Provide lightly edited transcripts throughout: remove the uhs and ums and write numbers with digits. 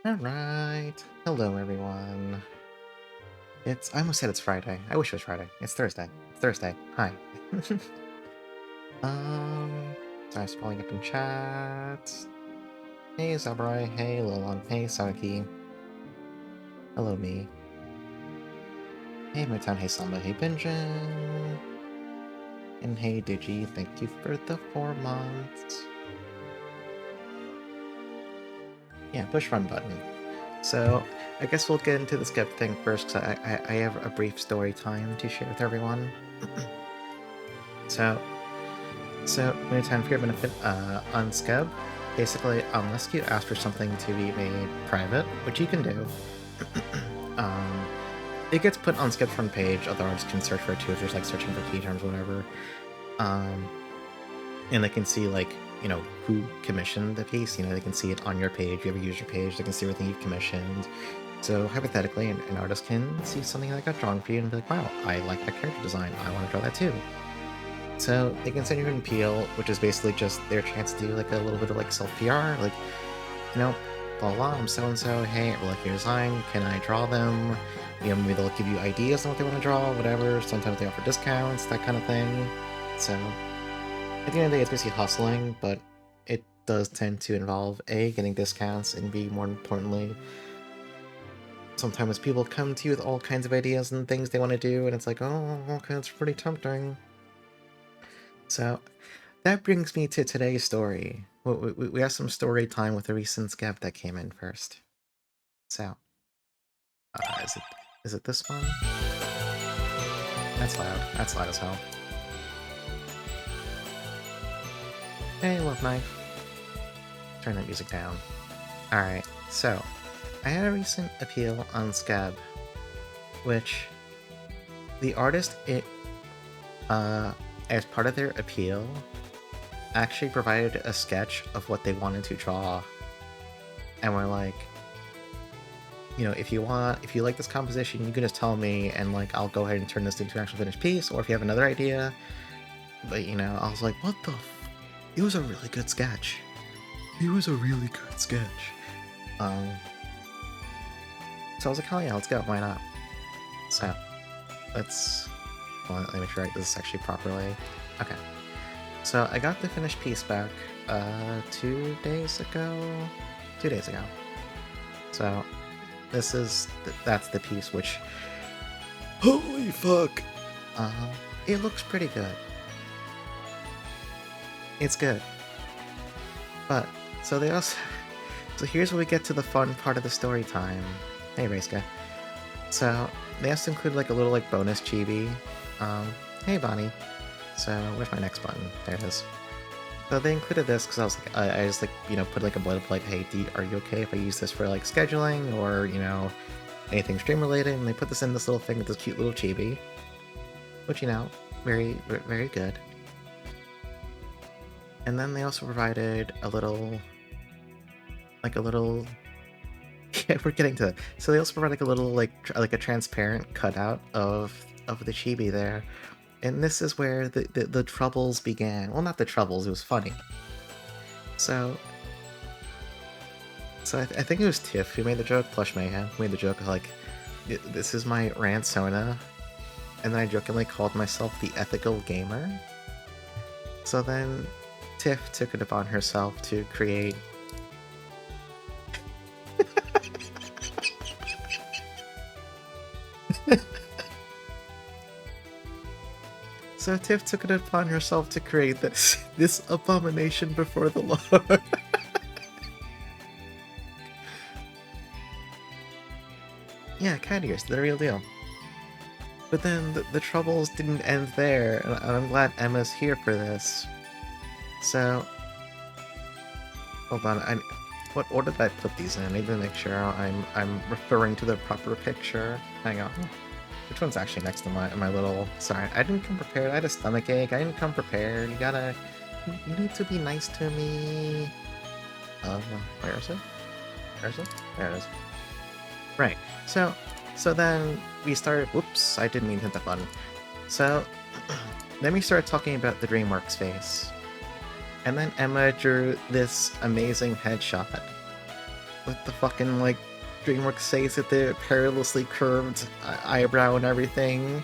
Alright. Hello, everyone. I almost said it's Friday. I wish it was Friday. It's Thursday. It's Thursday. Hi. um, so I was scrolling up in chat. Hey, Zabrai. Hey, Lilon. Hey, Saraki. Hello, me. Hey, Motown. Hey, Samba. Hey, Benjin. And hey, Digi. Thank you for the 4 months. Yeah, push run button. So, I guess we'll get into the skip thing first, because I have a brief story time to share with everyone. So, anytime for your benefit, on Scub, basically, unless you ask for something to be made private, which you can do, um, it gets put on Scub's front page, other artists can search for it too, if there's like searching for key terms or whatever. And they can see, like, you know, who commissioned the piece, you know, they can see it on your page, you have a user page, they can see everything you've commissioned. So hypothetically, an artist can see something that got drawn for you and be like, wow, I like that character design, I want to draw that too. So they can send you an appeal, which is basically just their chance to do like a little bit of like self-PR, like, you know, blah blah, I'm so-and-so, hey, I like your design, can I draw them? You know, maybe they'll give you ideas on what they want to draw, whatever. Sometimes they offer discounts, that kind of thing. So at the end of the day, it's basically hustling, but it does tend to involve A, getting discounts, and B, more importantly, sometimes people come to you with all kinds of ideas and things they want to do, and it's like, oh, okay, it's pretty tempting. So that brings me to today's story. We have some story time with a recent scab that came in first. So, is it this one? That's loud. That's loud as hell. Hey, Love Knife. Turn that music down. Alright, so, I had a recent appeal on Scab, which the artist, as part of their appeal, actually provided a sketch of what they wanted to draw. And we're like, you know, if you like this composition, you can just tell me, and like, I'll go ahead and turn this into an actual finished piece, or if you have another idea. But, you know, I was like, what the it was a really good sketch. It was a really good sketch. So I was like, hell yeah, let's go, why not? So, let me make sure I write this actually properly. Okay. So I got the finished piece back, 2 days ago? 2 days ago. So, that's the piece, which, holy fuck! It looks pretty good. It's good. But, so here's where we get to the fun part of the story time. Hey, Raiska. So, they also include like a little like bonus chibi. Hey, Bonnie. So, where's my next button? There it is. So they included this because I was like, I just like, you know, put like a blurb of like, hey, are you okay if I use this for like scheduling or, you know, anything stream related? And they put this in this little thing with this cute little chibi, which, you know, very, very good. And then they also provided a little, yeah, we're getting to it. So they also provide like a little like a transparent cutout of the chibi there. And this is where the troubles began. Well, not the troubles, it was funny. So I think it was Tiff who made the joke, Plush Mayhem, who made the joke of like, this is my Ransona, and then I jokingly called myself the ethical gamer. So then Tiff took it upon herself to create So Tiff took it upon herself to create this abomination before the Lord. Yeah, cat ears, the real deal. But then the troubles didn't end there, and I'm glad Emma's here for this. So, hold on, what order did I put these in? I need to make sure I'm referring to the proper picture. Hang on. Which one's actually next to my little... Sorry, I didn't come prepared. I had a stomach ache. I didn't come prepared. You need to be nice to me. Where is it? Where is it? There it is. Right. So then we started... Whoops, I didn't mean to hit that button. So, then we started talking about the DreamWorks face. And then Emma drew this amazing headshot. with the fucking, like, DreamWorks face with the perilously curved eyebrow and everything.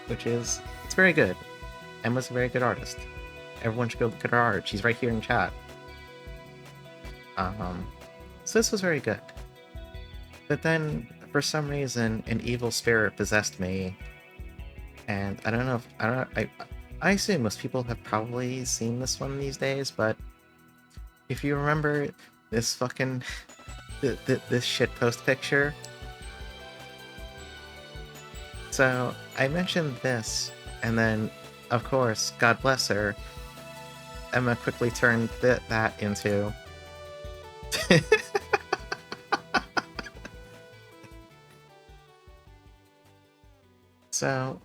Which is, it's very good. Emma's a very good artist. Everyone should go look at her art. She's right here in chat. So this was very good. But then, for some reason, an evil spirit possessed me, and I don't know if I assume most people have probably seen this one these days, but if you remember this fucking this shitpost picture, so I mentioned this, and then of course, God bless her, Emma quickly turned that into. So,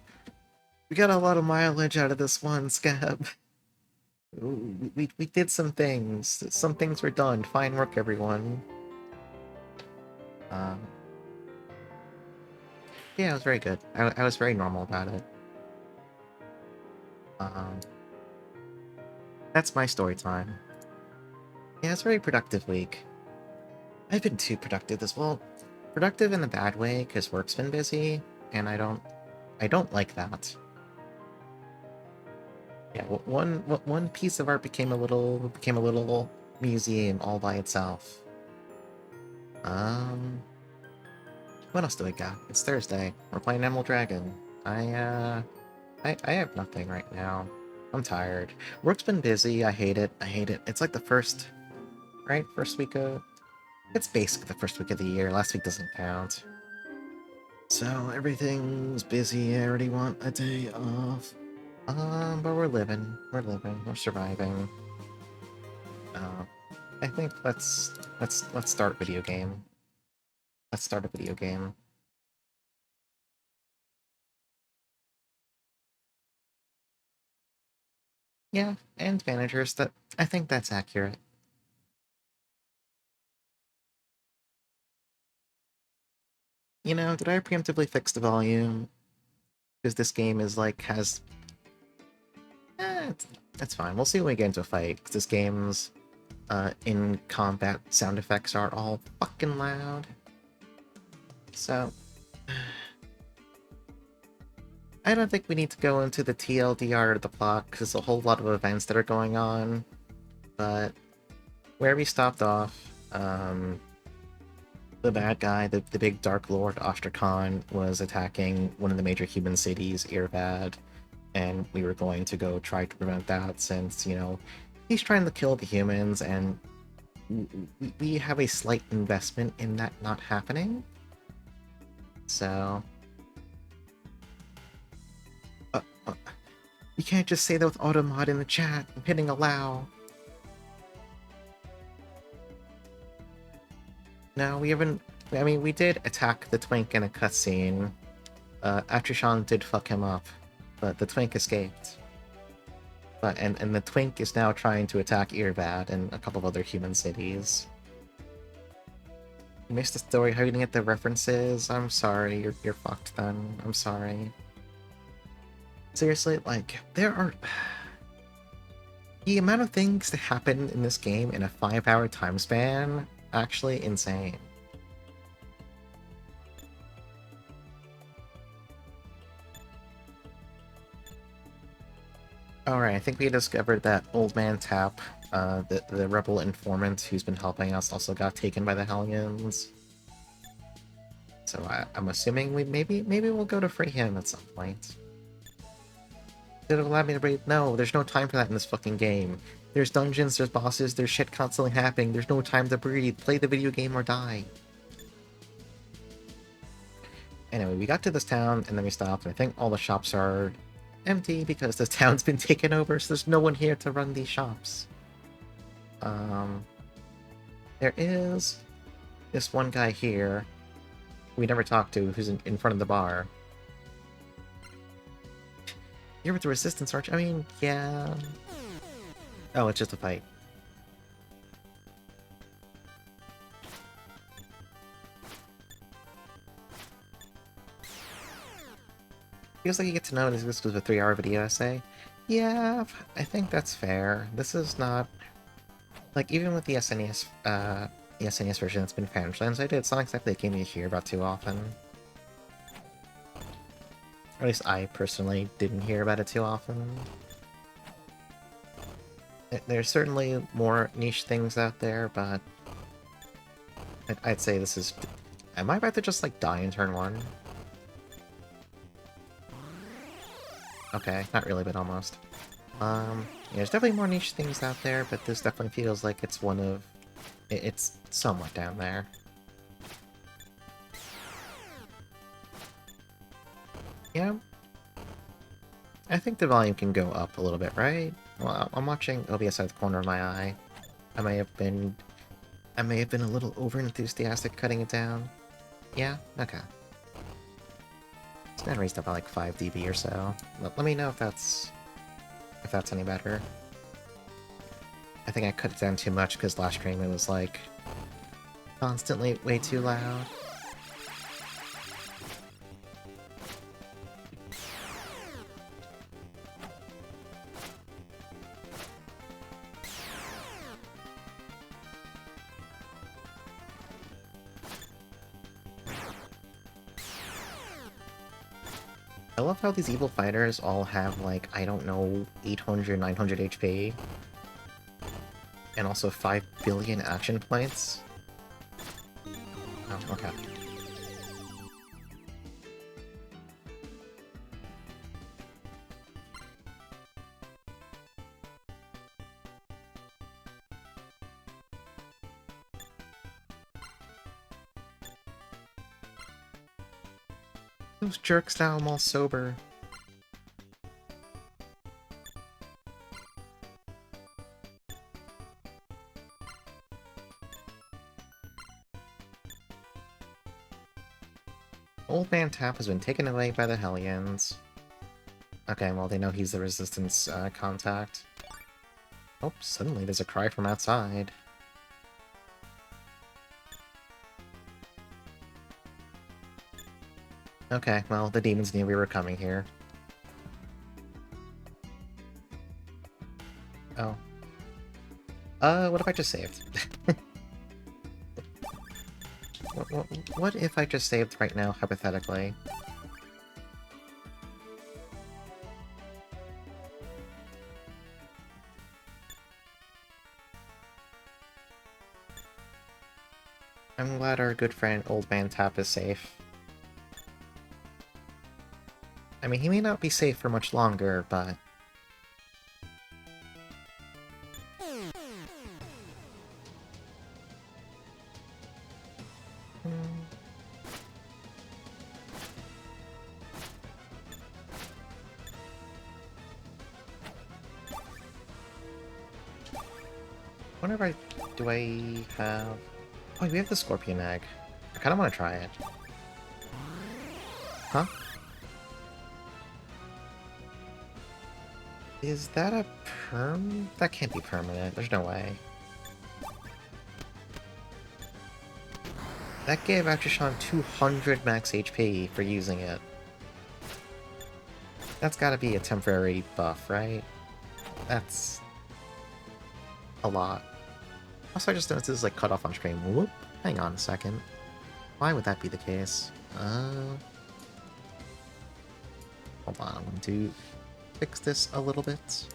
we got a lot of mileage out of this one, Scab. We did some things. Some things were done. Fine work, everyone. Yeah, it was very good. I was very normal about it. That's my story time. Yeah, it's a very productive week. I've been too productive as well. Productive in a bad way, because work's been busy, and I don't like that. Yeah, one piece of art became a little museum all by itself. What else do we got? It's Thursday. We're playing Emerald Dragon. I have nothing right now. I'm tired. Work's been busy. I hate it. I hate it. It's like the first, right? First week of... It's basically the first week of the year. Last week doesn't count. So everything's busy. I already want a day off. But we're living. We're living. We're surviving. I think let's start video game. Let's start a video game. Yeah, and managers. That I think that's accurate. You know, did I preemptively fix the volume? Because this game is like has. That's fine. We'll see when we get into a fight. Because this game's in combat sound effects are all fucking loud. So I don't think we need to go into the TLDR of the plot because there's a whole lot of events that are going on. But where we stopped off, the bad guy, the big Dark Lord Ostrakan, was attacking one of the major human cities, Irvad, and we were going to go try to prevent that since, you know, he's trying to kill the humans, and we have a slight investment in that not happening. So... you can't just say that with automod in the chat. I'm hitting allow. No, we haven't... I mean, we did attack the Twink in a cutscene. Atrishan did fuck him up, but the Twink escaped. But and the Twink is now trying to attack Irvad and a couple of other human cities. You missed the story. How are you gonna get the references? I'm sorry. You're fucked then. I'm sorry. Seriously, like, there are... the amount of things that happen in this game in a 5-hour time span, actually insane. Alright, I think we discovered that Old Man Tap, the rebel informant who's been helping us, also got taken by the Hellions. So I'm assuming maybe we'll go to free him at some point. Did it allow me to breathe? No, there's no time for that in this fucking game. There's dungeons, there's bosses, there's shit constantly happening, there's no time to breathe. Play the video game or die. Anyway, we got to this town, and then we stopped, and I think all the shops are empty because this town's been taken over, so there's no one here to run these shops. There is this one guy here we never talked to who's in front of the bar. You're with the Resistance, aren't you? I mean, yeah... Oh, it's just a fight. Feels like you get to know this was a 3-hour video essay. Yeah, I think that's fair. This is not... Like, even with the SNES version that's been fan translated, it's not exactly a game you hear about too often. Or at least I personally didn't hear about it too often. There's certainly more niche things out there, but I'd say this is... Am I about to just, like, die in turn 1? Okay, not really, but almost. Yeah, there's definitely more niche things out there, but this definitely feels like it's one of... It's somewhat down there. Yeah. I think the volume can go up a little bit, right? Well, I'm watching OBS out of the corner of my eye. I may have been a little over-enthusiastic cutting it down. Yeah? Okay. It's been raised up by like 5 dB or so. Let me know if that's any better. I think I cut it down too much because last stream it was like constantly way too loud. I love how these evil fighters all have, like, I don't know, 800, 900 HP. And also 5 billion action points. Oh, okay. Those jerks now, I'm all sober. Old Man Tap has been taken away by the Hellions. Okay, well, they know he's the Resistance contact. Oh, suddenly there's a cry from outside. Okay, well, the demons knew we were coming here. Oh. What if I just saved? What if I just saved right now, hypothetically? I'm glad our good friend Old Man Tap is safe. I mean, he may not be safe for much longer, but... Wonder if do I have... Oh, we have the Scorpion Egg. I kinda wanna try it. Huh? Is that a perm? That can't be permanent. There's no way. That gave Akshishan 200 max HP for using it. That's gotta be a temporary buff, right? That's... a lot. Also, I just noticed this is like cut off on screen. Whoop. Hang on a second. Why would that be the case? Hold on, I'm going to fix this a little bit.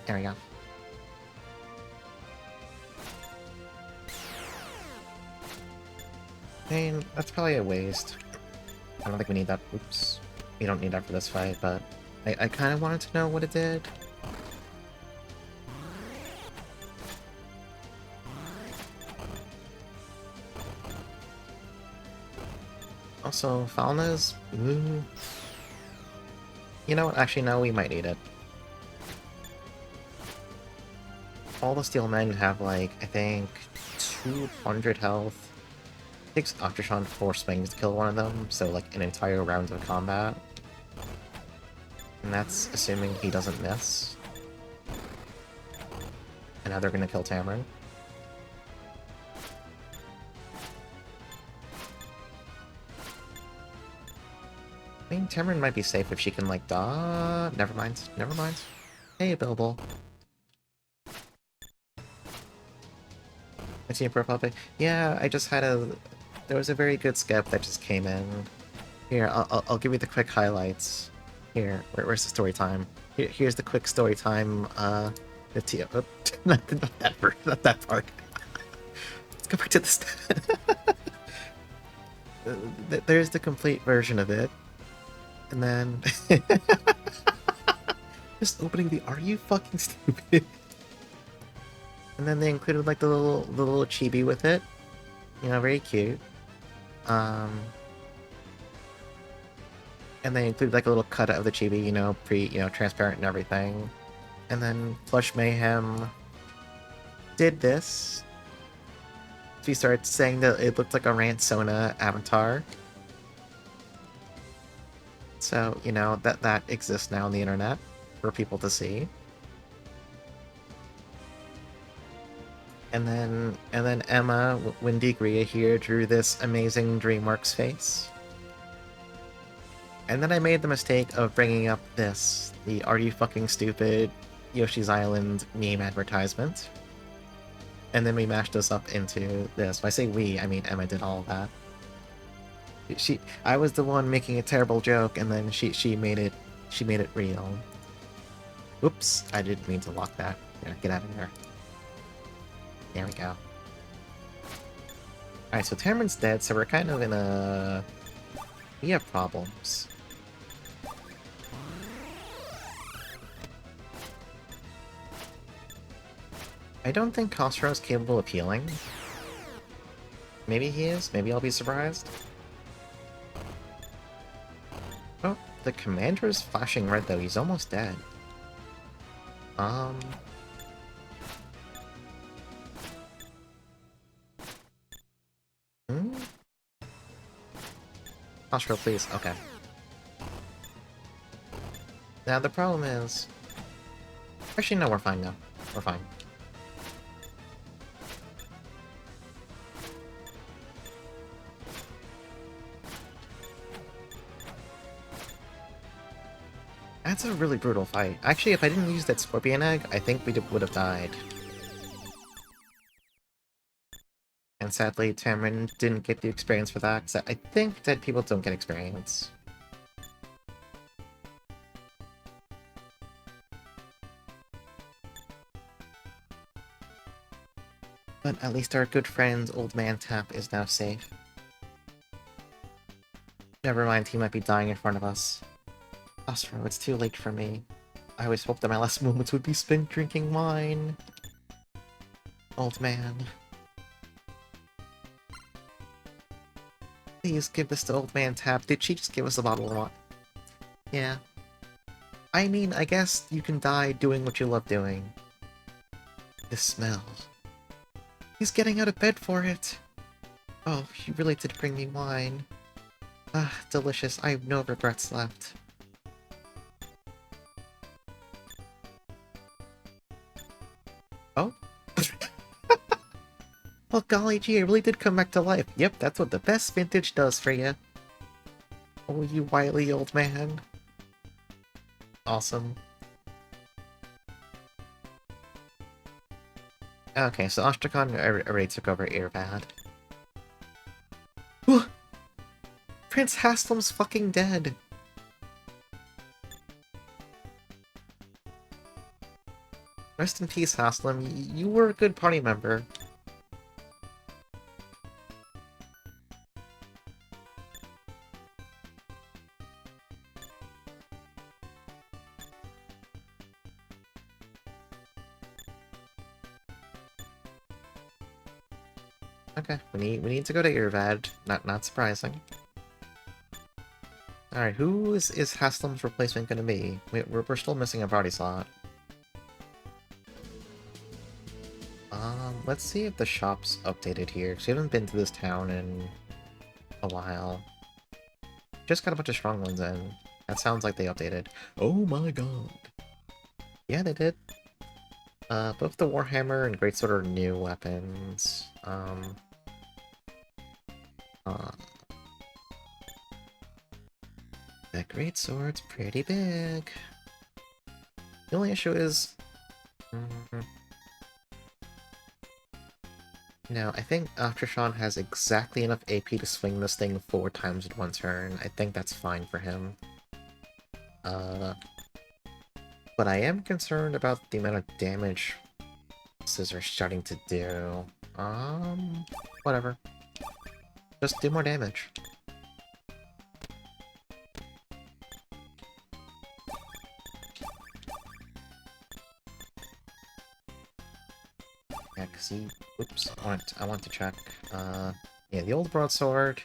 There we go. I mean, that's probably a waste. I don't think we need that. Oops. We don't need that for this fight, but I kind of wanted to know what it did. Also, Falna's... Ooh. You know what? Actually, no, we might need it. All the Steel Men have, like, I think, 200 health. It takes Akshishan 4 swings to kill one of them, so, like, an entire round of combat. And that's assuming he doesn't miss. And now they're gonna kill Tamarin. I mean, Tamron might be safe if she can, like, Never mind. Never mind. Hey, Bilbo. I see your profile pic. Yeah, I just had a... There was a very good skip that just came in. Here, I'll give you the quick highlights. Here, where's the story time? Here's the quick story time, oh, not that part, not that part. Let's go back to this. There's the complete version of it. And then... just opening the Are You Fucking Stupid? And then they included, like, the little chibi with it. You know, very cute. And they include like a little cut of the chibi, you know, transparent and everything. And then Plush Mayhem did this. She started saying that it looked like a Ransona avatar. So, you know, that exists now on the internet for people to see. And then Emma Wendy Gria here drew this amazing DreamWorks face. And then I made the mistake of bringing up this, the Are You Fucking Stupid Yoshi's Island meme advertisement. And then we mashed this up into this. When I say we, I mean Emma did all of that. I was the one making a terrible joke, and then she made it real. Oops, I didn't mean to lock that. Yeah, get out of there. There we go. Alright, so Tamron's dead, so we're kind of in a... We have problems. I don't think Khosrow's capable of healing. Maybe he is. Maybe I'll be surprised. Oh, the commander is flashing red, though. He's almost dead. Khosrow, please. Okay. Now, the problem is... Actually, no, we're fine now. We're fine. That's a really brutal fight. Actually, if I didn't use that scorpion egg, I think we would have died. And sadly, Tamron didn't get the experience for that, because I think dead people don't get experience. But at least our good friend, Old Man Tap, is now safe. Never mind, he might be dying in front of us. Khosrow, it's too late for me. I always hoped that my last moments would be spent drinking wine. Old man. Please give this to Old Man Tap. Did she just give us a bottle of wine? Yeah. I mean, I guess you can die doing what you love doing. This smell. He's getting out of bed for it. Oh, you really did bring me wine. Ah, delicious. I have no regrets left. Oh? Well, golly gee, I really did come back to life. Yep, that's what the best vintage does for you. Oh, you wily old man. Awesome. Okay, so Ostrakhan already took over Irvad. Prince Haslam's fucking dead! Rest in peace, Haslam. You were a good party member. Okay, we need to go to Irvad. Not surprising. Alright, who is Haslam's replacement gonna be? We're still missing a party slot. Let's see if the shop's updated here, because we haven't been to this town in a while. Just got a bunch of strong ones in. That sounds like they updated. Oh my god. Yeah, they did. Both the Warhammer and Greatsword are new weapons. That greatsword's pretty big. The only issue is... No, I think Aftershawn has exactly enough AP to swing this thing 4 times in one turn. I think that's fine for him. But I am concerned about the amount of damage Scissor are starting to do. Whatever. Just do more damage. Yeah, cause he... Oops, I want to check. Yeah, the old broadsword...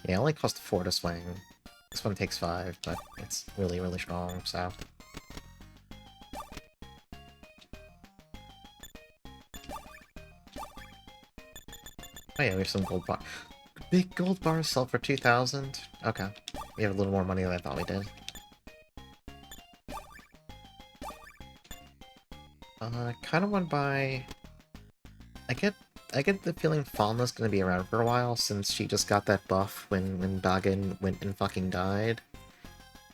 Yeah, it only cost 4 to swing. This one takes 5, but it's really, really strong, so... Oh yeah, we have some gold bar. Big gold bars sell for 2,000? Okay. We have a little more money than I thought we did. I kind of want to buy... I get the feeling Falna's gonna be around for a while, since she just got that buff when Bagan went and fucking died.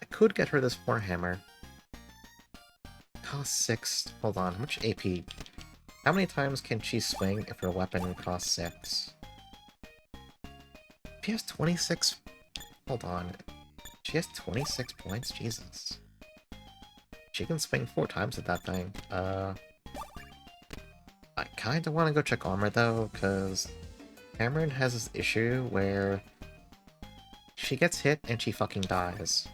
I could get her this Warhammer. Cost 6... Hold on, how much AP? How many times can she swing if her weapon costs 6? She has 26... Hold on. She has 26 points? Jesus. She can swing 4 times at that thing. I kinda wanna go check armor, though, because Cameron has this issue where she gets hit and she fucking dies.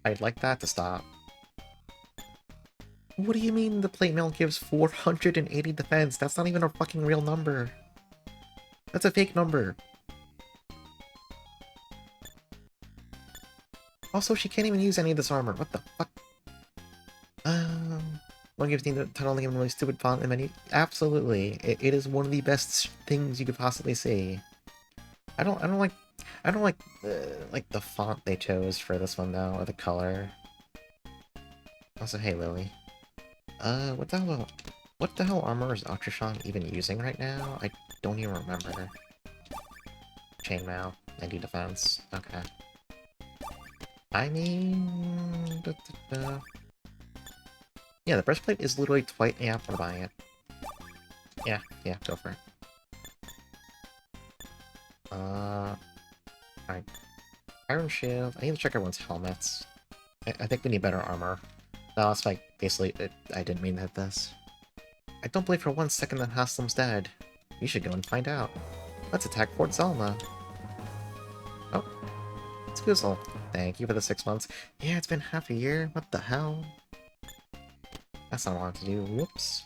I'd like that to stop. What do you mean the plate mail gives 480 defense? That's not even a fucking real number. That's a fake number. Also, she can't even use any of this armor. What the fuck? One gives me the tunnel game really stupid font and menu. Absolutely, it is one of the best things you could possibly see. I don't like the font they chose for this one though, or the color. Also, hey Lily. What the hell armor is Ultrashon even using right now? I don't even remember. Chainmail, 90 defense. Okay. I mean... Yeah, the breastplate is literally twice... Yeah, I'm buying it. Yeah, go for it. Alright. Iron Shield. I need to check everyone's helmets. I think we need better armor. No, that's like, basically, I didn't mean to hit this. I don't believe for 1 second that Haslam's dead. You should go and find out. Let's attack Fort Zalma. Oh. It's Goozle. Thank you for the 6 months. Yeah, it's been half a year. What the hell? That's not what I want to do. Whoops.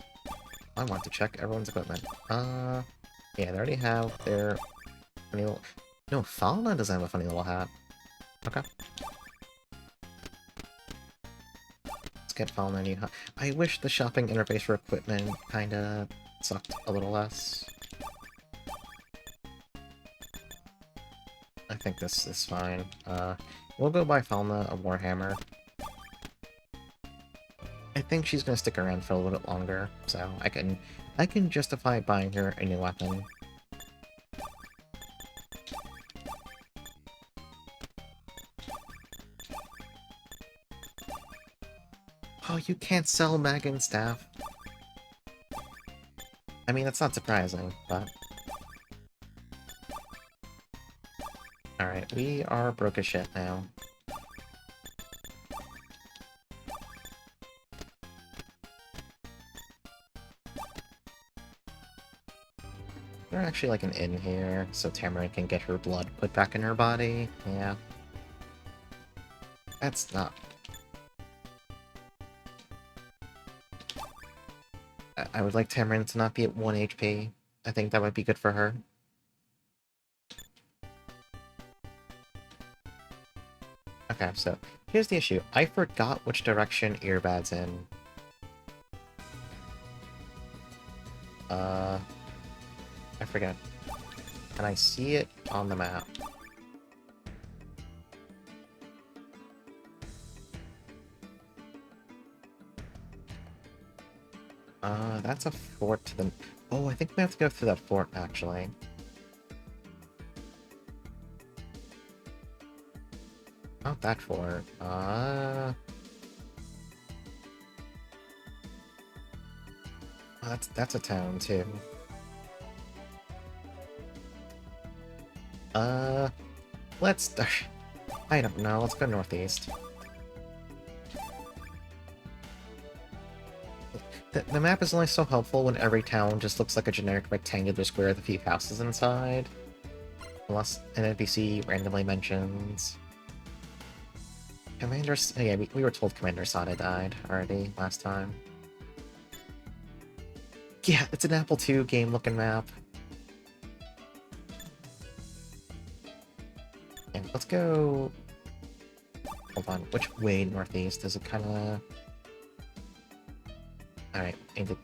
I want to check everyone's equipment. Yeah, they already have their funny little... No, Falna doesn't have a funny little hat. Okay. Let's get Falna a new hat. I wish the shopping interface for equipment kinda sucked a little less. I think this is fine. We'll go buy Falna a Warhammer. I think she's gonna stick around for a little bit longer, so I can justify buying her a new weapon. Oh, you can't sell Megan staff. I mean, that's not surprising, but... Alright, we are broke as shit now. There's actually like an inn here, so Tamara can get her blood put back in her body. Yeah. That's not... I would like Tamarin to not be at 1 HP. I think that might be good for her. Okay, so here's the issue. I forgot which direction Earbad's in. I forget. Can I see it on the map? That's a fort to the... Oh, I think we have to go through that fort, actually. Not that fort. That's a town too. Uh, let's. I don't know. Let's go northeast. The map is only so helpful when every town just looks like a generic rectangular square with a few houses inside. Unless an NPC randomly mentions... Commander... Oh yeah, we were told Commander Sada died already last time. Yeah, it's an Apple II game-looking map. And let's go... Hold on, which way northeast? Is it kinda... Alright, can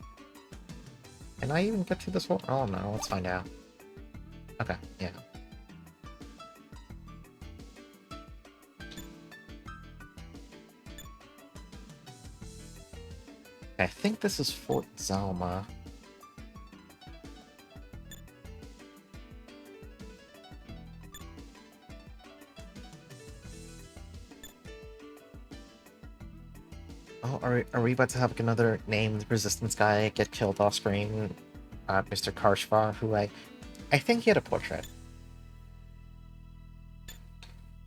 I even get to this one? Oh no, let's find out. Okay, yeah. I think this is Fort Zalma. Oh, are we about to have another named Resistance guy get killed off screen? Mr. Karshva, who I think he had a portrait.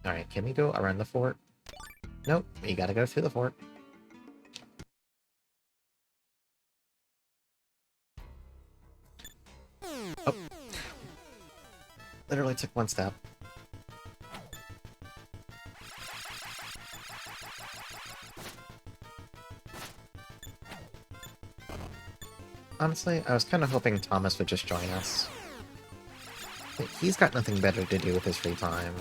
Alright, can we go around the fort? Nope, you gotta go through the fort. Oh. Literally took one step. Honestly, I was kind of hoping Thomas would just join us. He's got nothing better to do with his free time.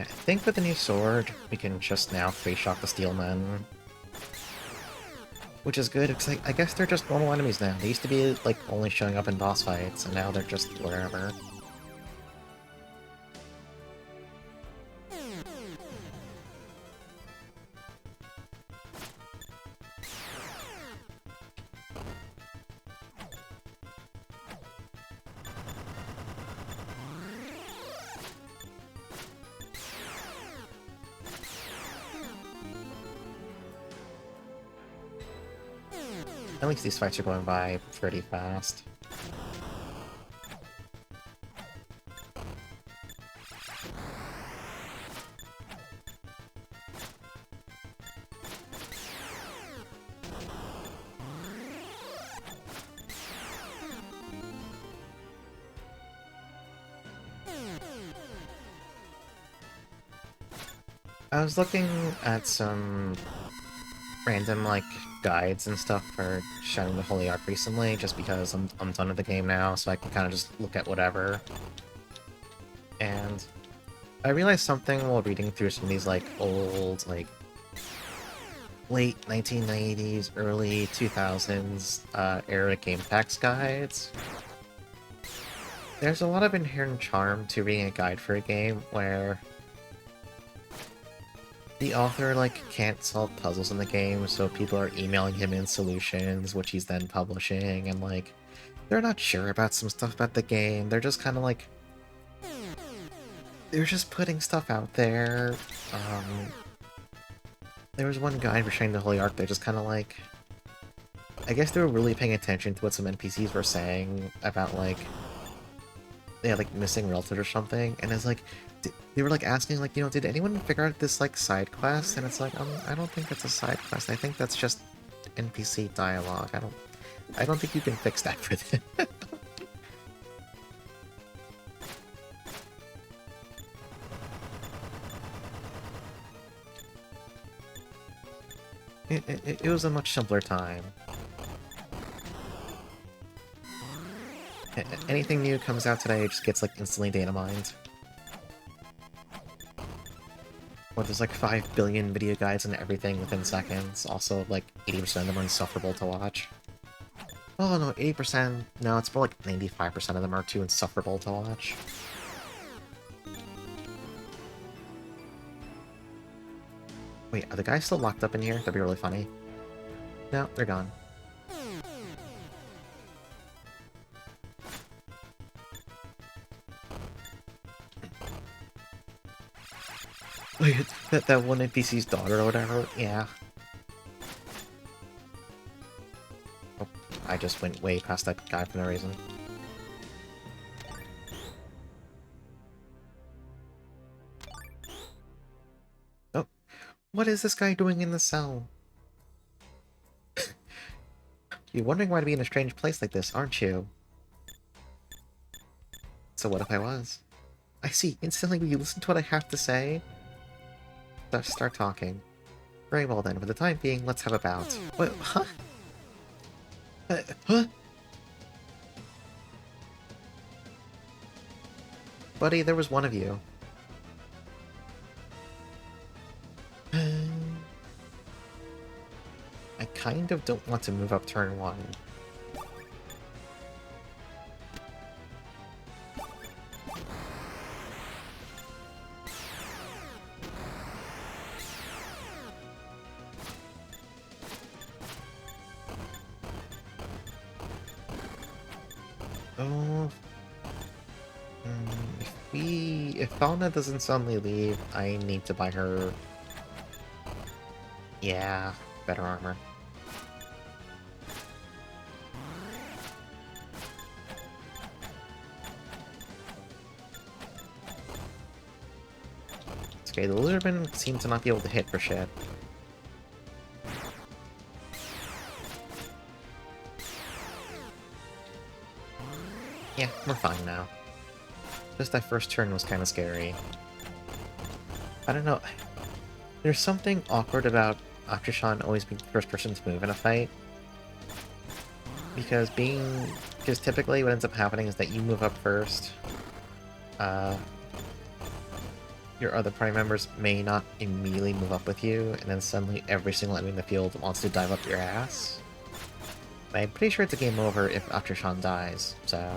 I think with the new sword, we can just now free-shot the Steelmen. Which is good, because I guess they're just normal enemies now. They used to be, like, only showing up in boss fights, and now they're just wherever. At least these fights are going by pretty fast. I was looking at some random, like, guides and stuff for Shining the Holy Ark recently, just because I'm done with the game now, so I can kind of just look at whatever. And I realized something while reading through some of these, like, old, like, late 1990s, early 2000s era game packs guides. There's a lot of inherent charm to reading a guide for a game where the author, like, can't solve puzzles in the game, so people are emailing him in solutions, which he's then publishing, and, like, they're not sure about some stuff about the game. They're just kind of, like... They're just putting stuff out there. There was one guide for Shining the Holy Ark that just kind of, like... I guess they were really paying attention to what some NPCs were saying about, like... Yeah, like, missing relatives or something, and it's like... They were, like, asking, like, you know, did anyone figure out this, like, side quest? And it's like, I don't think that's a side quest. I think that's just NPC dialogue. I don't think you can fix that for them. It was a much simpler time. Anything new comes out today, it just gets, like, instantly data mined. Where there's like 5 billion video guides and everything within seconds. Also, like 80% of them are insufferable to watch. Oh no, 80%. No, it's more like 95% of them are too insufferable to watch. Wait, are the guys still locked up in here? That'd be really funny. No, they're gone. Wait, that one NPC's daughter or whatever? Yeah. Oh, I just went way past that guy for no reason. Oh, what is this guy doing in the cell? You're wondering why to be in a strange place like this, aren't you? So what if I was? I see. Instantly, will you listen to what I have to say? Let's start talking. Very well then, for the time being, let's have a bout. What? Huh? Huh? Buddy, there was one of you. I kind of don't want to move up turn 1. Oh... If Fauna doesn't suddenly leave, I need to buy her... Yeah, better armor. It's okay, the Lizardmen seem to not be able to hit for shit. Yeah, we're fine now. Just that first turn was kind of scary. I don't know. There's something awkward about Akshan always being the first person to move in a fight. Because typically what ends up happening is that you move up first. Your other party members may not immediately move up with you, and then suddenly every single enemy in the field wants to dive up your ass. But I'm pretty sure it's a game over if Akshan dies, so...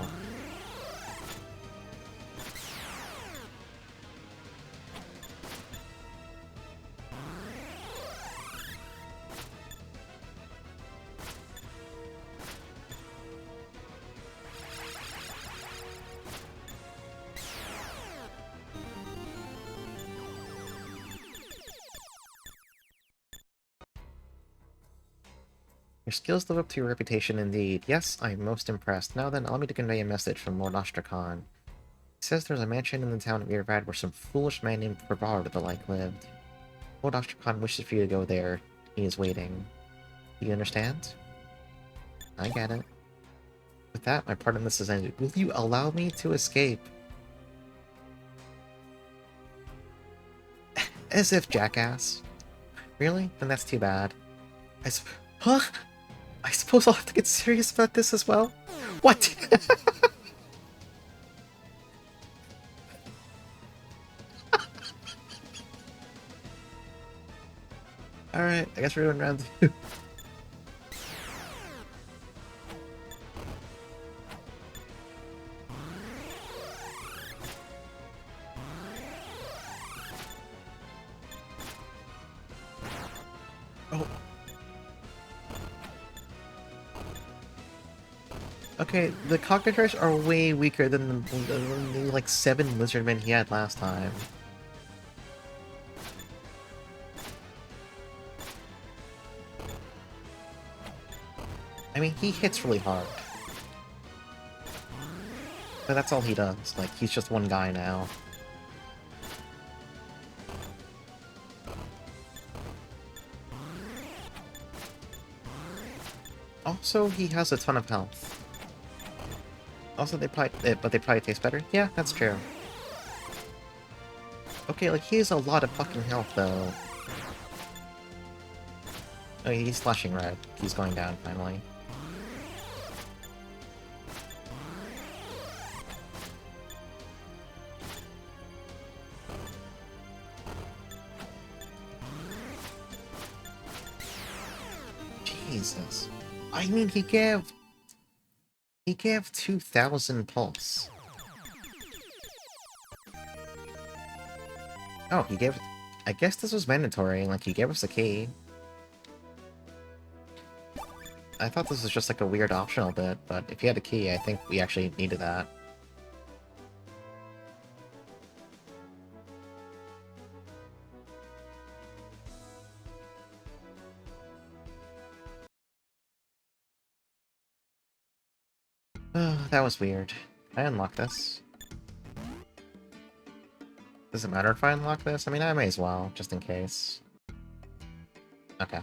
Your skills live up to your reputation indeed. Yes, I am most impressed. Now then, allow me to convey a message from Lord Ostrakhan. He says there's a mansion in the town of Irvad where some foolish man named Ferbar the like lived. Lord Ostrakhan wishes for you to go there. He is waiting. Do you understand? I get it. With that, my part in this is ended. Will you allow me to escape? As if, jackass. Really? Then that's too bad. Huh? I suppose I'll have to get serious about this as well? What? Alright, I guess we're doing round 2. Oh. Okay, the cockatrice are way weaker than the like 7 lizardmen he had last time. I mean, he hits really hard. But that's all he does. Like, he's just one guy now. Also, he has a ton of health. Also, they probably taste better? Yeah, that's true. Okay, like, he has a lot of fucking health, though. Oh, he's flashing red. He's going down, finally. Jesus. I mean, he gave 2,000 pulse. Oh, he gave... I guess this was mandatory, like, he gave us a key. I thought this was just like a weird optional bit, but if you had a key, I think we actually needed that. Oh, that was weird. I unlock this. Does it matter if I unlock this? I mean, I may as well, just in case. Okay.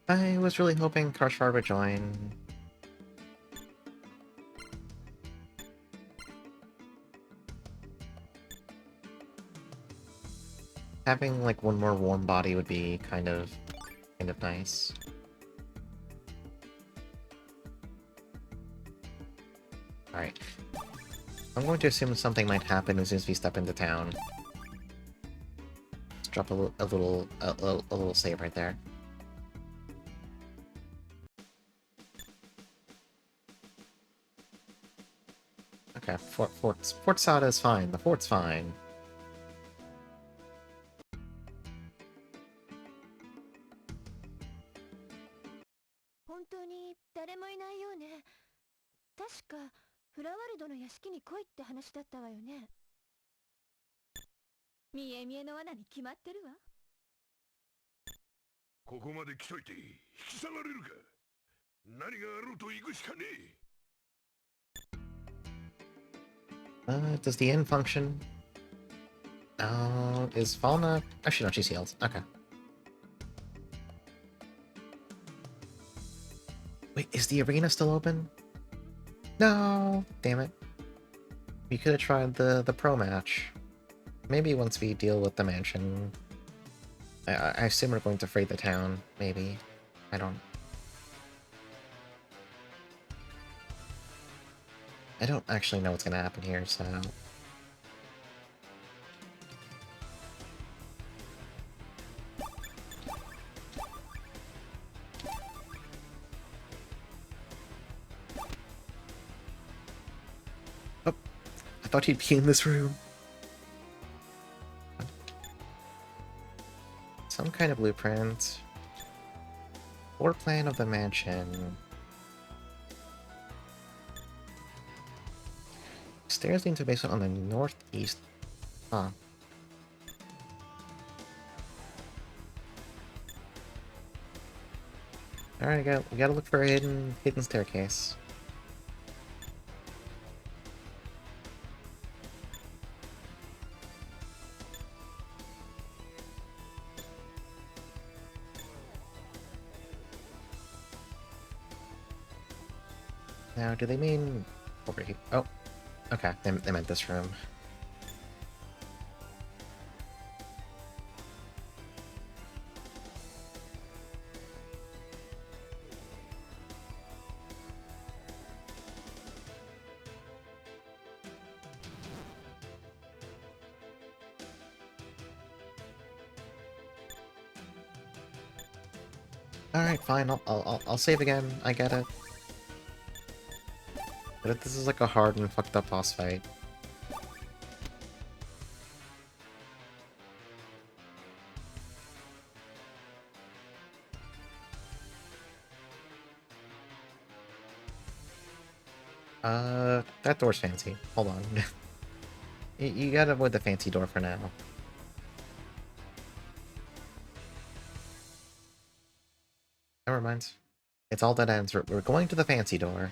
I was really hoping Karshvar would join. Having, like, one more warm body would be kind of nice. Alright. I'm going to assume something might happen as soon as we step into town. Let's drop a little save right there. Okay, Fort Sada is fine. The fort's fine. Does the inn function? Oh, is Falna... Actually, no, she's healed. Okay. Wait, is the arena still open? No! Damn it. We could have tried the pro match. Maybe once we deal with the mansion. I assume we're going to fray the town, maybe. I don't actually know what's gonna happen here, so... Oh, I thought he'd be in this room. Some kind of blueprint. Floor plan of the mansion. Stairs leading to the basement on the northeast. Huh. Alright, we gotta look for a hidden staircase. Now, do they mean over here? Oh, okay, they meant this room. Alright, fine, I'll save again, I get it. But if this is like a hard and fucked up boss fight. That door's fancy. Hold on. You gotta avoid the fancy door for now. Never mind. It's all dead ends. We're going to the fancy door.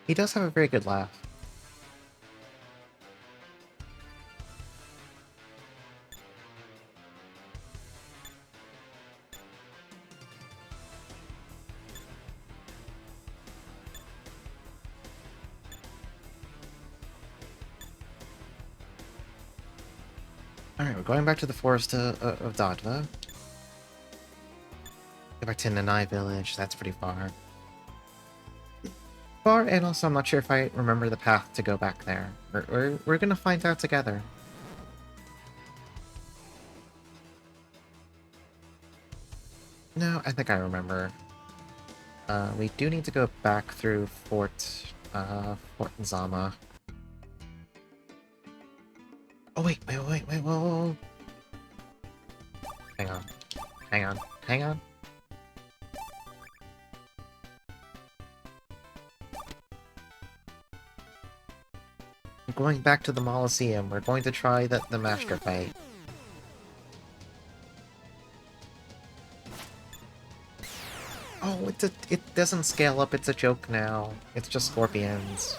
He does have a very good laugh. Alright, we're going back to the forest of Dadva. Go back to Nanai village, that's pretty far. Far, and also I'm not sure if I remember the path to go back there. We're gonna find out together. No, I think I remember. We do need to go back through Fort Zama. Oh, wait, whoa. Hang on. I'm going back to the Molosseum. We're going to try the master fight. Oh, it doesn't scale up, it's a joke now. It's just scorpions.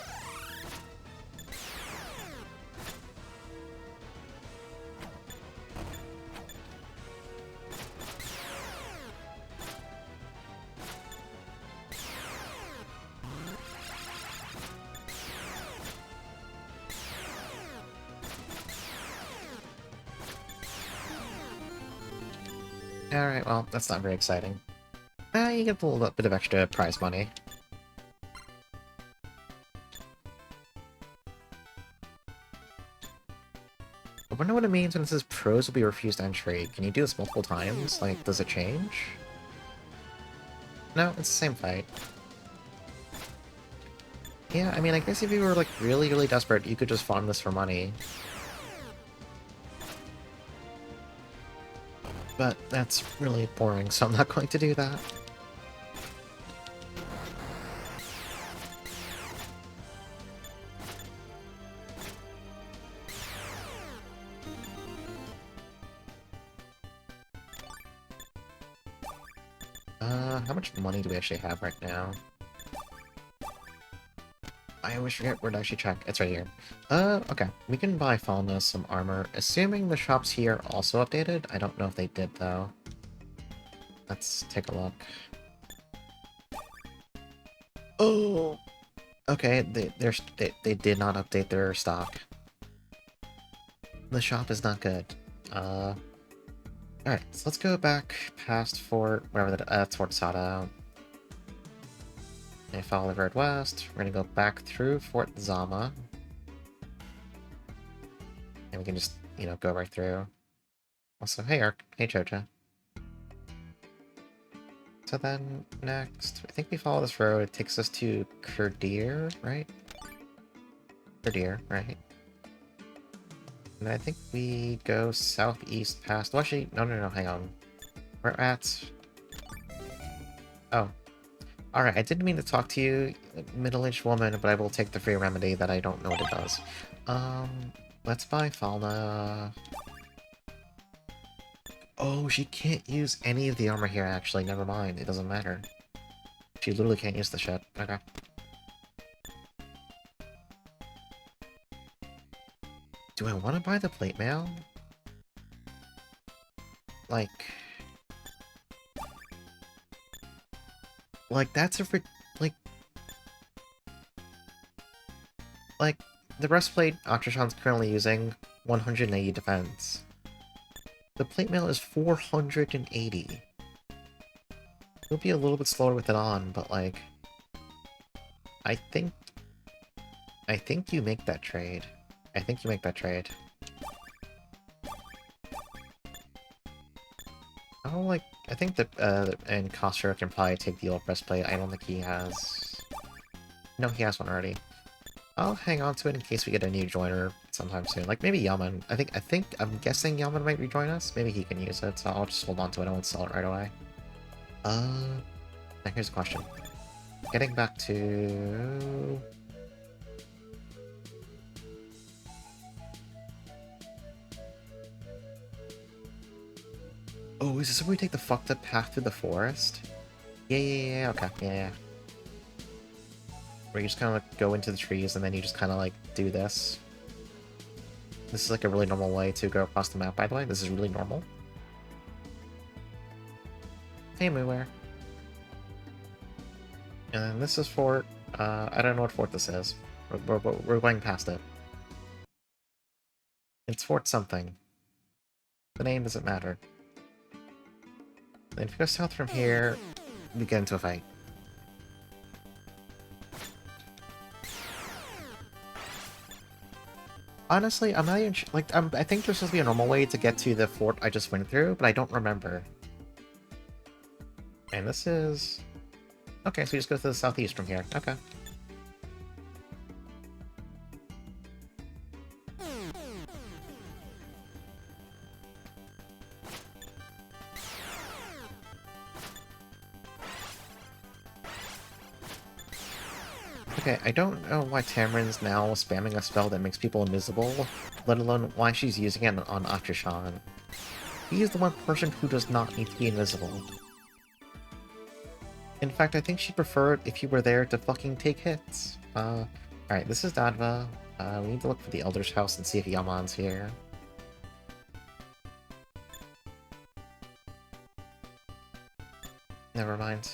Alright, well, that's not very exciting. You get a little bit of extra prize money. I wonder what it means when it says pros will be refused entry. Can you do this multiple times? Like, does it change? No, it's the same fight. Yeah, I mean, I guess if you were, like, really desperate, you could just farm this for money. But that's really boring, so I'm not going to do that. How much money do we actually have right now? I always forget where to actually check. It's right here. Okay. We can buy Falna some armor. Assuming the shops here also updated. I don't know if they did, though. Let's take a look. Oh! Okay, they did not update their stock. The shop is not good. Alright, so let's go back past Fort... wherever that's Fort Sada. And follow the road west. We're gonna go back through Fort Zama. And we can just, you know, go right through. Also, hey Ark. Hey Choja. So then, next, I think we follow this road. It takes us to Kurdir, right? Kurdir, right? And I think we go southeast past... well, actually, no, hang on. We're at... oh. Alright, I didn't mean to talk to you, middle-aged woman, but I will take the free remedy that I don't know what it does. Let's buy Falna. Oh, she can't use any of the armor here, actually. Never mind, it doesn't matter. She literally can't use the shit. Okay. Do I want to buy the plate mail? Like, that's a like, the breastplate Akshan's currently using 180 defense. The plate mail is 480. It'll be a little bit slower with it on, but like, I think you make that trade. I think you make that trade. Oh, like, I think that, and Kostro can probably take the old breastplate. I don't think he has... no, he has one already. I'll hang on to it in case we get a new joiner sometime soon. Like, maybe Yaman. I'm guessing Yaman might rejoin us. Maybe he can use it, so I'll just hold on to it. I won't sell it right away. Now here's a question. Getting back to... oh, is this where we take the fucked up path through the forest? Yeah, okay, yeah. Where you just kind of like go into the trees and then you just kind of like do this. This is like a really normal way to go across the map, by the way. This is really normal. Hey, Mooware. And then this is Fort... I don't know what fort this is. We're going past it. It's Fort something. The name doesn't matter. Then if you go south from here, we get into a fight. Honestly, I'm not even like I think there's supposed to be a normal way to get to the fort I just went through, but I don't remember. And this is okay. So you just go to the southeast from here. Okay. Okay, I don't know why Tamarin's now spamming a spell that makes people invisible, let alone why she's using it on Achishan. He is the one person who does not need to be invisible. In fact, I think she'd prefer it if you were there to fucking take hits. Alright, this is Dadva. We need to look for the Elder's house and see if Yaman's here. Never mind.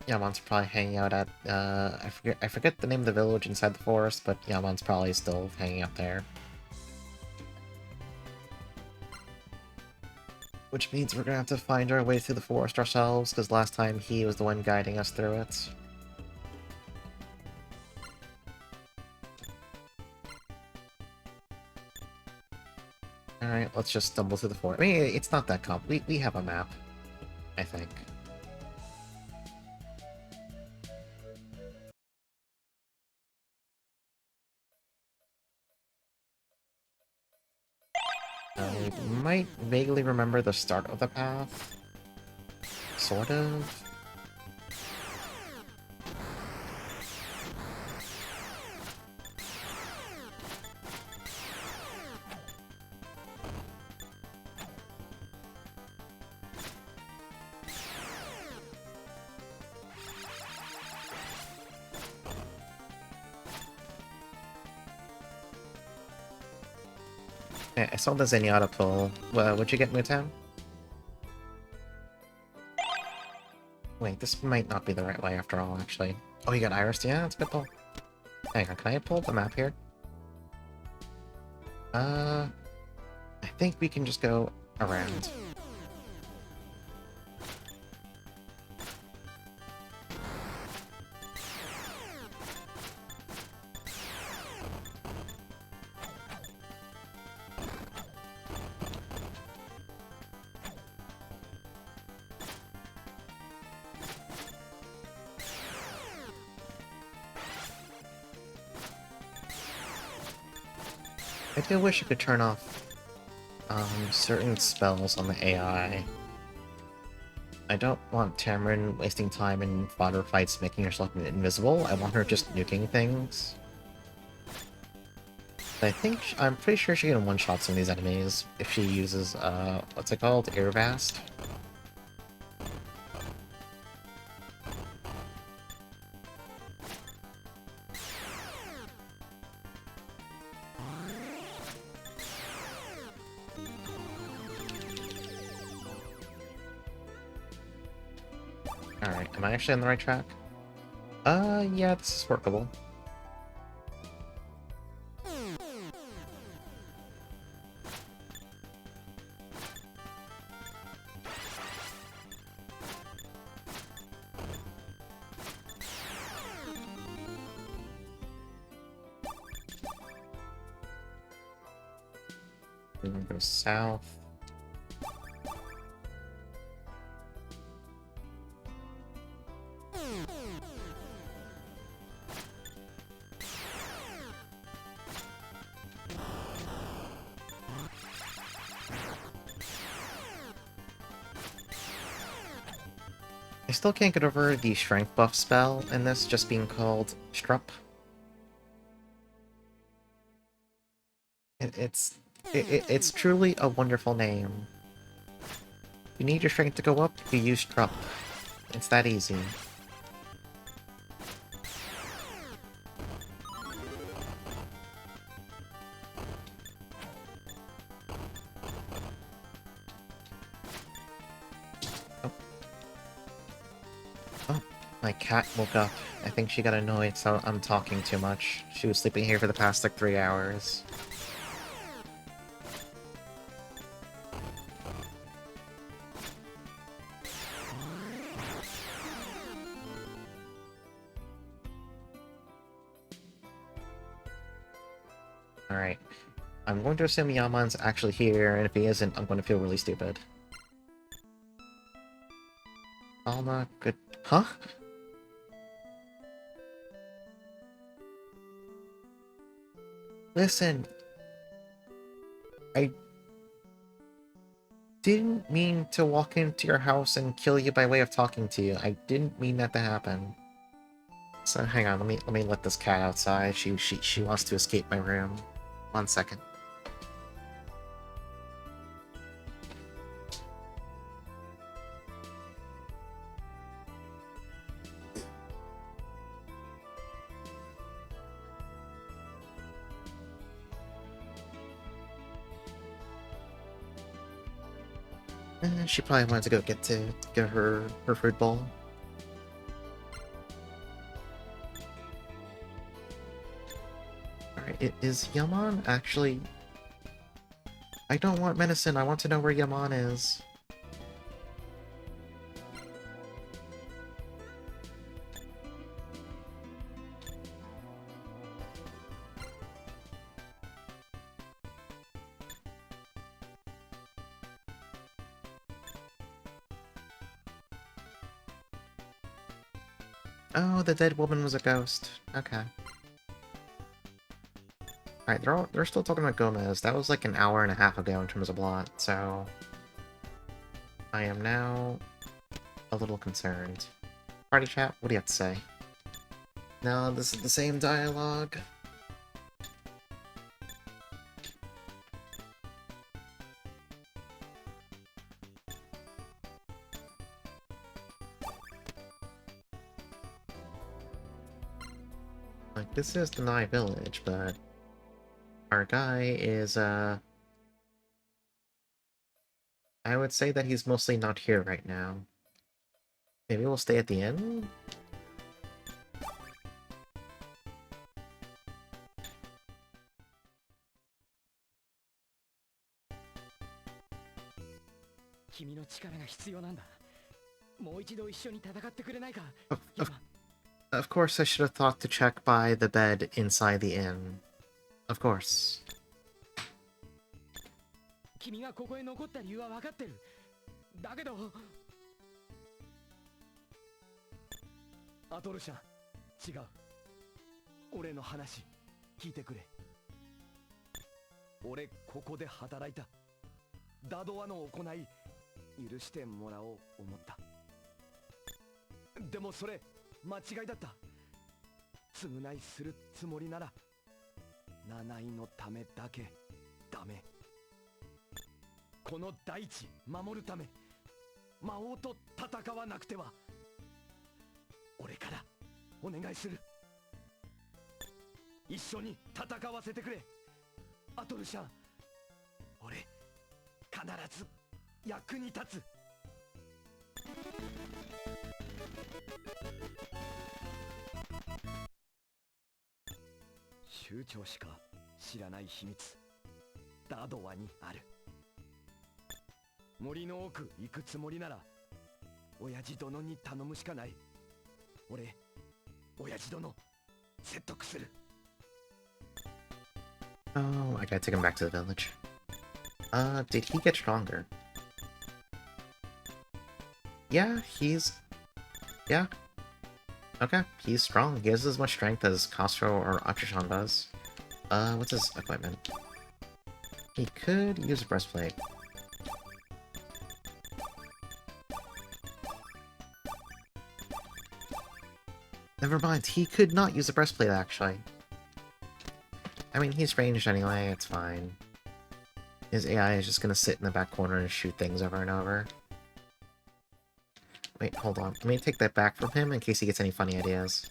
Yaman's probably hanging out at, I forget the name of the village inside the forest, but Yaman's probably still hanging out there. Which means we're gonna have to find our way through the forest ourselves, because last time he was the one guiding us through it. Alright, let's just stumble through the forest. I mean, it's not that complicated. We have a map, I think. I might vaguely remember the start of the path. Sort of. Yeah, I saw the Zenyatta pull. What'd you get, Mutan? Wait, this might not be the right way after all, actually. Oh, you got Iris? Yeah, that's a good pull. Hang on, can I pull up the map here? I think we can just go around. I do wish you could turn off certain spells on the AI. I don't want Tamarin wasting time in fodder fights making herself invisible. I want her just nuking things. I think I'm pretty sure she can one-shot some of these enemies if she uses what's it called? Irvast? Alright, am I actually on the right track? Yeah, this is workable. We're gonna go south. I still can't get over the strength buff spell in this just being called Strupp. It's truly a wonderful name. You need your strength to go up, you use Strupp. It's that easy. Oh, my cat woke up. I think she got annoyed, so I'm talking too much. She was sleeping here for the past, like, 3 hours. Alright. I'm going to assume Yaman's actually here, and if he isn't, I'm going to feel really stupid. Alma, good... Huh? Listen... I... didn't mean to walk into your house and kill you by way of talking to you. I didn't mean that to happen. So hang on, let me let this cat outside. She wants to escape my room. 1 second. She probably wanted to go get her food bowl. Alright, is Yaman actually... I don't want medicine, I want to know where Yaman is. Oh, the dead woman was a ghost. Okay. Alright, they're still talking about Gomez. That was like an hour and a half ago in terms of plot, so... I am now a little concerned. Party chat, what do you have to say? No, this is the same dialogue. Like, this is Deny Village, but... Our guy is, I would say that he's mostly not here right now. Maybe we'll stay at the inn? Of course I should have thought to check by the bed inside the inn. Of course. Oh, I gotta take him back to the village. Did he get stronger? Yeah, yeah. Okay, he's strong. He has as much strength as Castro or Achishan does. What's his equipment? He could use a breastplate. Never mind, he could not use a breastplate, actually. I mean, he's ranged anyway, it's fine. His AI is just gonna sit in the back corner and shoot things over and over. Wait, hold on. Let me take that back from him in case he gets any funny ideas.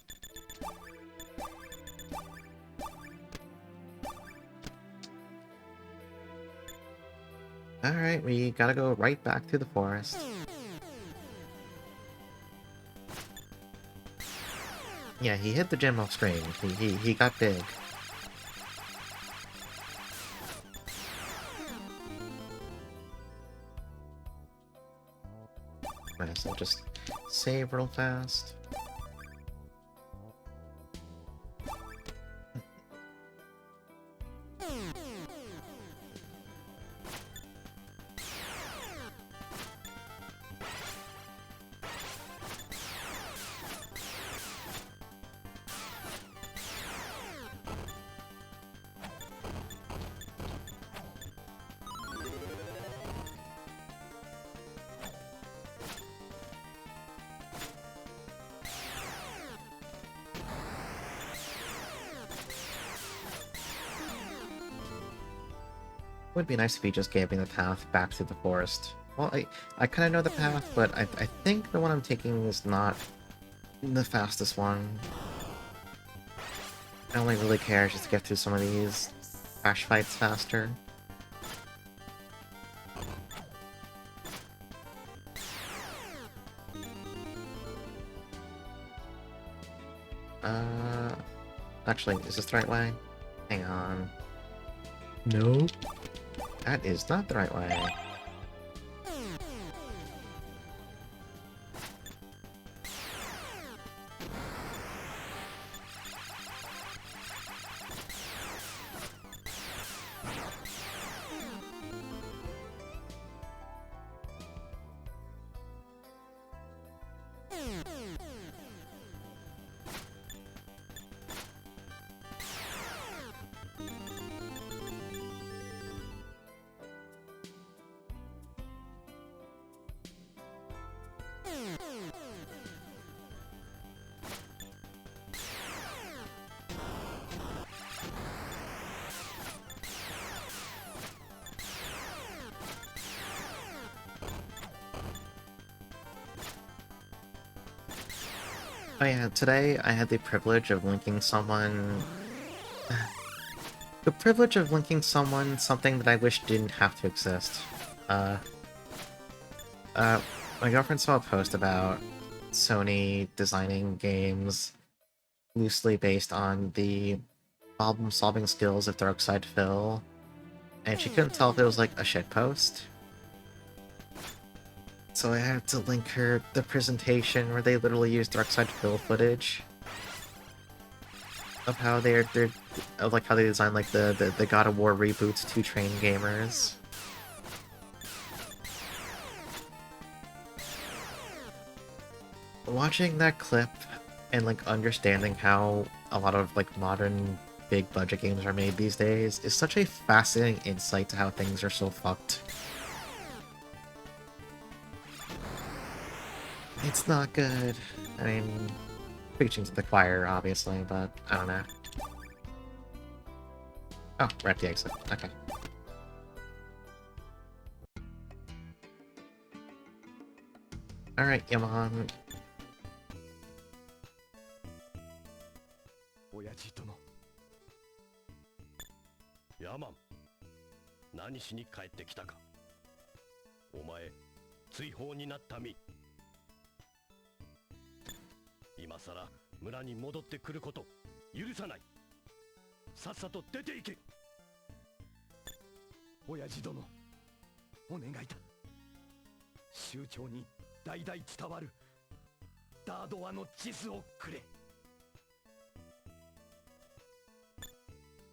Alright, we gotta go right back to the forest. Yeah, he hit the gym off screen. He got big. Right, so I'll just save real fast. Would be nice if you just gave me the path back through the forest. Well, I kind of know the path, but I think the one I'm taking is not the fastest one. I only really care just to get through some of these crash fights faster. Actually, is this the right way? Hang on. No. That is not the right way. Oh yeah, today I had the privilege of linking someone... The privilege of linking someone something that I wish didn't have to exist. Uh, my girlfriend saw a post about Sony designing games loosely based on the problem-solving skills of Darkside Phil, and she couldn't tell if it was like a shitpost. So I had to link her the presentation where they literally used Darkside Phil footage of how of like how they designed like the God of War reboots to train gamers. Watching that clip and like understanding how a lot of like modern big budget games are made these days is such a fascinating insight to how things are so fucked. It's not good. I mean, preaching to the choir, obviously, but I don't know. Oh, we're at the exit. Okay. Alright, Yaman. 親父殿。ヤマン、何しに帰ってきたか。お前、追放になった身。今さら村に戻ってくること許さない。さっさと出て行け。親父殿、お願いだ。酋長に代々伝わるダードワの地図をくれ。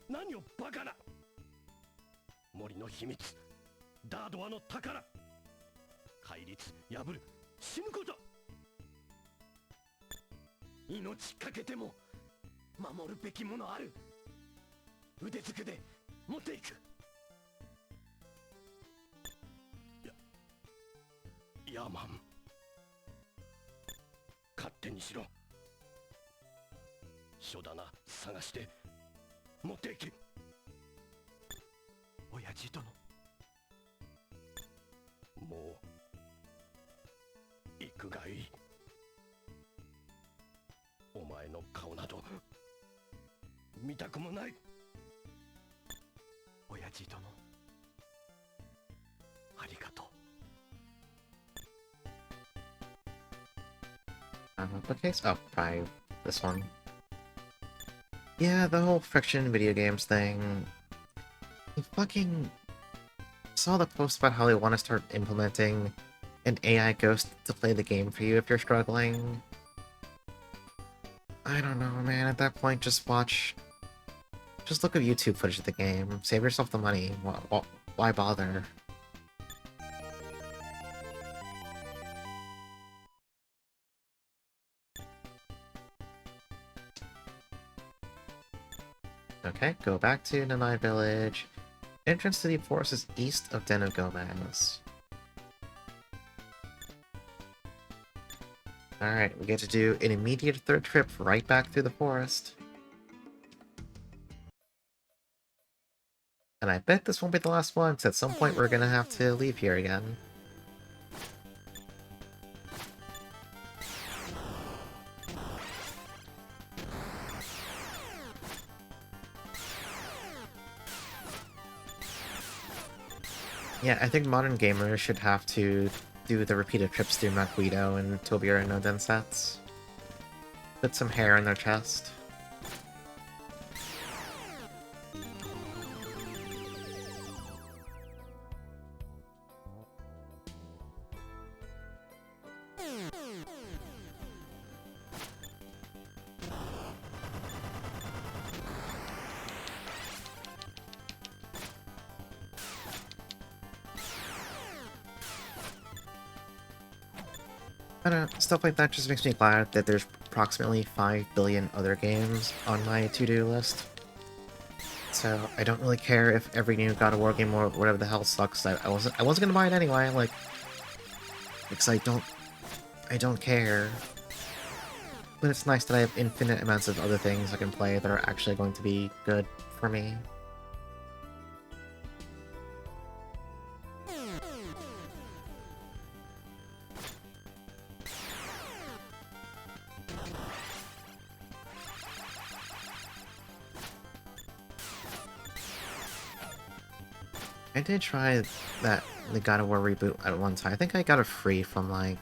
何をバカな。森の秘密、ダードワの宝。戒律破る、死ぬこと。命かけても守るべきものある。腕づくで持っていく。ヤーマン、勝手にしろ。書棚探して持っていけ。親父殿、もう行くがいい。お前の顔など見たくもない。親父殿、ありがとう。What case? Oh, probably this one. Yeah, the whole friction video games thing. I fucking saw the post about how they want to start implementing an AI ghost to play the game for you if you're struggling. I don't know, man. At that point, just watch... Just look at YouTube footage of the game. Save yourself the money. Why bother? Okay, go back to Nanai Village. Entrance to the forest is east of Den of Gomez. Alright, we get to do an immediate third trip right back through the forest. And I bet this won't be the last one, because at some point we're gonna have to leave here again. Yeah, I think modern gamers should have to do the repeated trips through Mount Guido and Tobira no Densets. Put some hair in their chest. I don't know, stuff like that just makes me glad that there's approximately 5 billion other games on my to-do list. So I don't really care if every new God of War game or whatever the hell sucks. I wasn't gonna buy it anyway, like, because I don't care. But it's nice that I have infinite amounts of other things I can play that are actually going to be good for me. I did try the God of War reboot at one time. I think I got it free from like...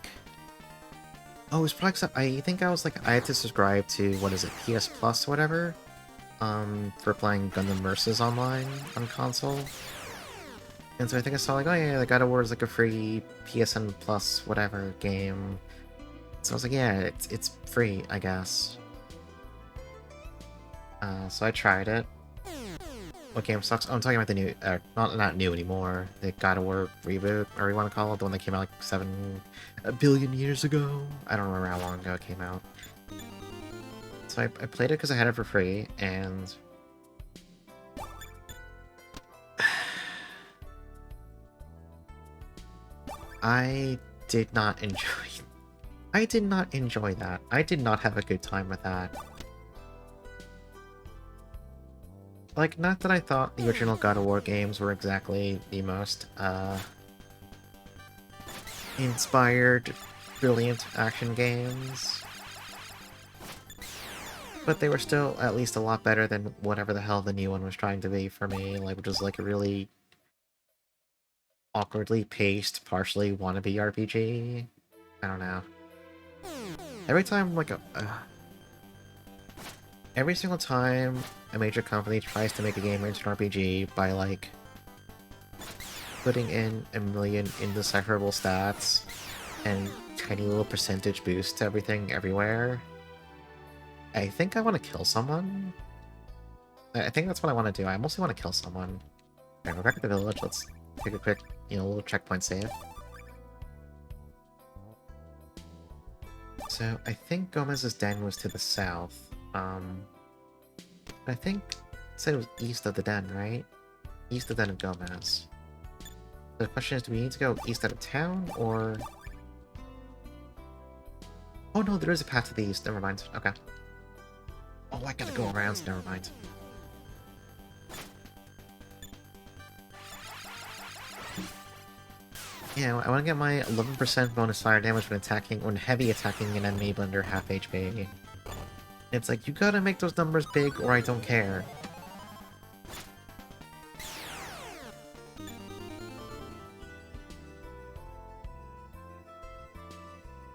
Oh, it was probably 'cause I think I was like, I had to subscribe to, what is it, PS Plus or whatever? For playing Gundam Versus online on console. And so I think I saw like, oh yeah, the God of War is like a free PSN Plus whatever game. So I was like, yeah, it's free, I guess. So I tried it. What game sucks? Oh, I'm talking about the new, not new anymore. The God of War reboot, or you want to call it, the one that came out like 7 billion years ago. I don't remember how long ago it came out. So I played it because I had it for free, and I did not enjoy. I did not enjoy that. I did not have a good time with that. Like, not that I thought the original God of War games were exactly the most, inspired, brilliant action games. But they were still at least a lot better than whatever the hell the new one was trying to be for me, like, which was like a really awkwardly paced, partially wannabe RPG. I don't know. Every time, like, every single time a major company tries to make a game into an RPG by, like, putting in a million indecipherable stats and tiny little percentage boost to everything everywhere, I think I want to kill someone. I think that's what I want to do. I mostly want to kill someone. Alright, we're back at the village. Let's take a quick, little checkpoint save. So, I think Gomez's den was to the south. I think it said it was east of the den, right? East of the den of Gomez. The question is, do we need to go east out of town, or... Oh no, there is a path to the east. Never mind. Okay. Oh, I gotta go around, so never mind. Yeah, I want to get my 11% bonus fire damage when heavy attacking an enemy under half HP. It's like, you gotta make those numbers big, or I don't care.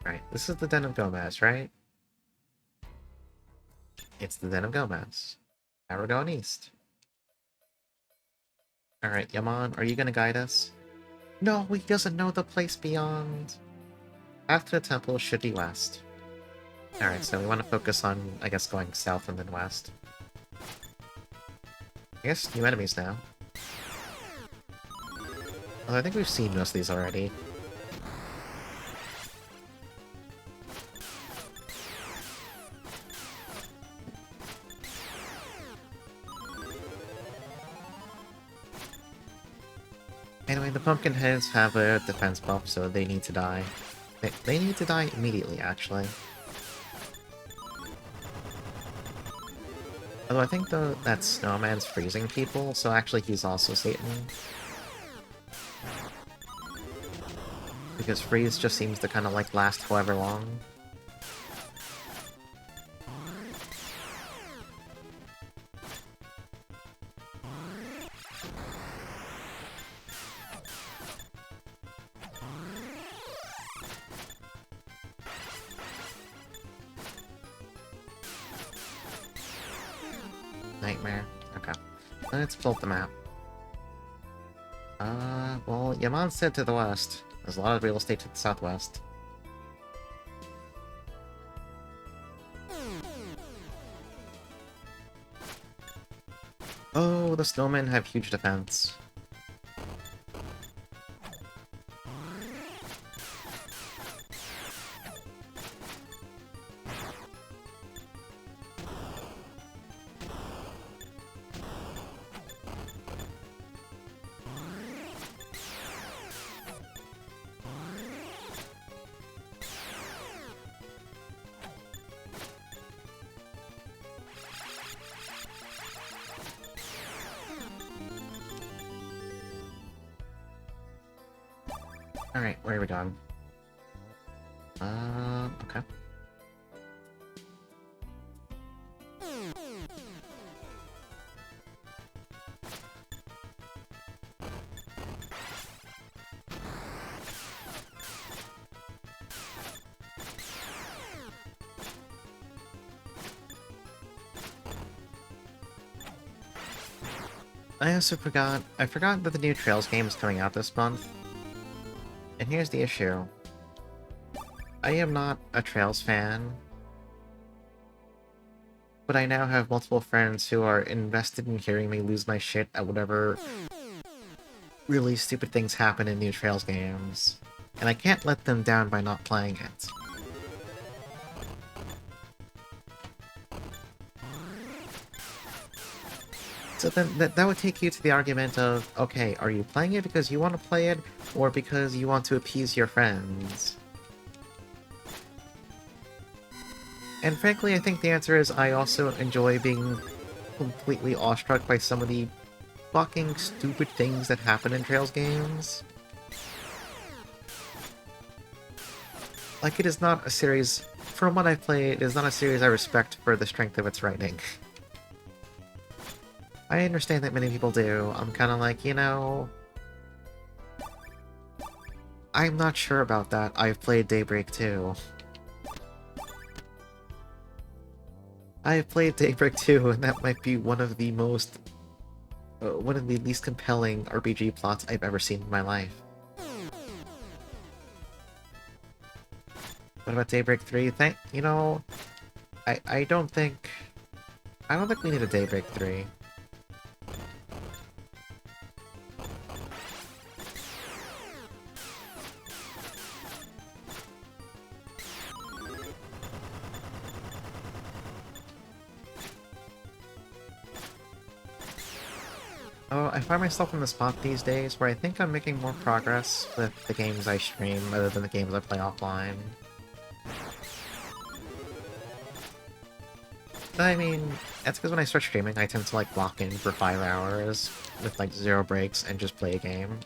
Right, this is the Den of Gomez, right? It's the Den of Gomez. Now we're going east. Alright, Yaman, are you gonna guide us? No, he doesn't know the place beyond. After the temple should be west. Alright, so we want to focus on, I guess, going south and then west. I guess new enemies now. Although I think we've seen most of these already. Anyway, the pumpkin heads have a defense buff, so they need to die. They need to die immediately, actually. Although I think, though, that Snowman's freezing people, so actually he's also Satan. Because freeze just seems to kind of, like, last however long. Nightmare. Okay. Let's pull up the map. Well, Yaman's said to the west. There's a lot of real estate to the southwest. Oh, the snowmen have huge defense. Alright, where are we going? Okay. I forgot that the new Trails game is coming out this month. And here's the issue. I am not a Trails fan, but I now have multiple friends who are invested in hearing me lose my shit at whatever really stupid things happen in new Trails games, and I can't let them down by not playing it. So then that would take you to the argument of, okay, are you playing it because you want to play it, or because you want to appease your friends? And frankly, I think the answer is I also enjoy being completely awestruck by some of the fucking stupid things that happen in Trails games. Like, it is not a series, from what I've played, it is not a series I respect for the strength of its writing. I understand that many people do. I'm kind of like, you know, I'm not sure about that. I've played Daybreak 2. I've played Daybreak 2, and that might be one of the most... one of the least compelling RPG plots I've ever seen in my life. What about Daybreak 3? You know, I don't think... I don't think we need a Daybreak 3. Oh, I find myself in the spot these days where I think I'm making more progress with the games I stream rather than the games I play offline. I mean, that's because when I start streaming, I tend to like lock in for 5 hours with like 0 breaks and just play a game.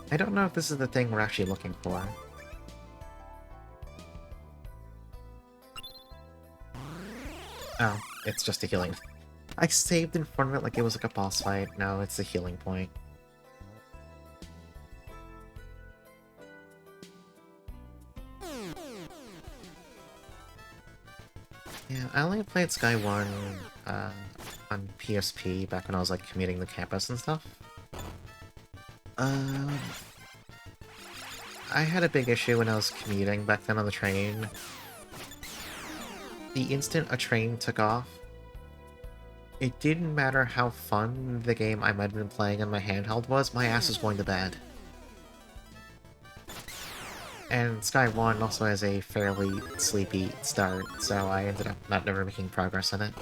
I don't know if this is the thing we're actually looking for. Oh, it's just a healing. I saved in front of it like it was like a boss fight. No, it's a healing point. Yeah, I only played Sky 1 on PSP back when I was like commuting the campus and stuff. I had a big issue when I was commuting back then on the train. The instant a train took off, it didn't matter how fun the game I might have been playing on my handheld was, my ass was going to bed. And Sky 1 also has a fairly sleepy start, so I ended up not never making progress in it.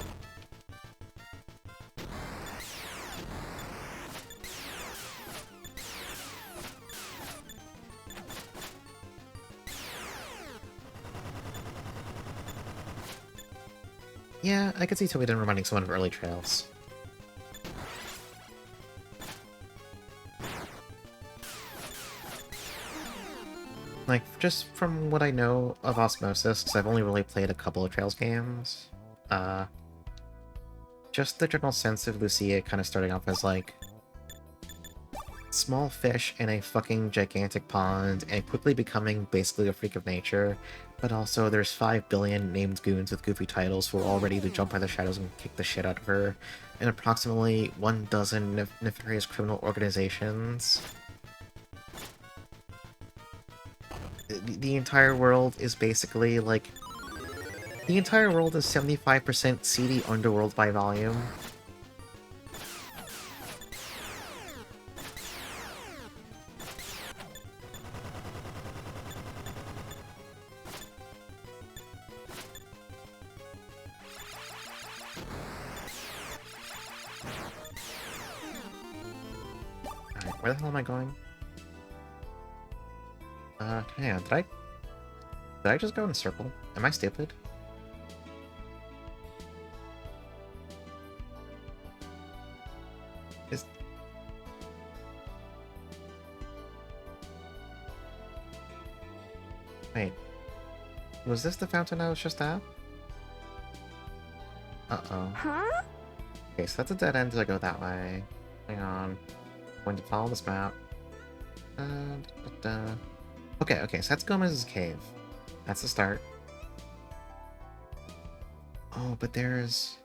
Yeah, I could see Togeden reminding someone of early Trails. Like, just from what I know of Osmosis, because I've only really played a couple of Trails games, just the general sense of Lucia kind of starting off as, like, small fish in a fucking gigantic pond, and quickly becoming basically a freak of nature, but also there's 5 billion named goons with goofy titles who are all ready to jump by the shadows and kick the shit out of her, and approximately 12 nefarious criminal organizations. The entire world is basically, like... The entire world is 75% seedy underworld by volume. Alright, where the hell am I going? Hang on, did I just go in a circle? Am I stupid? Is... Wait. Was this the fountain I was just at? Uh-oh. Huh? Okay, so that's a dead end to go that way. Hang on. I'm going to follow this map. Okay, so that's Gomez's cave. That's the start. Oh, but there's...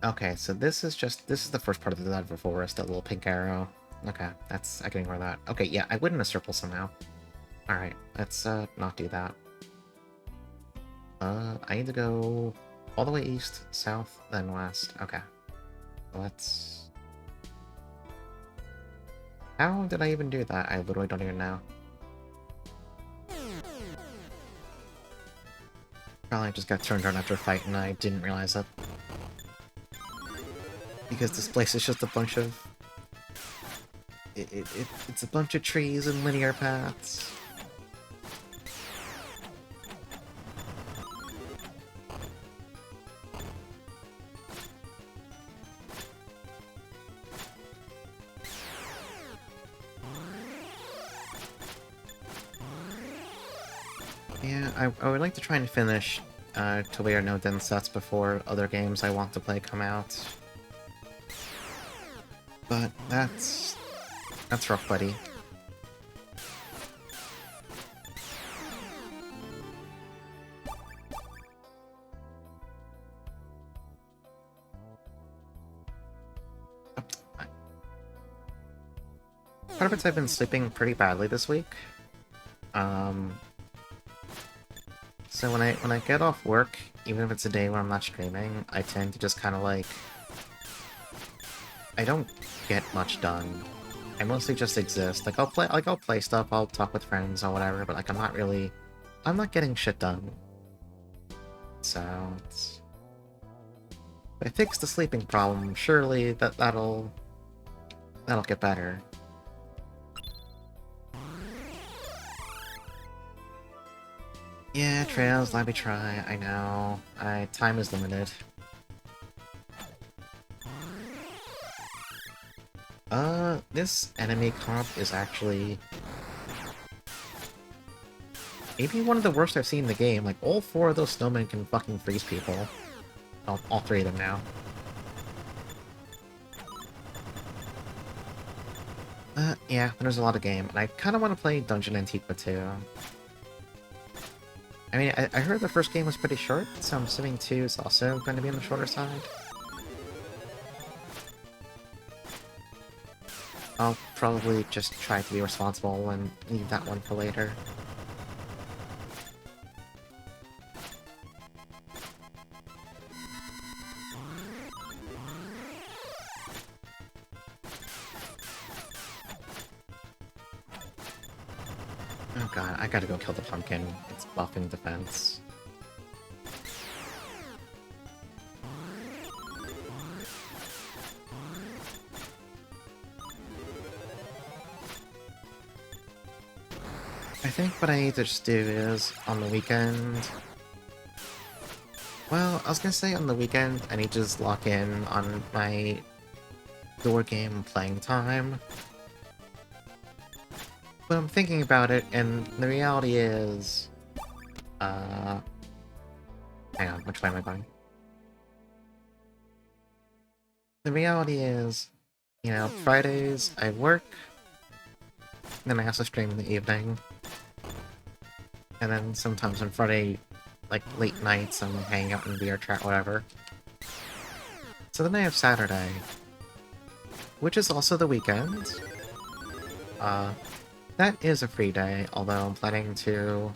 Okay, so this is the first part of the Denver Forest, that little pink arrow. Okay, I can ignore that. Okay, yeah, I went in a circle somehow. Alright, let's, not do that. I need to go all the way east, south, then west. Okay. Let's... How did I even do that? I literally don't even know. Probably just got turned around after a fight and I didn't realize it. Because this place is just a bunch of... It's a bunch of trees and linear paths. Yeah, I would like to try and finish To We Are No Densets before other games I want to play come out. But that's rough, buddy. Part of it's I've been sleeping pretty badly this week. So when I get off work, even if it's a day where I'm not streaming, I tend to just kind of like... I don't get much done. I mostly just exist. Like I'll play stuff, I'll talk with friends or whatever, but like I'm not getting shit done. So if I fix the sleeping problem, surely that'll get better. Yeah, Trails, let me try. I know. Time is limited. This enemy comp is actually... maybe one of the worst I've seen in the game. Like, all 4 of those snowmen can fucking freeze people. Well, all 3 of them now. Yeah, there's a lot of game, and I kinda want to play Dungeon Antiqua too. I mean, I heard the first game was pretty short, so I'm assuming 2 is also going to be on the shorter side. I'll probably just try to be responsible and leave that one for later. Oh god, I gotta go kill the pumpkin. It's buffing defense. I think what I need to just do is, on the weekend, Well, I was gonna say on the weekend, I need to just lock in on my door game playing time. But I'm thinking about it, and the reality is... Uh... Hang on, which way am I going? The reality is, you know, Fridays I work, then I also stream in the evening. And then sometimes on Friday, like late nights, I'm hanging out in VR chat, whatever. So then I have Saturday, which is also the weekend. Uh, that is a free day, although I'm planning to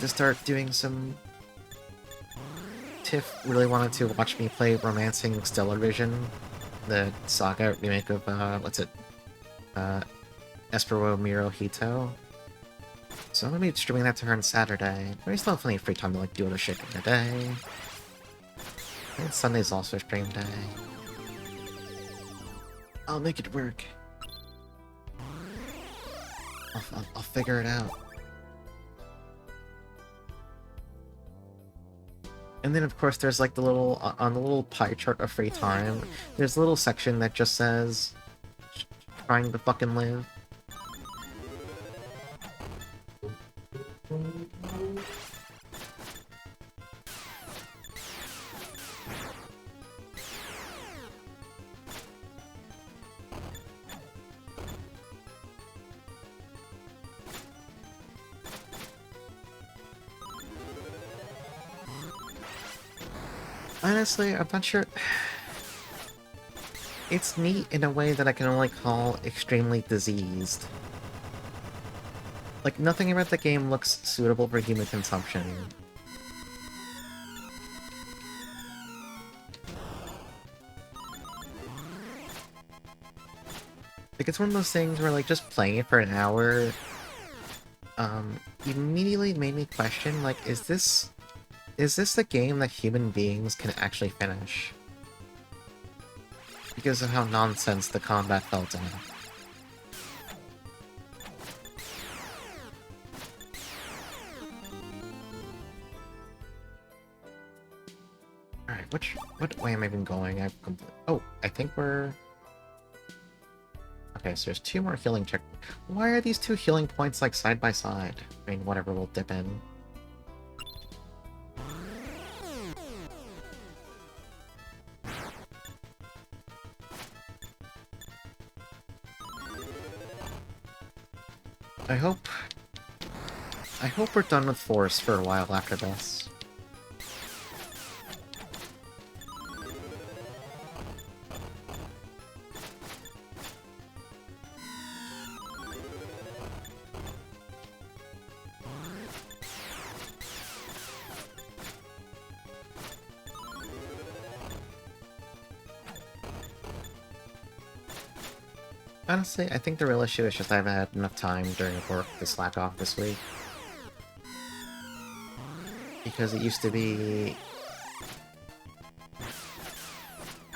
start doing some... Tiff really wanted to watch me play Romancing Stellar Vision, the Saga remake of, what's it? Espero Miro Hito. So I'm gonna be streaming that to her on Saturday, but I still have plenty of free time to, like, do other shit in the day. I think Sunday's also a stream day. I'll make it work. I'll figure it out. And then, of course, there's like the little, on the little pie chart of free time, there's a little section that just says, trying to fucking live. Honestly, I'm not sure. It's neat in a way that I can only call extremely diseased. Like, nothing about the game looks suitable for human consumption. Like, it's one of those things where, like, just playing it for an hour, immediately made me question, like, is this the game that human beings can actually finish? Because of how nonsense the combat felt in it. Alright, what way am I even going? Oh, I think we're... Okay, so there's 2 more healing check... Why are these 2 healing points, like, side by side? I mean, whatever, we'll dip in. I hope we're done with Force for a while after this. Honestly, I think the real issue is just I haven't had enough time during work to slack off this week. Because it used to be...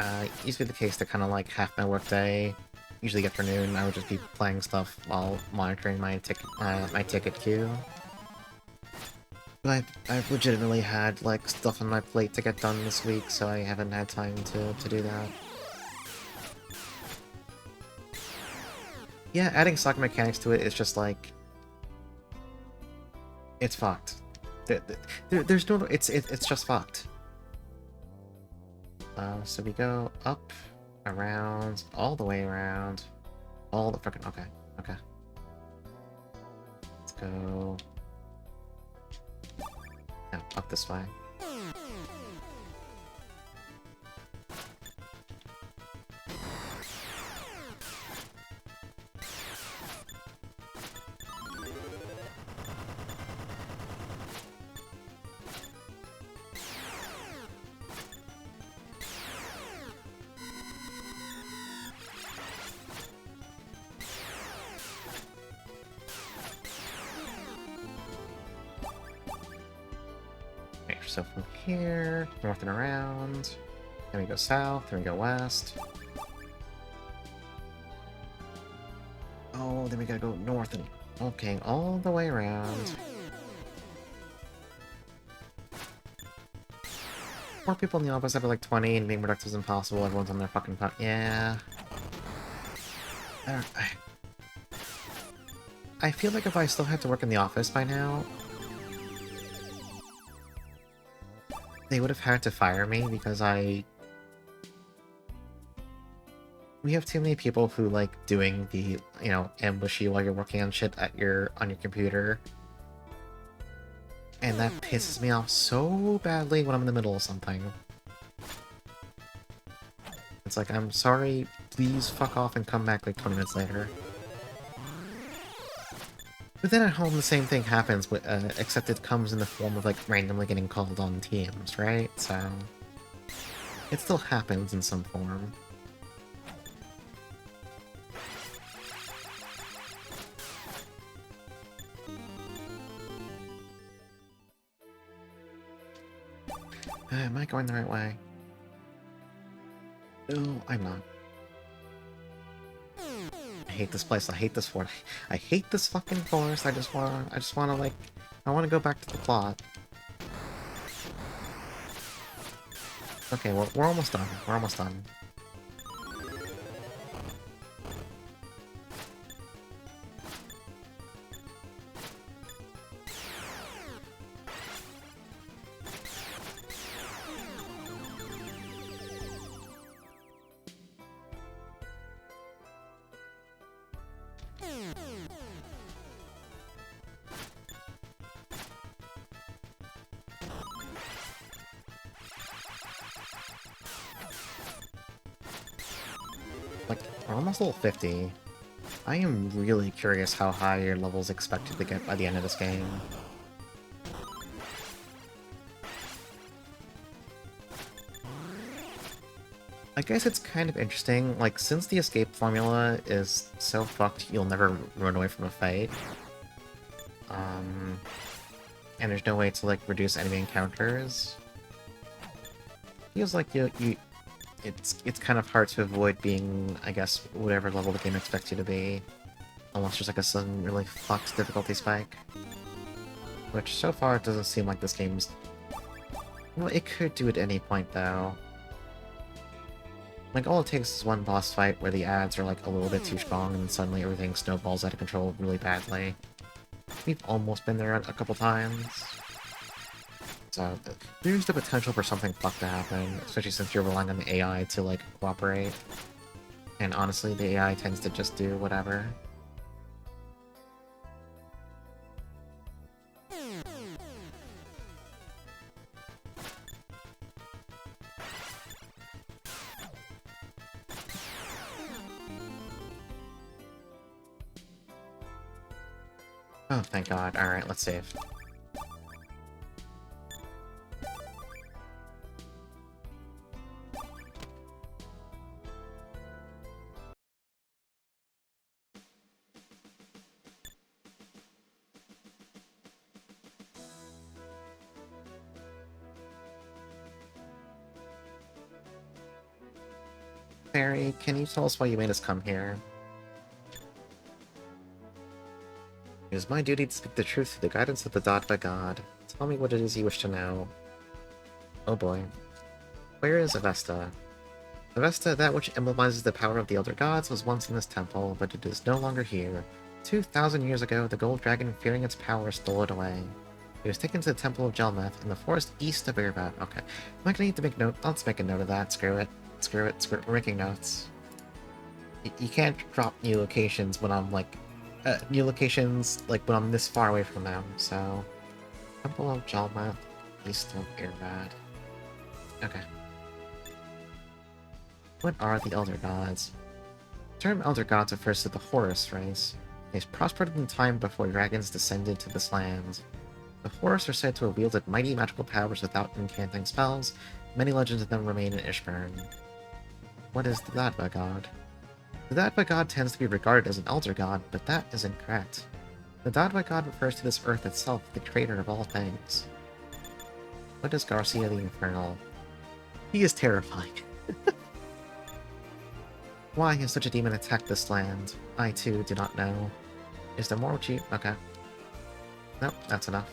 it used to be the case that kind of like half my workday, usually afternoon, I would just be playing stuff while monitoring my ticket queue. But I've legitimately had like stuff on my plate to get done this week, so I haven't had time to do that. Yeah, adding soccer mechanics to it is just like... It's fucked. There's no... It's just fucked. So we go up, around, all the way around. All the frickin'... Okay, okay. Let's go... No, up this way. So from here, north and around, then we go south, then we go west. Oh, then we gotta go north and... Okay, all the way around. More people in the office have like 20 and being productive is impossible. Everyone's on their fucking phone. Yeah. I, I feel like if I still had to work in the office by now, they would have had to fire me because we have too many people who like doing the, ambush you while you're working on shit on your computer. And that pisses me off so badly when I'm in the middle of something. It's like, I'm sorry, please fuck off and come back like 20 minutes later. But then at home, the same thing happens, except it comes in the form of like randomly getting called on teams, right? So it still happens in some form. Am I going the right way? No, I'm not. I hate this place. I hate this fort. I hate this fucking forest. I just wanna like, I wanna go back to the plot. Okay, we're almost done. We're almost done. Like, we're almost level 50. I am really curious how high your level's expected to get by the end of this game. I guess it's kind of interesting, like, since the escape formula is so fucked you'll never run away from a fight, and there's no way to, like, reduce enemy encounters, feels like it's kind of hard to avoid being, I guess, whatever level the game expects you to be, unless there's, like, a sudden really fucked difficulty spike. Which, so far, it doesn't seem like this game's... Well, it could do at any point, though. Like, all it takes is one boss fight where the ads are, like, a little bit too strong, and suddenly everything snowballs out of control really badly. We've almost been there a couple times. So, there's the potential for something fucked to happen, especially since you're relying on the AI to, like, cooperate. And honestly, the AI tends to just do whatever. Oh, thank God. Alright, let's save. Barry, can you tell us why you made us come here? It is my duty to speak the truth through the guidance of the Dadva God. Tell me what it is you wish to know. Oh boy. Where is Avesta? Avesta, that which emblemizes the power of the Elder Gods, was once in this temple, but it is no longer here. 2,000 years ago, the Gold Dragon, fearing its power, stole it away. It was taken to the Temple of Jelmeth in the forest east of Irbat. Okay. I'm not gonna need to make note. Let's make a note of that. Screw it. Screw it. Screw it. We're making notes. You can't drop new locations when I'm, like... new locations, like, when I'm this far away from them, so... Temple of Jelmeth, east of Irbat. Okay. What are the Elder Gods? The term Elder Gods refers to the Horus race. They prospered in time before dragons descended to this land. The Horus are said to have wielded mighty magical powers without incanting spells. Many legends of them remain in Ishburn. What is the Dadva God? The Dadva God tends to be regarded as an Elder God, but that is incorrect. The Dadva God refers to this earth itself, the creator of all things. What is Garcia the Infernal? He is terrifying. Why has such a demon attacked this land? I, too, do not know. Is there more cheap? Okay. Nope, that's enough.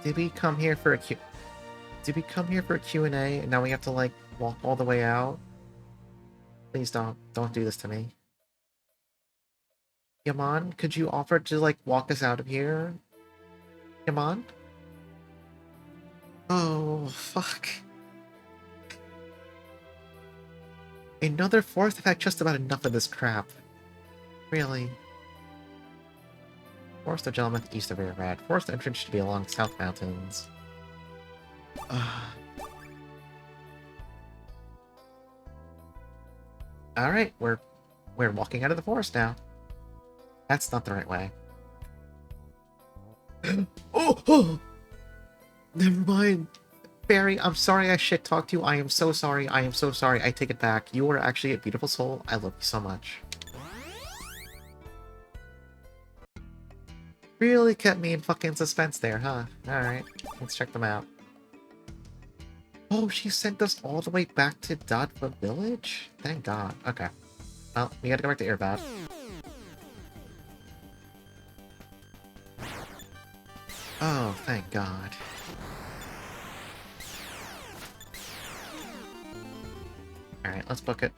Did we come here for a Did we come here for a Q&A and now we have to, like, walk all the way out? Please don't do this to me. Yaman, could you offer to, like, walk us out of here? Yaman? Oh, fuck. Another forest? I've had just about enough of this crap. Really? Forest of Jelmeth, east of Airrad. Forest entrance should be along South Mountains. Alright, we're walking out of the forest now. That's not the right way. Oh! Never mind. Barry, I'm sorry I shit-talked you. I am so sorry. I am so sorry. I take it back. You are actually a beautiful soul. I love you so much. Really kept me in fucking suspense there, huh? Alright, let's check them out. Oh, she sent us all the way back to Dadva Village? Thank God. Okay. Well, we gotta go back to Airbad. Oh, thank God. Alright, let's book it.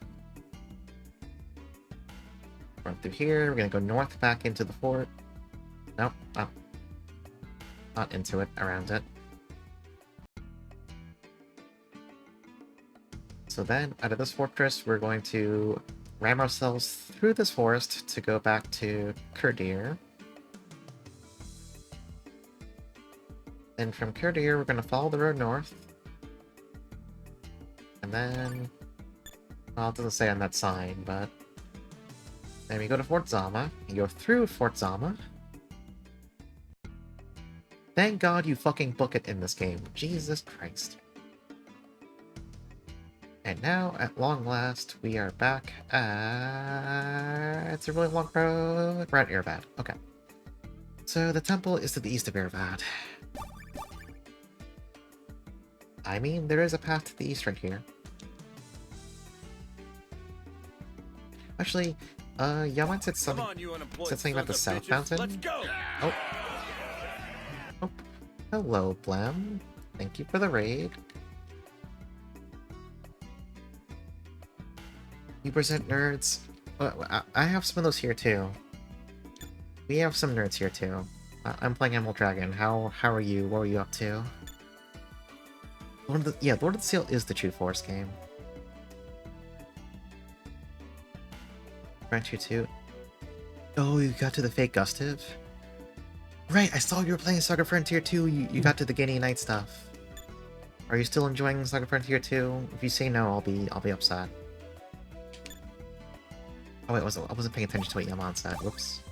Run through here. We're gonna go north back into the fort. Nope. Oh. Not into it, around it. So then, out of this fortress, we're going to ram ourselves through this forest to go back to Kurdir. Then from Kurdir, we're going to follow the road north. And then... well, it doesn't say on that sign, but... then we go to Fort Zama. You go through Fort Zama. Thank God you fucking book it in this game. Jesus Christ. And now, at long last, we are back at... it's a really long road. We're at Airbad. Okay. So the temple is to the east of Airbad. I mean, there is a path to the east right here. Actually, Yaman said something, about the South Mountain. Let's go. Oh. Oh. Hello, Blem. Thank you for the raid. You present nerds. I have some of those here too. We have some nerds here too. I'm playing Emerald Dragon. How are you? What are you up to? Lord of the Seal is the true Forest game. Frontier 2. Oh, you got to the fake Gustive? Right, I saw you were playing Saga Frontier 2. You got to the Guinea Knight stuff. Are you still enjoying Saga Frontier 2? If you say no, I'll be upset. Oh wait, I wasn't paying attention to what Yaman said. Whoops.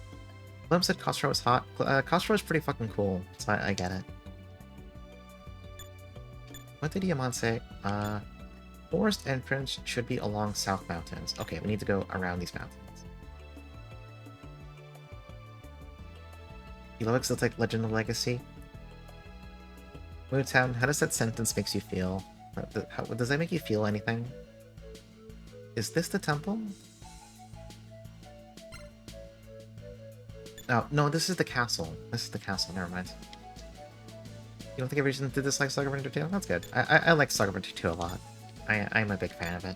Lem said Khosrow was hot. Khosrow is pretty fucking cool, so I get it. What did Yaman say? Forest entrance should be along South Mountains. Okay, we need to go around these mountains. Eloix looks like Legend of Legacy. Moontown, how does that sentence makes you feel? Does that make you feel anything? Is this the temple? Oh, no, this is the castle. This is the castle, never mind. You don't think every reason to dislike Saga Frontier 2? That's good. I like Saga Frontier 2 a lot. I'm a big fan of it.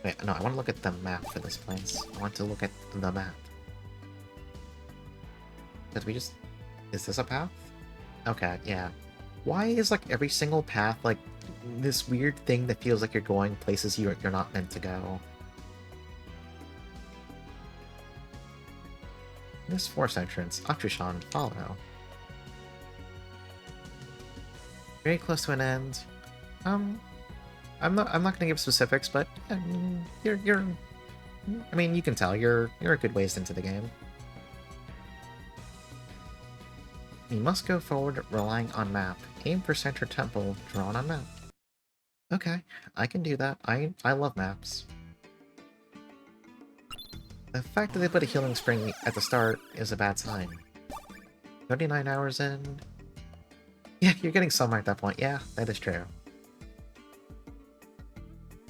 Wait, no, I want to look at the map for this place. I want to look at the map. Did we just... is this a path? Okay, yeah. Why is, like, every single path, like, this weird thing that feels like you're going places you're not meant to go? This forest entrance, Atrushan, follow. Very close to an end. I'm not gonna give specifics, but you're I mean, you can tell you're a good ways into the game. You must go forward relying on map. Aim for center temple drawn on map. Okay, I can do that. I love maps. The fact that they put a healing spring at the start is a bad sign. 39 hours in. Yeah, you're getting somewhere at that point. Yeah, that is true.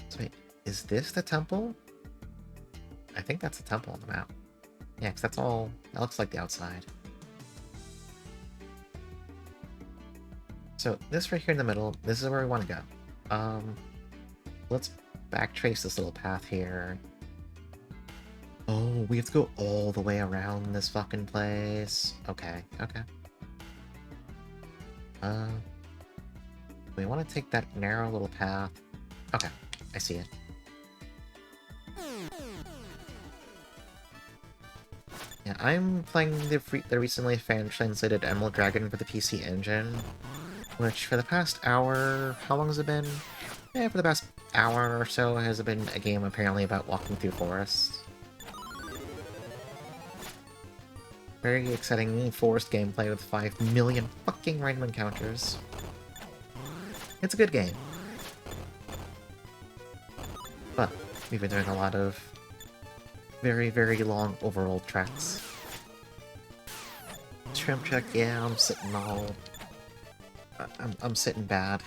So wait, is this the temple? I think that's the temple on the map. Yeah, because that looks like the outside. So this right here in the middle, this is where we want to go. Let's backtrace this little path here. Oh, we have to go all the way around this fucking place. Okay, okay. We want to take that narrow little path. Okay, I see it. Yeah, I'm playing the recently fan-translated Emerald Dragon for the PC Engine, which for the past hour... How long has it been? Yeah, for the past hour or so has it been a game apparently about walking through forests. Very exciting forest gameplay with 5 million fucking random encounters. It's a good game. But we've been doing a lot of very, very long overworld tracks. Shrimp check, yeah, I'm sitting all... I'm sitting bad.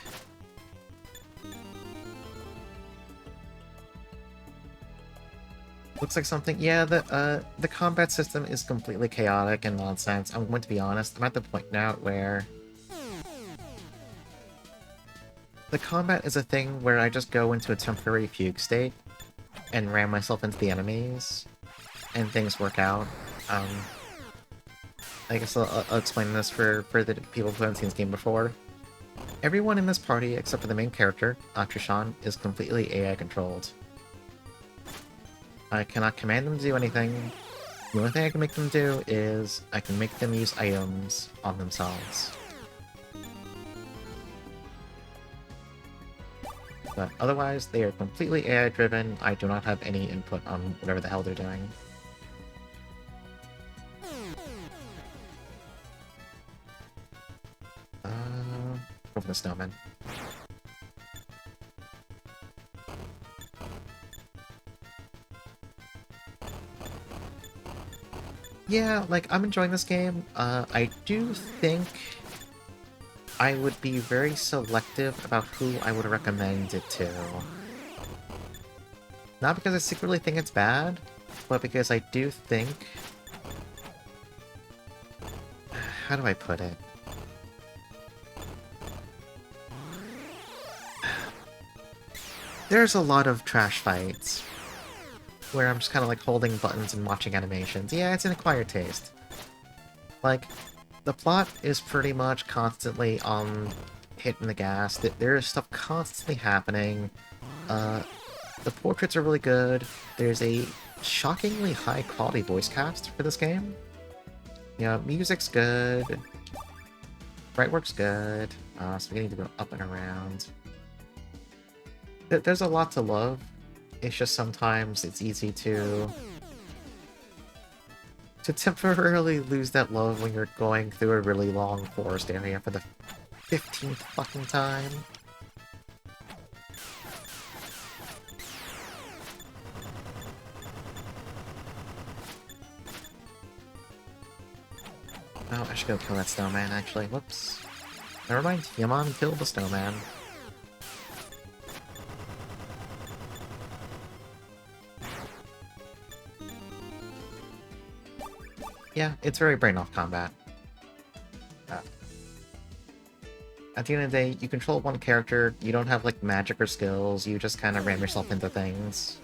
Looks like something... Yeah, the combat system is completely chaotic and nonsense. I'm going to be honest, I'm at the point now where... The combat is a thing where I just go into a temporary fugue state and ram myself into the enemies, and things work out. I guess I'll explain this for the people who haven't seen this game before. Everyone in this party, except for the main character, Atrishan, is completely AI controlled. I cannot command them to do anything. The only thing I can make them do is I can make them use items on themselves. But otherwise, they are completely AI-driven. I do not have any input on whatever the hell they're doing. Go for the snowman. Yeah, like, I'm enjoying this game. I do think I would be very selective about who I would recommend it to. Not because I secretly think it's bad, but because I do think... How do I put it? There's a lot of trash fights where I'm just kind of like holding buttons and watching animations. Yeah, it's an acquired taste. Like, the plot is pretty much constantly on hitting the gas. There is stuff constantly happening. The portraits are really good. There's a shockingly high quality voice cast for this game. Yeah, music's good. Bright work's good. So we need to go up and around. There's a lot to love. It's just sometimes it's easy to temporarily lose that love when you're going through a really long forest area for the 15th fucking time. Oh, I should go kill that snowman, actually. Whoops. Never mind. Yaman killed the snowman. Yeah, it's very brain-off combat. At the end of the day, you control one character, you don't have, like, magic or skills, you just kind of ram yourself into things.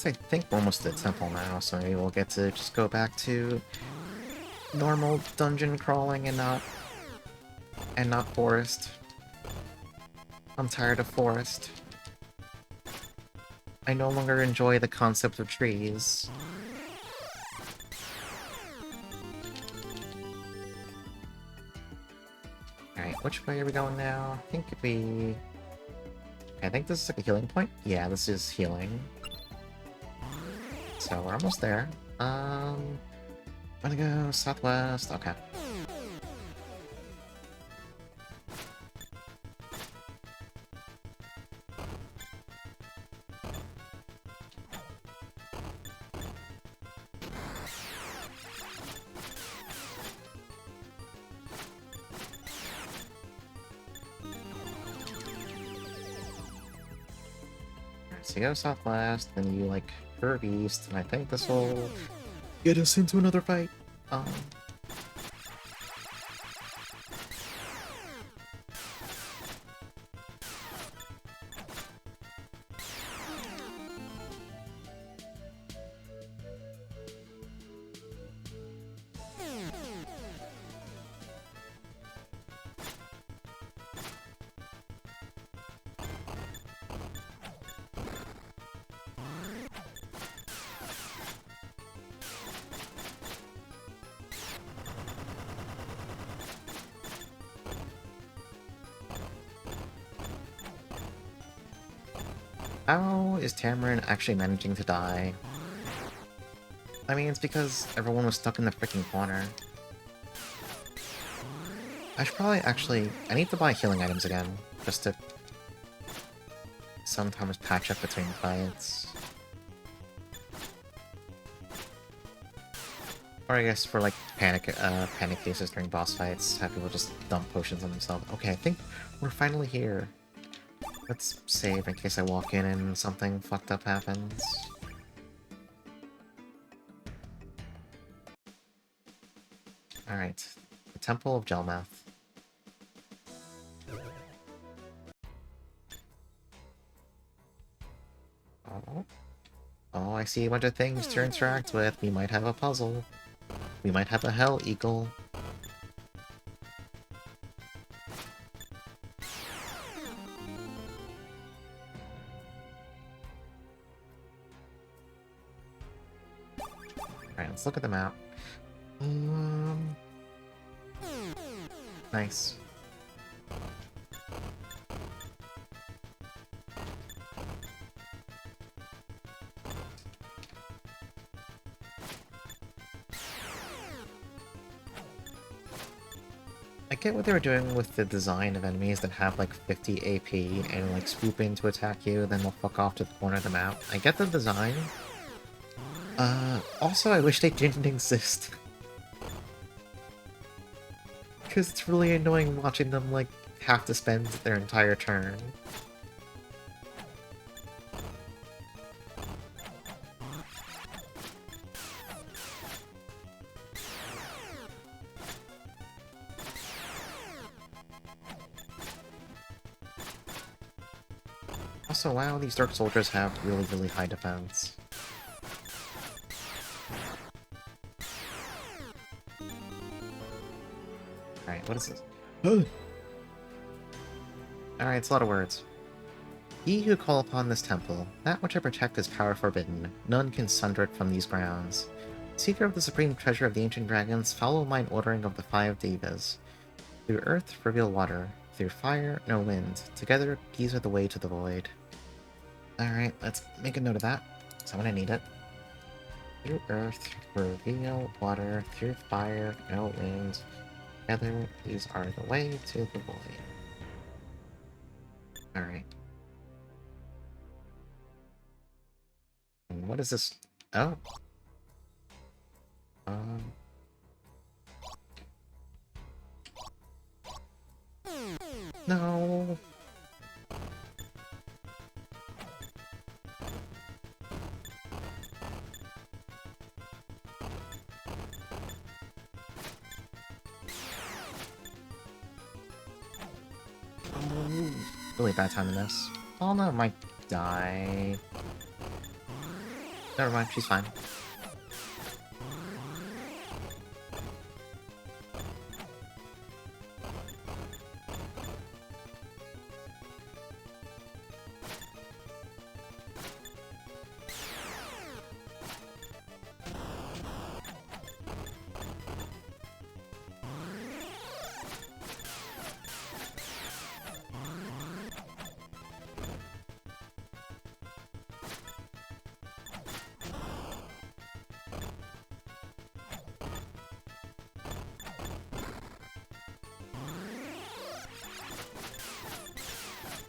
I think we're almost at the temple now, so maybe we'll get to just go back to normal dungeon crawling and not forest. I'm tired of forest. I no longer enjoy the concept of trees. Alright, which way are we going now? I think this is like a healing point? Yeah, this is healing. So we're almost there. Wanna go southwest? Okay. So you go southwest, then you like curve east, and I think this will get us into another fight. Um, how is Tamarin actually managing to die? I mean, it's because everyone was stuck in the freaking corner. I should probably actually... I need to buy healing items again, just to sometimes patch up between fights. Or I guess for like panic cases during boss fights, have people just dump potions on themselves. Okay, I think we're finally here. Let's save in case I walk in and something fucked up happens. Alright, the Temple of Gelmath. Oh. Oh, I see a bunch of things to interact with. We might have a puzzle. We might have a Hell Eagle. Alright, let's look at the map. Nice. I get what they were doing with the design of enemies that have like 50 AP and like swoop in to attack you, then they'll fuck off to the corner of the map. I get the design. Also, I wish they didn't exist. Because it's really annoying watching them like have to spend their entire turn. Also, wow, these Dark Soldiers have really, really high defense. Alright, what is this? Alright, it's a lot of words. Ye who call upon this temple, that which I protect is power forbidden. None can sunder it from these grounds. Seeker of the supreme treasure of the ancient dragons, follow mine ordering of the five devas. Through earth, reveal water. Through fire, no wind. Together, these are the way to the void. Alright, let's make a note of that, because I'm gonna need it. Through earth, reveal water. Through fire, no wind. Together, these are the way to the void. Alright. And what is this? Oh. No. Oh, really bad time in this. Alma might die. Never mind, she's fine.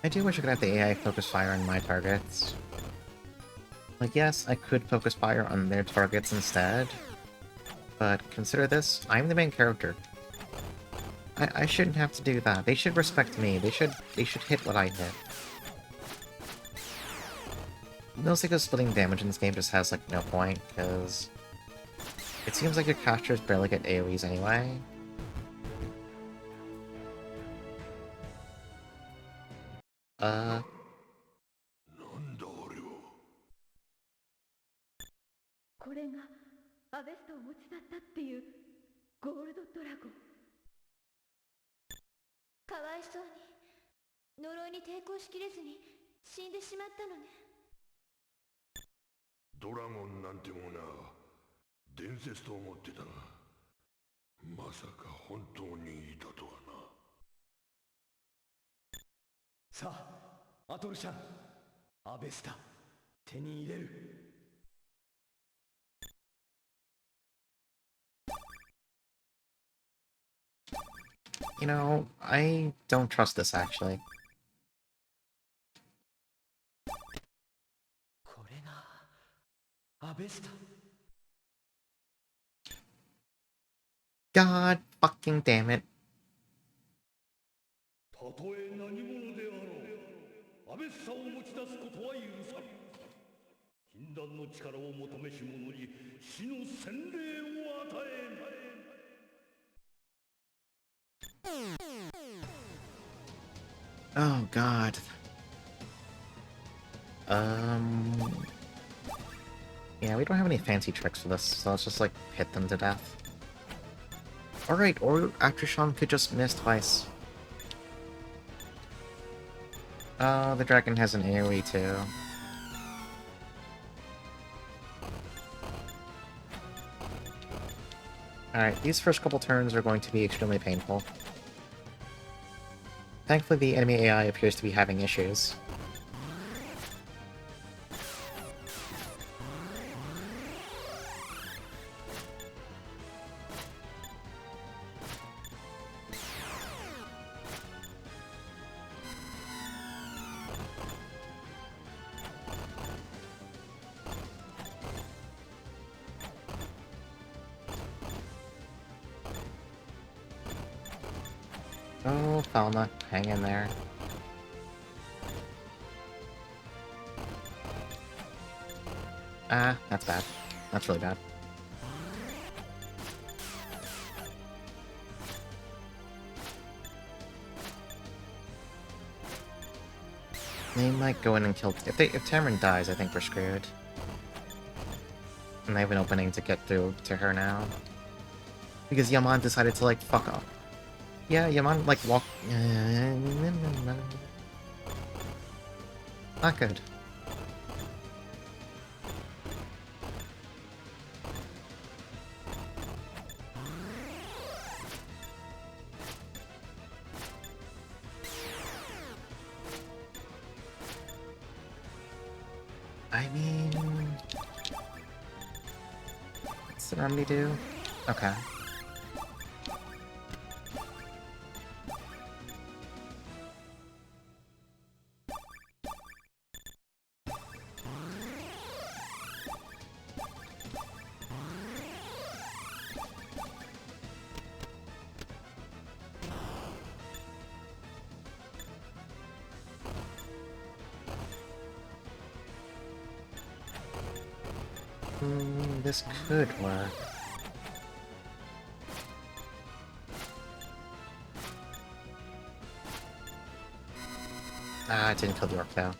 I do wish I could have the AI focus fire on my targets. Like, yes, I could focus fire on their targets instead, but consider this, I'm the main character. I shouldn't have to do that. They should respect me. They should hit what I hit. No Seiko splitting damage in this game just has, like, no point, because it seems like your casters barely get AoEs anyway. Uh... なんだあれは。これがアベストを持ち去ったっていうゴールドドラゴン。かわいそうに呪いに抵抗しきれずに死んでしまったのね。ドラゴンなんてもな、伝説と思ってたが、まさか本当にいたとはな。さあ、アトルシャン、アベスタ、手に入れる。You know, I don't trust this, actually. これがアベスタ。God fucking damn it. たとえ何者であろう、アベスタを持ち出すことは許さん。禁断の力を求めし者に死の洗礼を与えん。Oh, God. Yeah, we don't have any fancy tricks for this, so let's just, like, hit them to death. Alright, or Aktrishan could just miss twice. Oh, the dragon has an AoE too. Alright, these first couple turns are going to be extremely painful. Thankfully, the enemy AI appears to be having issues. Oh, Falna, hang in there. Ah, that's bad. That's really bad. They might go in and kill... If Tamron dies, I think we're screwed. And they have an opening to get through to her now. Because Yaman decided to, like, fuck off. Yeah, Yaman, like, walk... Not good. I mean... What's the remedy do? Okay. This could work. Ah, it didn't kill the orc though.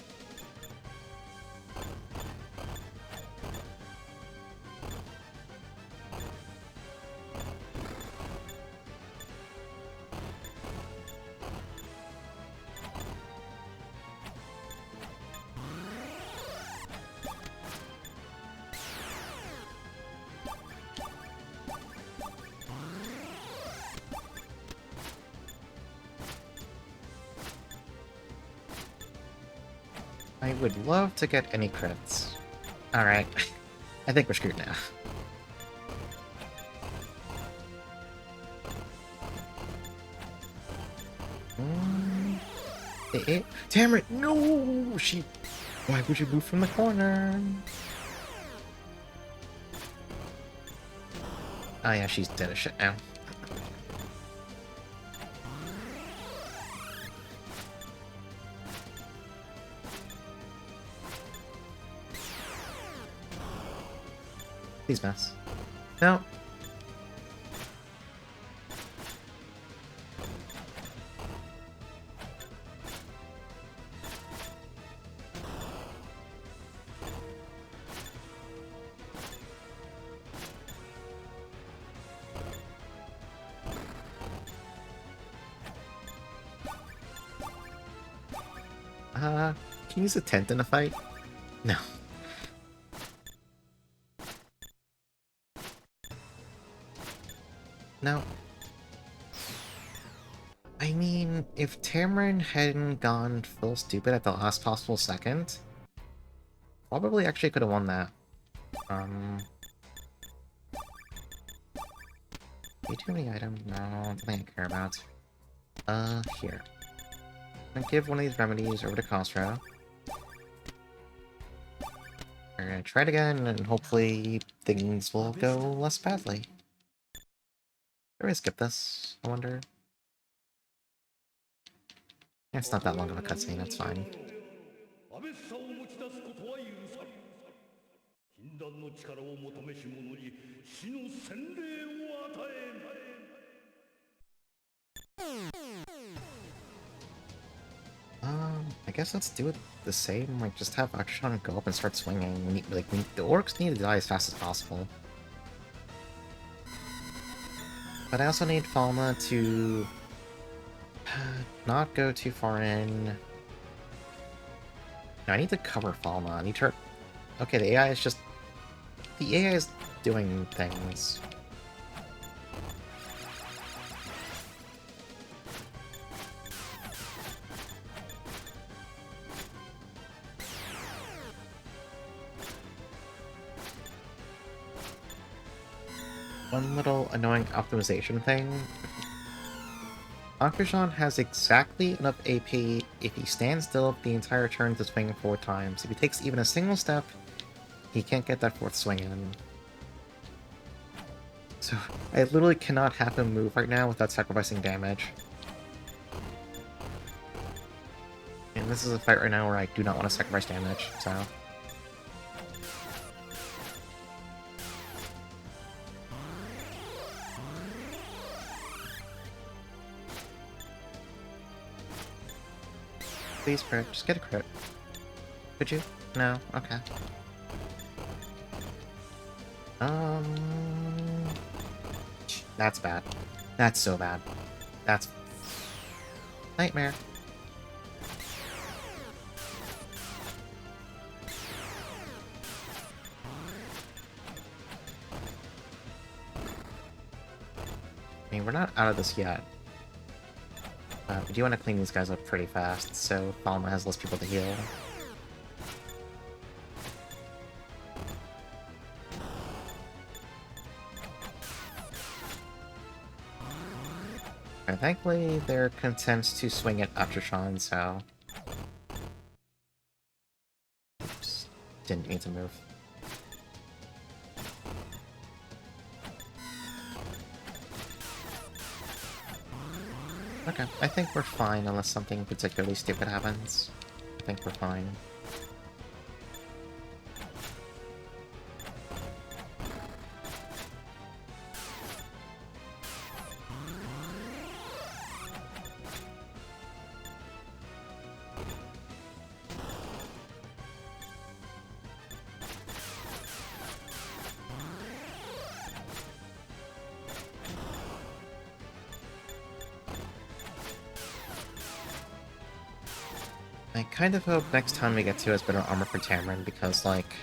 I would love to get any crits. Alright. I think we're screwed now. Tamara, no! She... Why would you move from the corner? Oh yeah, she's dead as shit now. Please miss. No. Can you use a tent in a fight? No. No. I mean, if Tamarin hadn't gone full stupid at the last possible second, probably actually could have won that. Way too many items? No, nothing I care about. Here. I'm gonna give one of these remedies over to Khosrow. We're gonna try it again, and hopefully things will go less badly. Should I skip this, I wonder? It's not that long of a cutscene, that's fine. 激しさを持ち出すことは許さぬ。禁断の力を求めし者に死の洗礼を与えん。I guess let's do it the same, like, just have Akshan go up and start swinging. The orcs need to die as fast as possible. But I also need Falma to... not go too far in. No, I need to cover Falma. I need her... Okay, the AI is just... The AI is doing things. One little annoying optimization thing. Akshan has exactly enough AP if he stands still the entire turn to swing 4 times. If he takes even a single step, he can't get that 4th swing in. So, I literally cannot have him move right now without sacrificing damage. And this is a fight right now where I do not want to sacrifice damage, so... Please crit. Just get a crit. Could you? No? Okay. That's bad. That's so bad. That's... Nightmare. I mean, we're not out of this yet. We do want to clean these guys up pretty fast, so Falma has less people to heal. And thankfully, they're content to swing it after Sean, so... Oops. Didn't need to move. Okay, I think we're fine unless something particularly stupid happens. I think we're fine. I kind of hope next time we get to has better armor for Tamarin, because, like...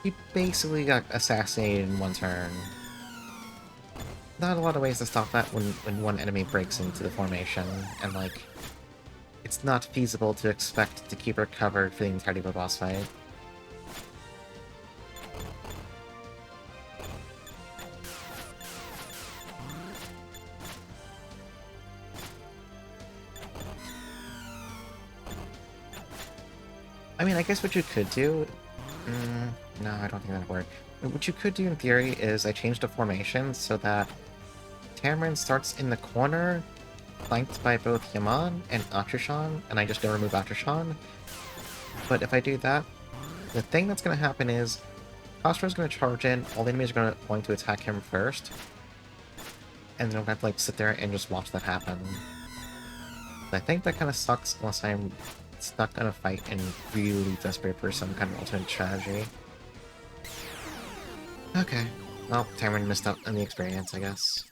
he basically got assassinated in 1 turn. Not a lot of ways to stop that when one enemy breaks into the formation, and, like... it's not feasible to expect to keep her covered for the entirety of a boss fight. I mean, I guess what you could do... no, I don't think that'd work. What you could do in theory is I change the formation so that Tamarin starts in the corner, flanked by both Yaman and Atrushan, and I just don't remove Atrushan. But if I do that, the thing that's going to happen is Khosrow's going to charge in, all the enemies are going to attack him first, and then I'm going to have to like sit there and just watch that happen. I think that kind of sucks unless I'm stuck in a fight and really desperate for some kind of alternate strategy. Okay. Well, Tamarin missed out on the experience, I guess.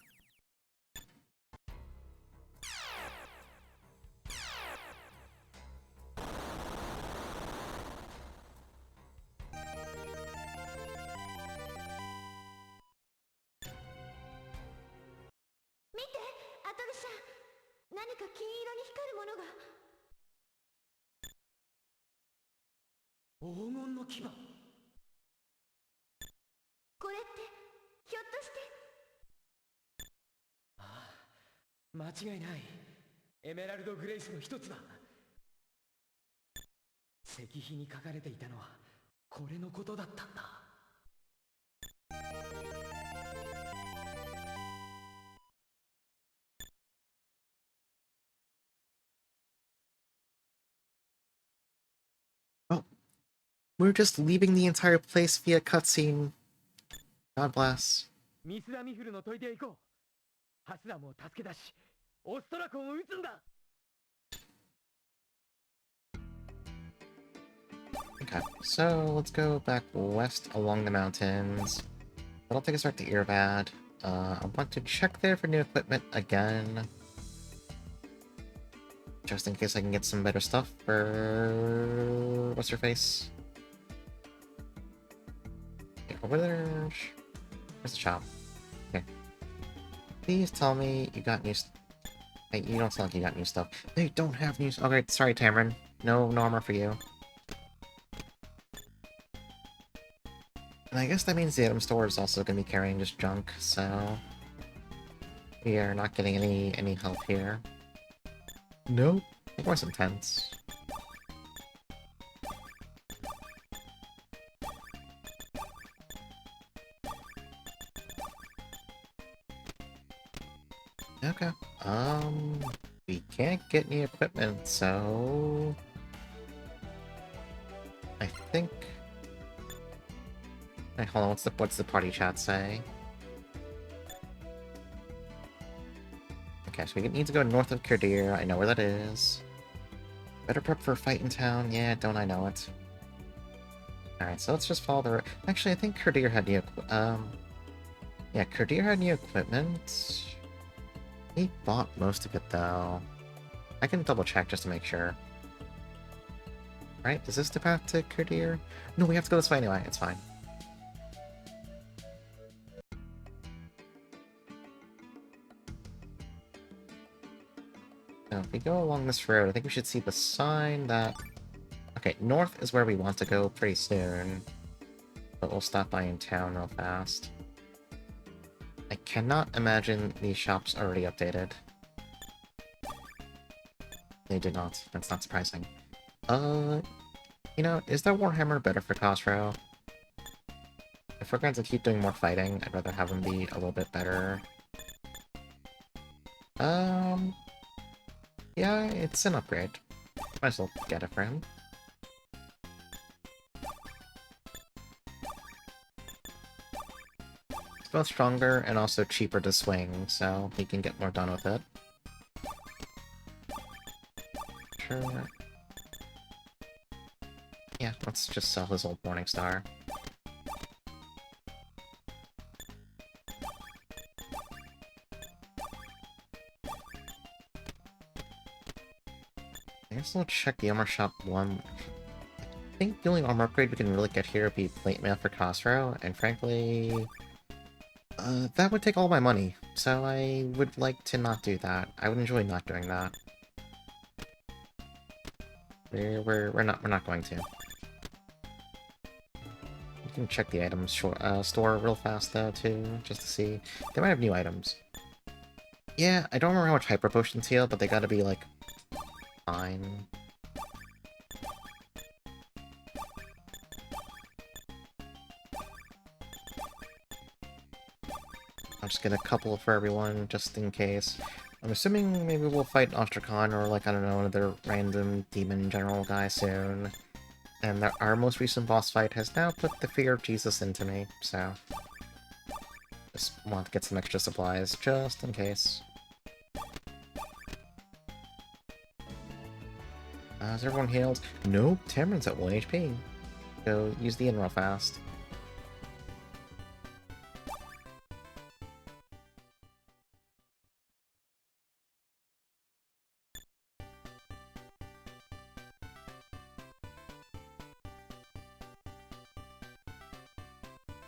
Oh, we're just leaving the entire place via cutscene. God bless. Okay, so let's go back west along the mountains. That'll take us right to Earbad. I want to check there for new equipment again. Just in case I can get some better stuff for... what's her face? Yeah, over there... Where's the shop? Okay. Please tell me you got new... Hey, you don't sound like you got new stuff. They don't have new... Okay, sorry, Tamarin. No armor for you. And I guess that means the item store is also going to be carrying just junk, so... We are not getting any help here. Nope. Or some tents. Okay. We can't get any equipment, so... I think... Hey, hold on, what's the party chat say? Okay, so we need to go north of Kirdir. I know where that is. Better prep for a fight in town. Yeah, don't I know it. Alright, so let's just follow the... Actually, I think Kirdir had new... Yeah, Kirdir had new equipment. He bought most of it, though. I can double check just to make sure. Right, is this the path to Kirdir? No, we have to go this way anyway. It's fine. Now, if we go along this road, I think we should see the sign that... Okay, north is where we want to go pretty soon. But we'll stop by in town real fast. I cannot imagine these shops already updated. They did not. That's not surprising. You know, is that Warhammer better for Khosrow? If we're going to keep doing more fighting, I'd rather have them be a little bit better. Yeah, it's an upgrade. Might as well get it for him. It's both stronger and also cheaper to swing, so he can get more done with it. Sure. Yeah, let's just sell his old Morning Star. I guess we'll check the armor shop one. I think the only armor upgrade we can really get here would be plate mail for Khosrow, and frankly... that would take all my money, so I would like to not do that. I would enjoy not doing that. We're not going to. We can check the items store real fast though too, just to see. They might have new items. Yeah, I don't remember how much hyper potions heal, but they gotta be like fine. just get a couple for everyone, just in case. I'm assuming maybe we'll fight Ostrakhan or, like, I don't know, another random demon general guy soon. And our most recent boss fight has now put the fear of Jesus into me, so... just want to get some extra supplies, just in case. Is everyone healed? Nope, Tamron's at 1 HP. Go use the in real fast.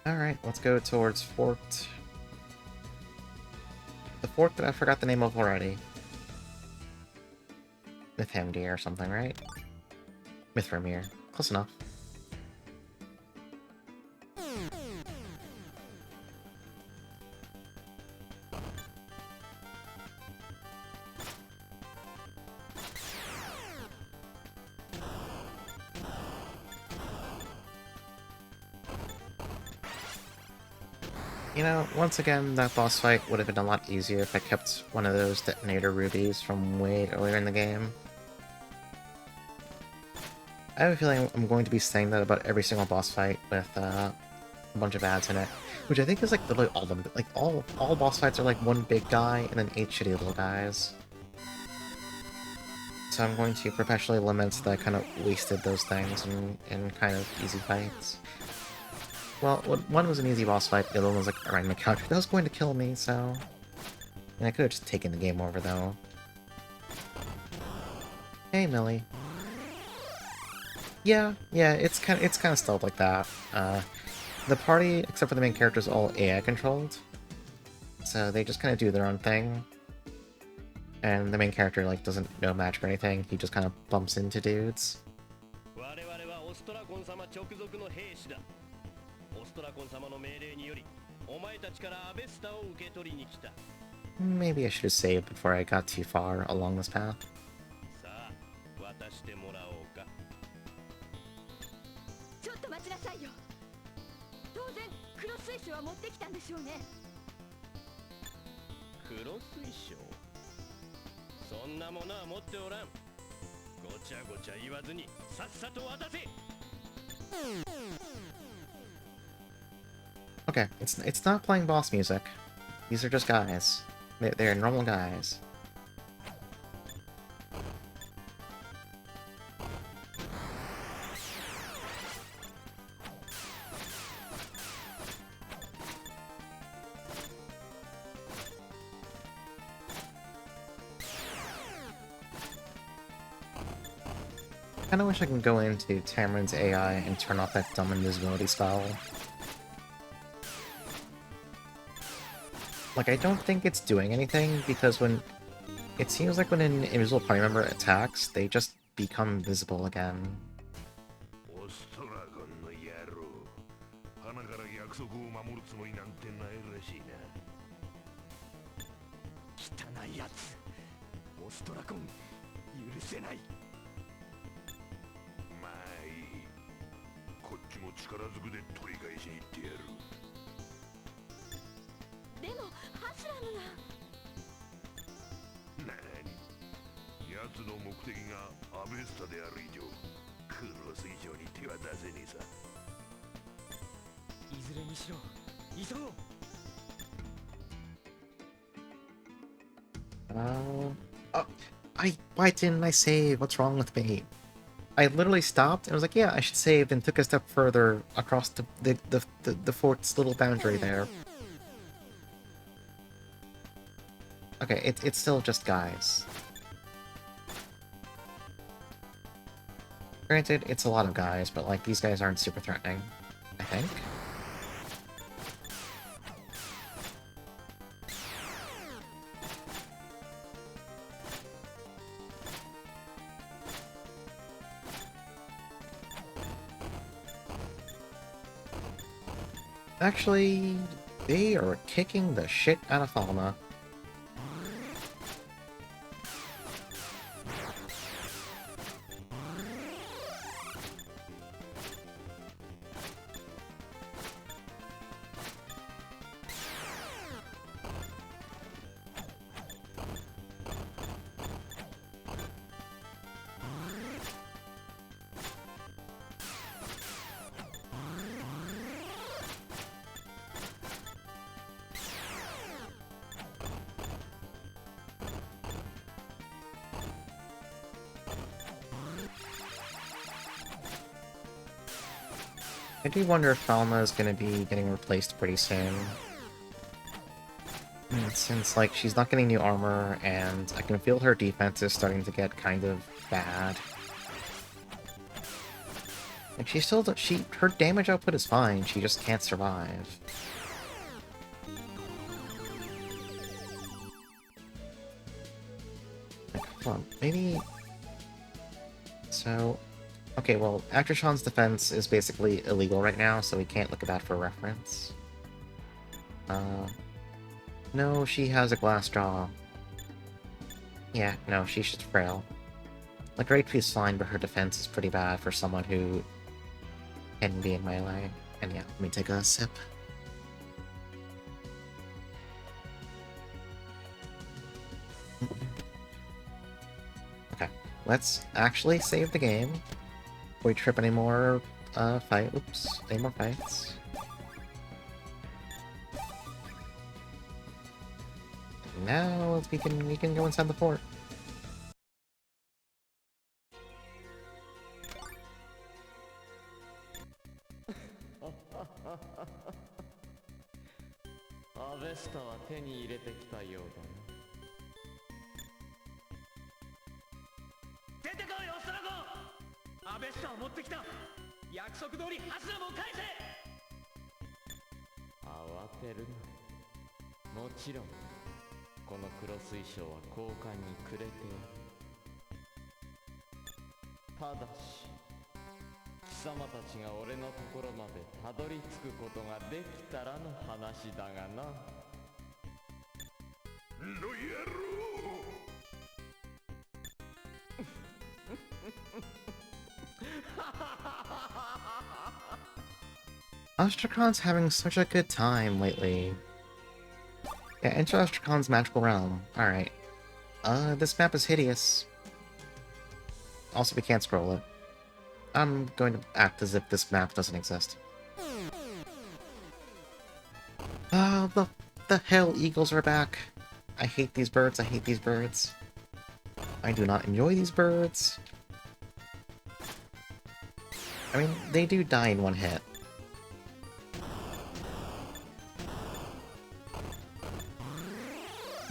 Alright, let's go towards Fort... the fort that I forgot the name of already. Mythamdir or something, right? Mithramir. Close enough. You know, once again, that boss fight would have been a lot easier if I kept one of those detonator rubies from way earlier in the game. I have a feeling I'm going to be saying that about every single boss fight with a bunch of ads in it, which I think is like literally all of them. Like all boss fights are like one big guy and then 8 shitty little guys. So I'm going to perpetually lament that I kind of wasted those things in kind of easy fights. Well, one was an easy boss fight, the other one was like a random encounter that was going to kill me, so... And I could have just taken the game over, though. Hey, Millie. Yeah, it's kind of stealth like that. The party, except for the main character, is all AI controlled. So they just kind of do their own thing. And the main character, like, doesn't know magic or anything, he just kind of bumps into dudes. Maybe I should have saved before I got too far along this path. ちょっと待ちなさいよ。当然黒水晶は持ってきたんでしょうね。黒水晶そんなものは持っておらん。ごちゃごちゃ言わずにさっさと渡せ。 Okay, it's not playing boss music. These are just guys. They're normal guys. I kinda wish I can go into Tamron's AI and turn off that dumb invisibility spell. Like, I don't think it's doing anything, because when... It seems like when an invisible party member attacks, they just become visible again. Oh, why didn't I save? What's wrong with me? I literally stopped and was like, yeah, I should save, and took a step further across the fort's little boundary there. Okay, it's still just guys. Granted, it's a lot of guys, but like, these guys aren't super threatening, I think. Actually, they are kicking the shit out of Falma. I do wonder if Falma is going to be getting replaced pretty soon. Since, like, she's not getting new armor, and I can feel her defense is starting to get kind of bad. Like, her damage output is fine, she just can't survive. Like, hold on, maybe... So... Okay, well, Aktrishan's defense is basically illegal right now, so we can't look at that for reference. No, she has a glass jaw. Yeah, no, she's just frail. Like, her HP is fine, but her defense is pretty bad for someone who can be in melee. And yeah, let me take a sip. Okay, let's actually save the game. Before we trip any more, any more fights. Now we can go inside the fort. Avesta は手に入れてきたようだな。出てこいオストラゴン。アベスタを持ってきた。約束通りハスラムを返せ。慌てるな。もちろんこの黒水晶は交換にくれておる。ただし貴様たちが俺のところまでたどり着くことができたらの話だがな。の野郎。Astrakon's having such a good time lately. Yeah, enter Astrakon's magical realm. Alright. This map is hideous. Also, we can't scroll it. I'm going to act as if this map doesn't exist. The hell eagles are back. I hate these birds, I hate these birds. I do not enjoy these birds. I mean, they do die in one hit.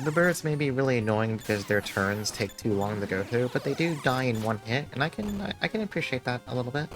The birds may be really annoying because their turns take too long to go through, but they do die in one hit, and I can appreciate that a little bit.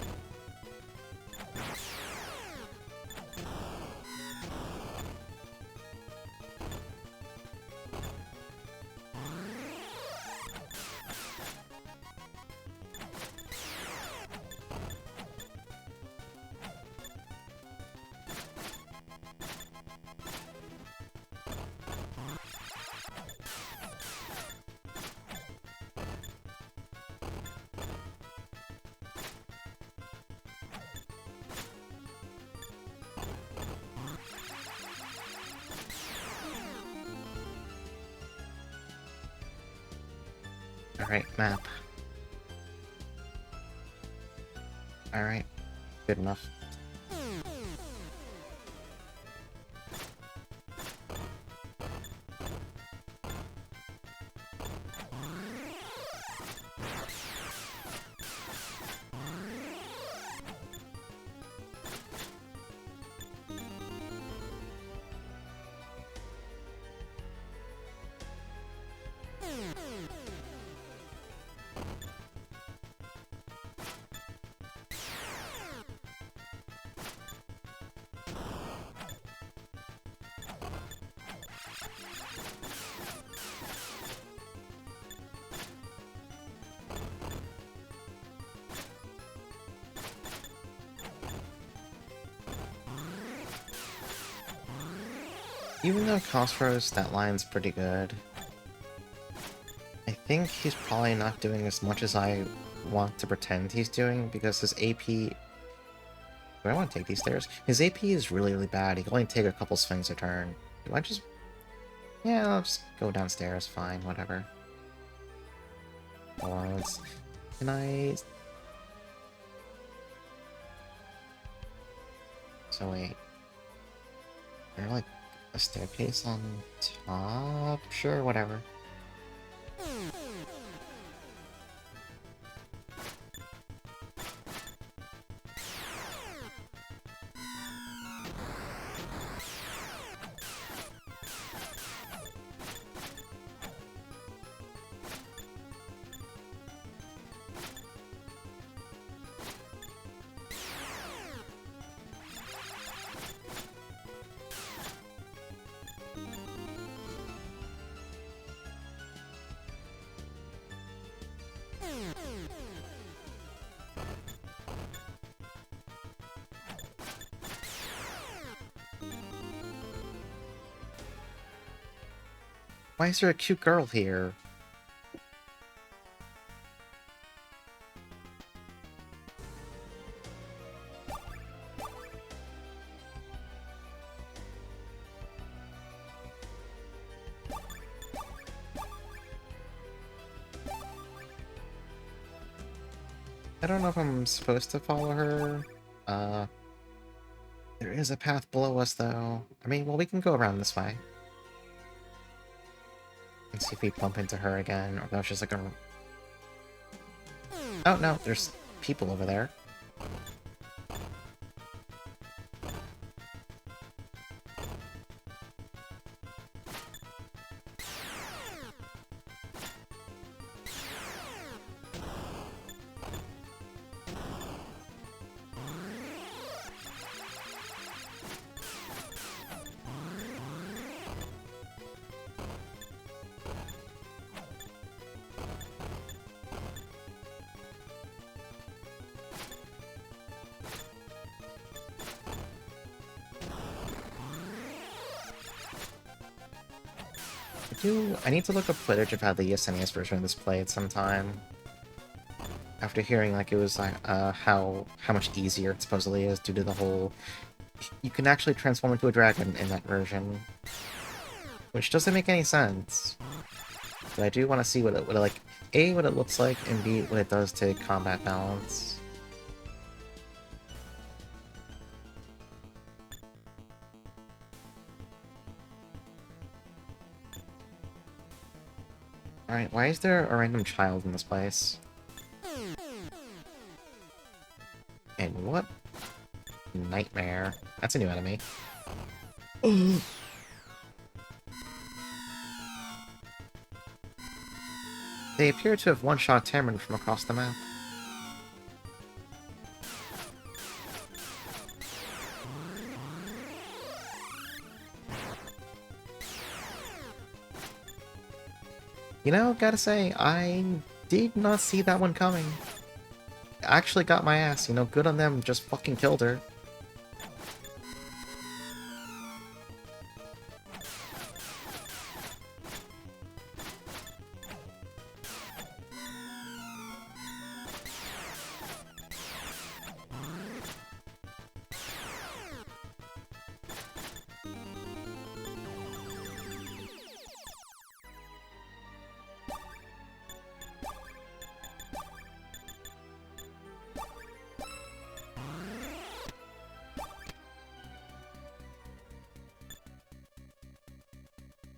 Alright, map. Alright, good enough. Even though Khosrow's stat line's pretty good, I think he's probably not doing as much as I want to pretend he's doing, because his AP... Do I want to take these stairs? His AP is really, really bad. He can only take a couple swings a turn. Do I just... Yeah, I'll just go downstairs. Fine, whatever. Hold on, Can I... So wait... Is there, like, a staircase on top? Sure, whatever. Why is there a cute girl here? I don't know if I'm supposed to follow her. There is a path below us, though. I mean, well, we can go around this way. And see if we bump into her again, or that was just like a... Oh, no, there's people over there. I need to look up footage of how the SNES version of this played sometime. After hearing, like, it was, like, how much easier it supposedly is due to the whole... You can actually transform into a dragon in that version. Which doesn't make any sense. But I do want to see what it, like, A, what it looks like, and B, what it does to combat balance. Alright, why is there a random child in this place? And what? Nightmare. That's a new enemy. They appear to have one-shot Tamron from across the map. You know, gotta say, I did not see that one coming. Actually got my ass, you know, good on them, just fucking killed her.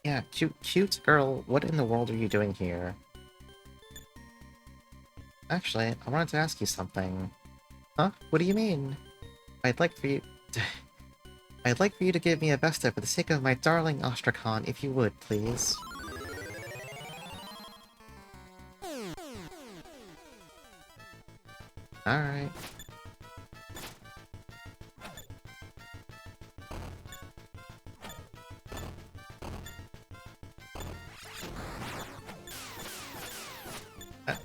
Yeah, cute girl, what in the world are you doing here? Actually, I wanted to ask you something. Huh? What do you mean? I'd like for you... I'd like for you to give me a Vesta for the sake of my darling Ostrakhan, if you would, please. Alright.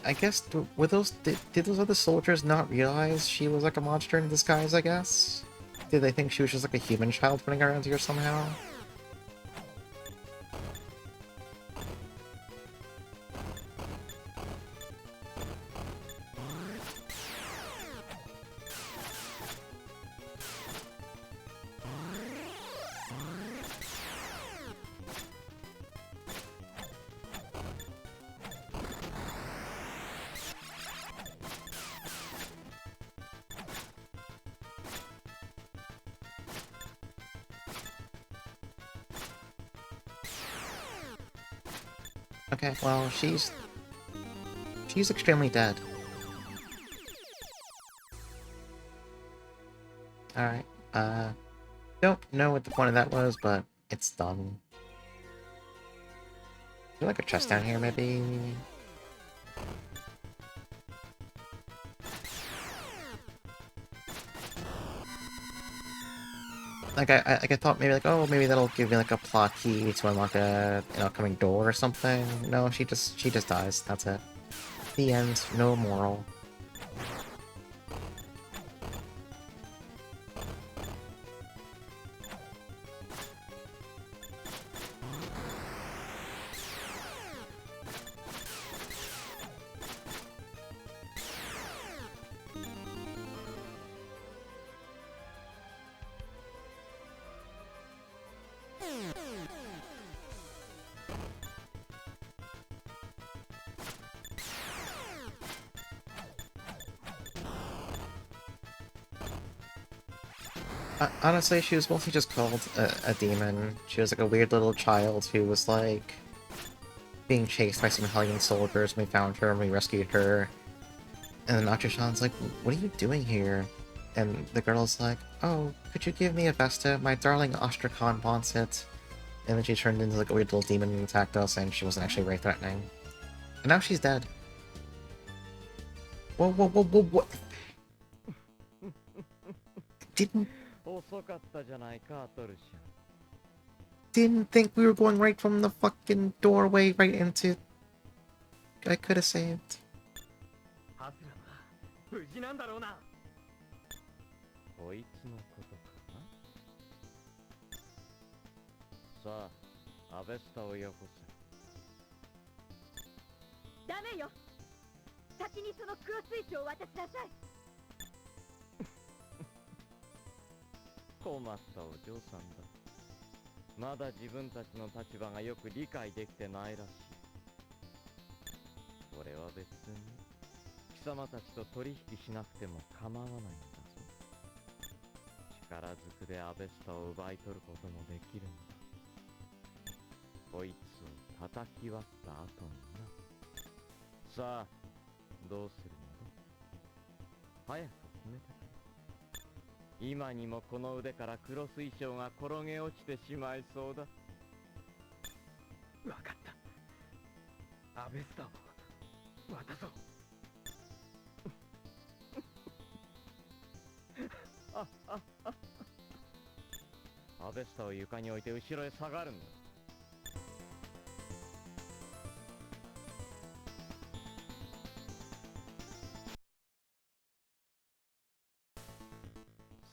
I guess, were those, did those other soldiers not realize she was like a monster in disguise, I guess? Did they think she was just like a human child running around here somehow? Okay, well, she's extremely dead. Alright, don't know what the point of that was, but it's done. Is there like a chest down here, maybe? Like, I thought maybe, like, oh, maybe that'll give me, like, a plot key to unlock a, an upcoming door or something. No, she just dies. That's it. The end. No moral. Honestly, she was mostly just called a demon. She was like a weird little child who was like being chased by some Hellion soldiers when we found her and we rescued her. And then Nacho-chan's like, "What are you doing here?" And the girl's like, "Oh, could you give me a Vesta? My darling Ostrakhan wants it." And then she turned into like a weird little demon and attacked us, and she wasn't actually very threatening. And now she's dead. Whoa, whoa, whoa, whoa, what? Didn't think we were going right from the fucking doorway right into... I could have saved. ハスラは無事なんだろうな。こいつのことかな。さあ、アベスタをよこせ。ダメよ。先にその空水晶を渡しなさい。困ったお嬢さんだ。まだ自分たちの立場がよく理解できてないらしい。俺は別に貴様たちと取引しなくても構わないんだぞ。力ずくでアベスタを奪い取ることもできるんだ。こいつを叩き割った後にな。さあ、どうするのだ。早く決めてくれ。今にもこの腕から黒水晶が転げ落ちてしまいそうだ。わかった。アベスタを渡そう。アベスタを床に置いて後ろへ下がるんだ。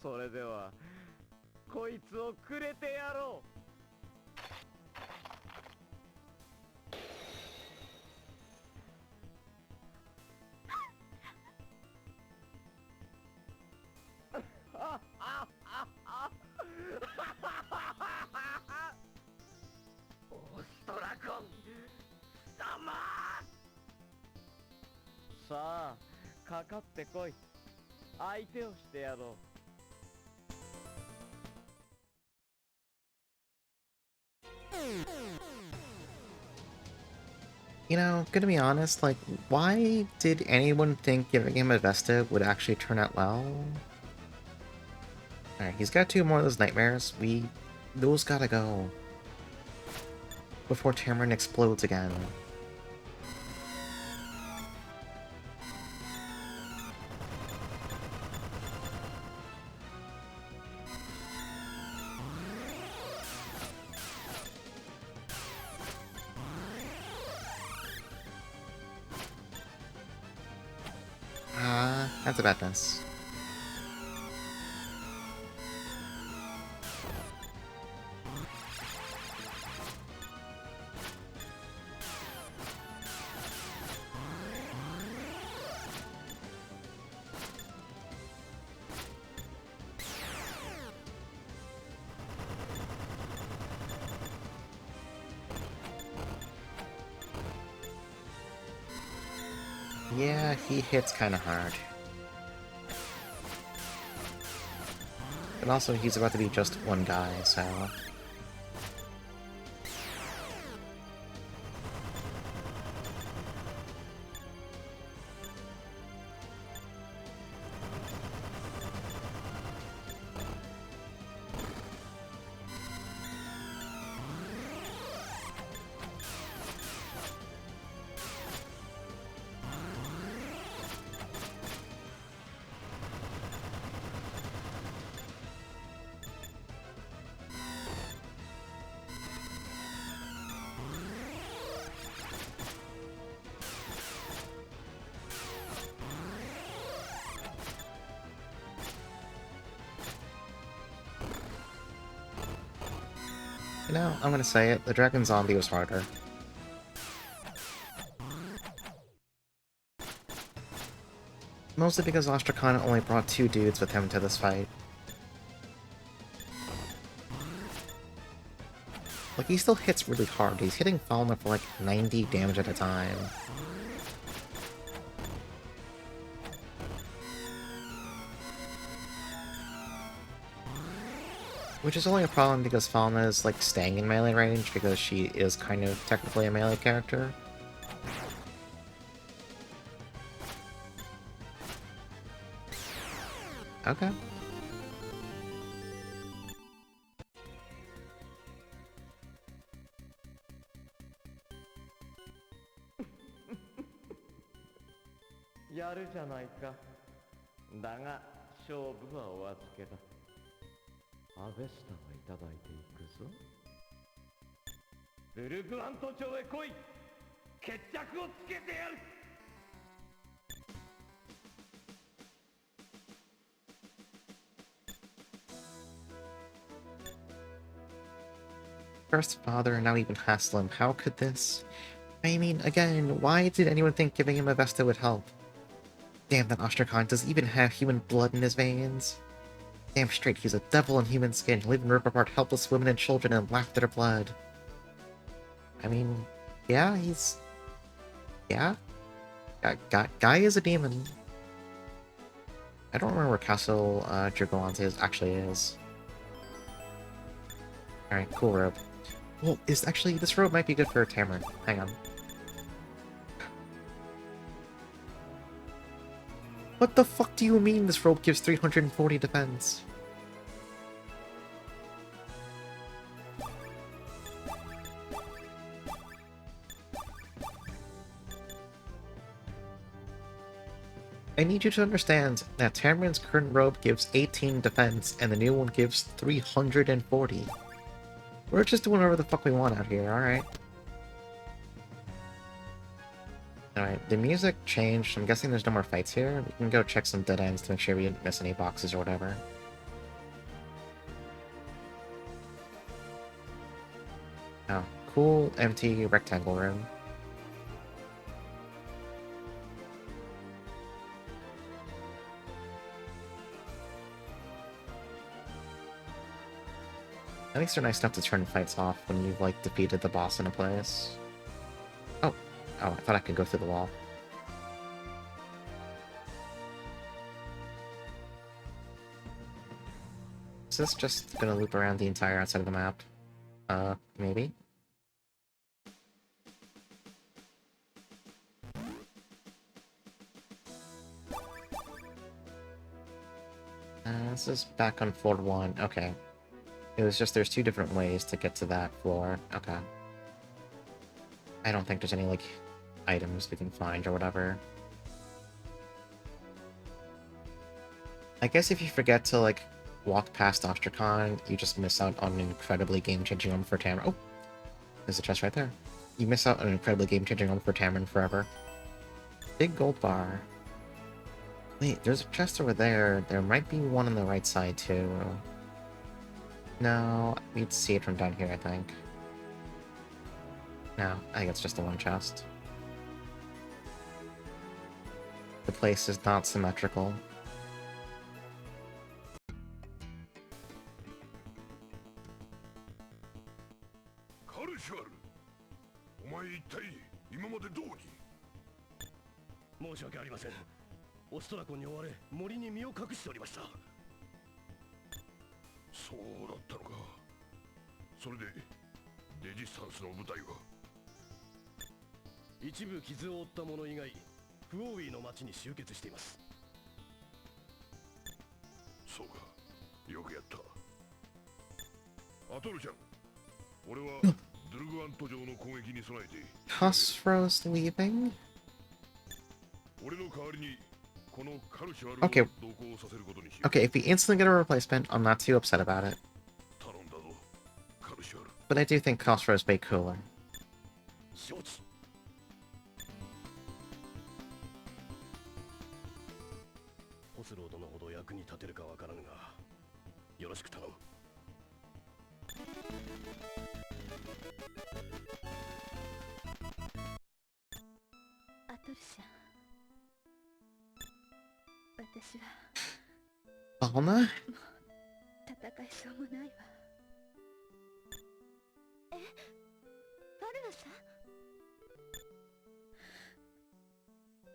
それではこいつをくれてやろう。オストラコン様。さあ、かかってこい。相手をしてやろう。You know, gonna be honest, like, why did anyone think giving him a Vesta would actually turn out well? Alright, he's got 2 more of those nightmares. Those gotta go. Before Tamarin explodes again. That's a bad miss. Yeah, he hits kinda hard. But also, he's about to be just one guy, so... You know, I'm gonna say it, the Dragon Zombie was harder. Mostly because Ostrakhan only brought 2 dudes with him to this fight. Like, he still hits really hard. He's hitting Falmer for like 90 damage at a time. Which is only a problem because Falma is like staying in melee range because she is kind of technically a melee character. Okay.やるじゃないか。だが勝負はお預けだ。アベスタはいただいていくぞ。ルルグアント町へ来い。決着をつけてやる。First father and now even hassle him. How could this? I mean, again, why did anyone think giving him a Vesta would help? Damn, that Ostrakhan doesn't even have human blood in his veins. Damn straight, he's a devil in human skin. He'll even rip apart helpless women and children and lap their blood. I mean, yeah, he's... yeah? Guy is a demon. I don't remember where Castle Dragoante actually is. Alright, cool robe. Well, actually, this robe might be good for Tamron. Hang on. What the fuck do you mean this robe gives 340 defense? I need you to understand that Tamron's current robe gives 18 defense and the new one gives 340. We're just doing whatever the fuck we want out here, alright? Alright, the music changed. I'm guessing there's no more fights here. We can go check some dead ends to make sure we didn't miss any boxes or whatever. Oh, cool empty rectangle room. At least they're nice enough to turn fights off when you've, like, defeated the boss in a place. Oh, I thought I could go through the wall. Is this just gonna loop around the entire outside of the map? Maybe? This is back on floor 1. Okay. It was just there's 2 different ways to get to that floor. Okay. I don't think there's any, like, items we can find or whatever. I guess if you forget to, like, walk past Ostrakhan, you just miss out on an incredibly game-changing one for Tamron. Oh! There's a chest right there. You miss out on an incredibly game-changing one for Tamron forever. Big gold bar. Wait, there's a chest over there. There might be one on the right side, too. No, we'd see it from down here, I think. No, I think it's just the one chest. The place is not symmetrical. Khosrow's leaving? Okay. Okay, if we instantly get a replacement, I'm not too upset about it. But I do think Khosrow's way cooler. ホスロー殿ほど役に立てるかわからぬが、よろしく頼む。アトルシャ、私は Balna? 戦いそうもないわ。え、ファルナさん、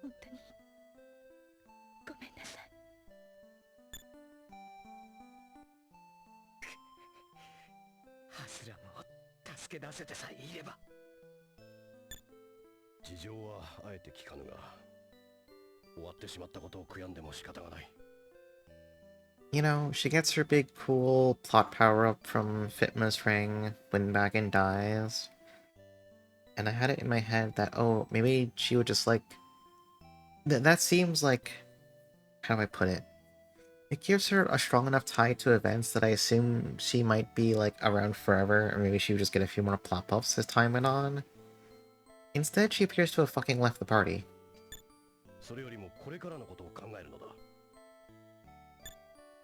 本当にごめんなさい。ハスラムを助け出せてさえいれば。事情はあえて聞かぬが、終わってしまったことを悔やんでも仕方がない。You know, she gets her big cool plot power-up from Fitma's ring, Windbag dies. And I had it in my head that, oh, maybe she would just like... that seems like... how do I put it? It gives her a strong enough tie to events that I assume she might be, like, around forever, or maybe she would just get a few more plot buffs as time went on. Instead, she appears to have fucking left the party. それよりもこれからのことを考えるのだ。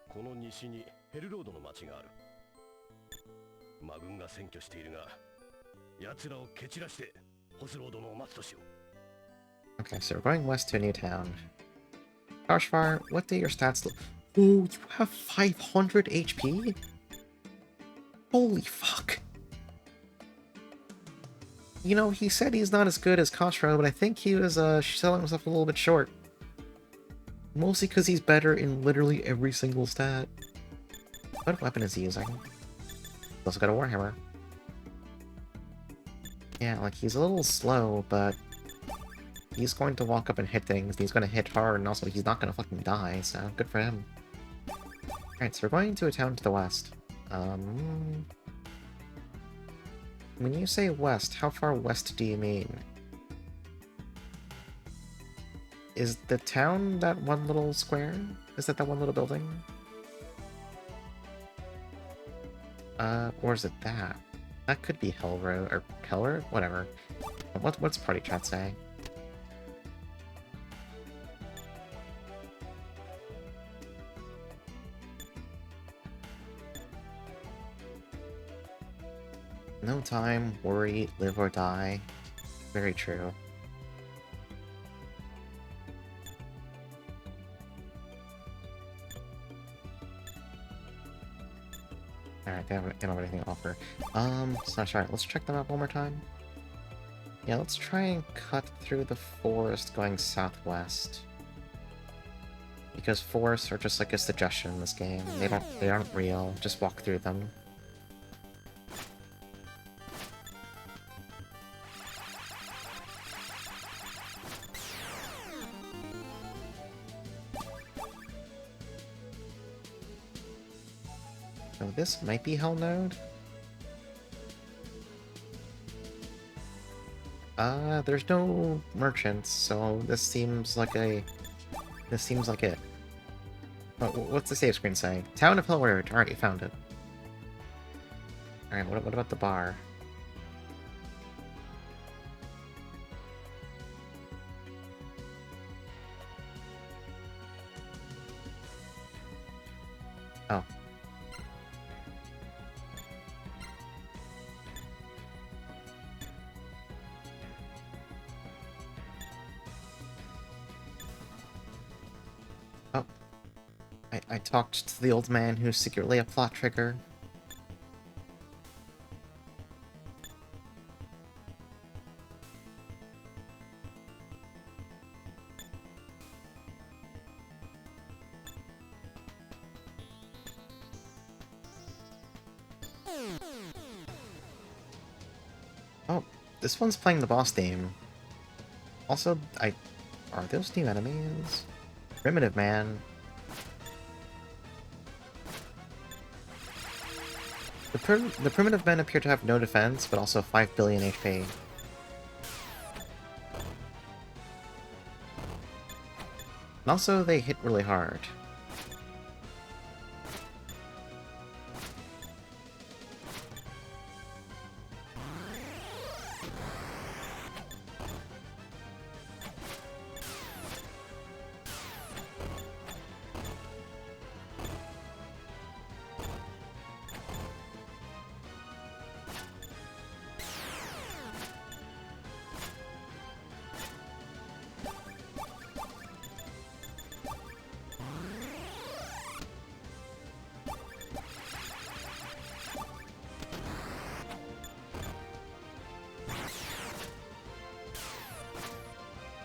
この西にヘルロードの町がある。魔軍が占拠しているが、奴らを蹴散らしてホスロードのを待つとしよう。 Okay, so we're going west to a new town. Karshvar, what do your stats look? Oh, you have 500 HP? Holy fuck. You know, he said he's not as good as Koshro, but I think he was selling himself a little bit short. Mostly because he's better in literally every single stat. What weapon is he using? He's also got a Warhammer. Yeah, like, he's a little slow, but he's going to walk up and hit things, and he's going to hit hard, and also he's not going to fucking die, so good for him. Alright, so we're going to a town to the west. When you say west, how far west do you mean? Is the town that one little square? Is that one little building? Or is it that? That could be Hellroad, or Hellroad? Whatever. What's party chat say? No time, worry, live or die. Very true. Alright, they don't have anything to offer. So sorry, let's check them out one more time. Yeah, let's try and cut through the forest going southwest. Because forests are just like a suggestion in this game. They aren't real. Just walk through them. So this might be Hell Node. There's no merchants, so this seems like it. What's the save screen say? Town of Hellroad. Alright, you found it. Alright, what about the bar? Oh. Oh. I talked to the old man who's secretly a plot trigger. Oh, this one's playing the boss theme. Also, are those new enemies? Primitive Man. The primitive men appear to have no defense, but also 5 billion HP. And also, they hit really hard.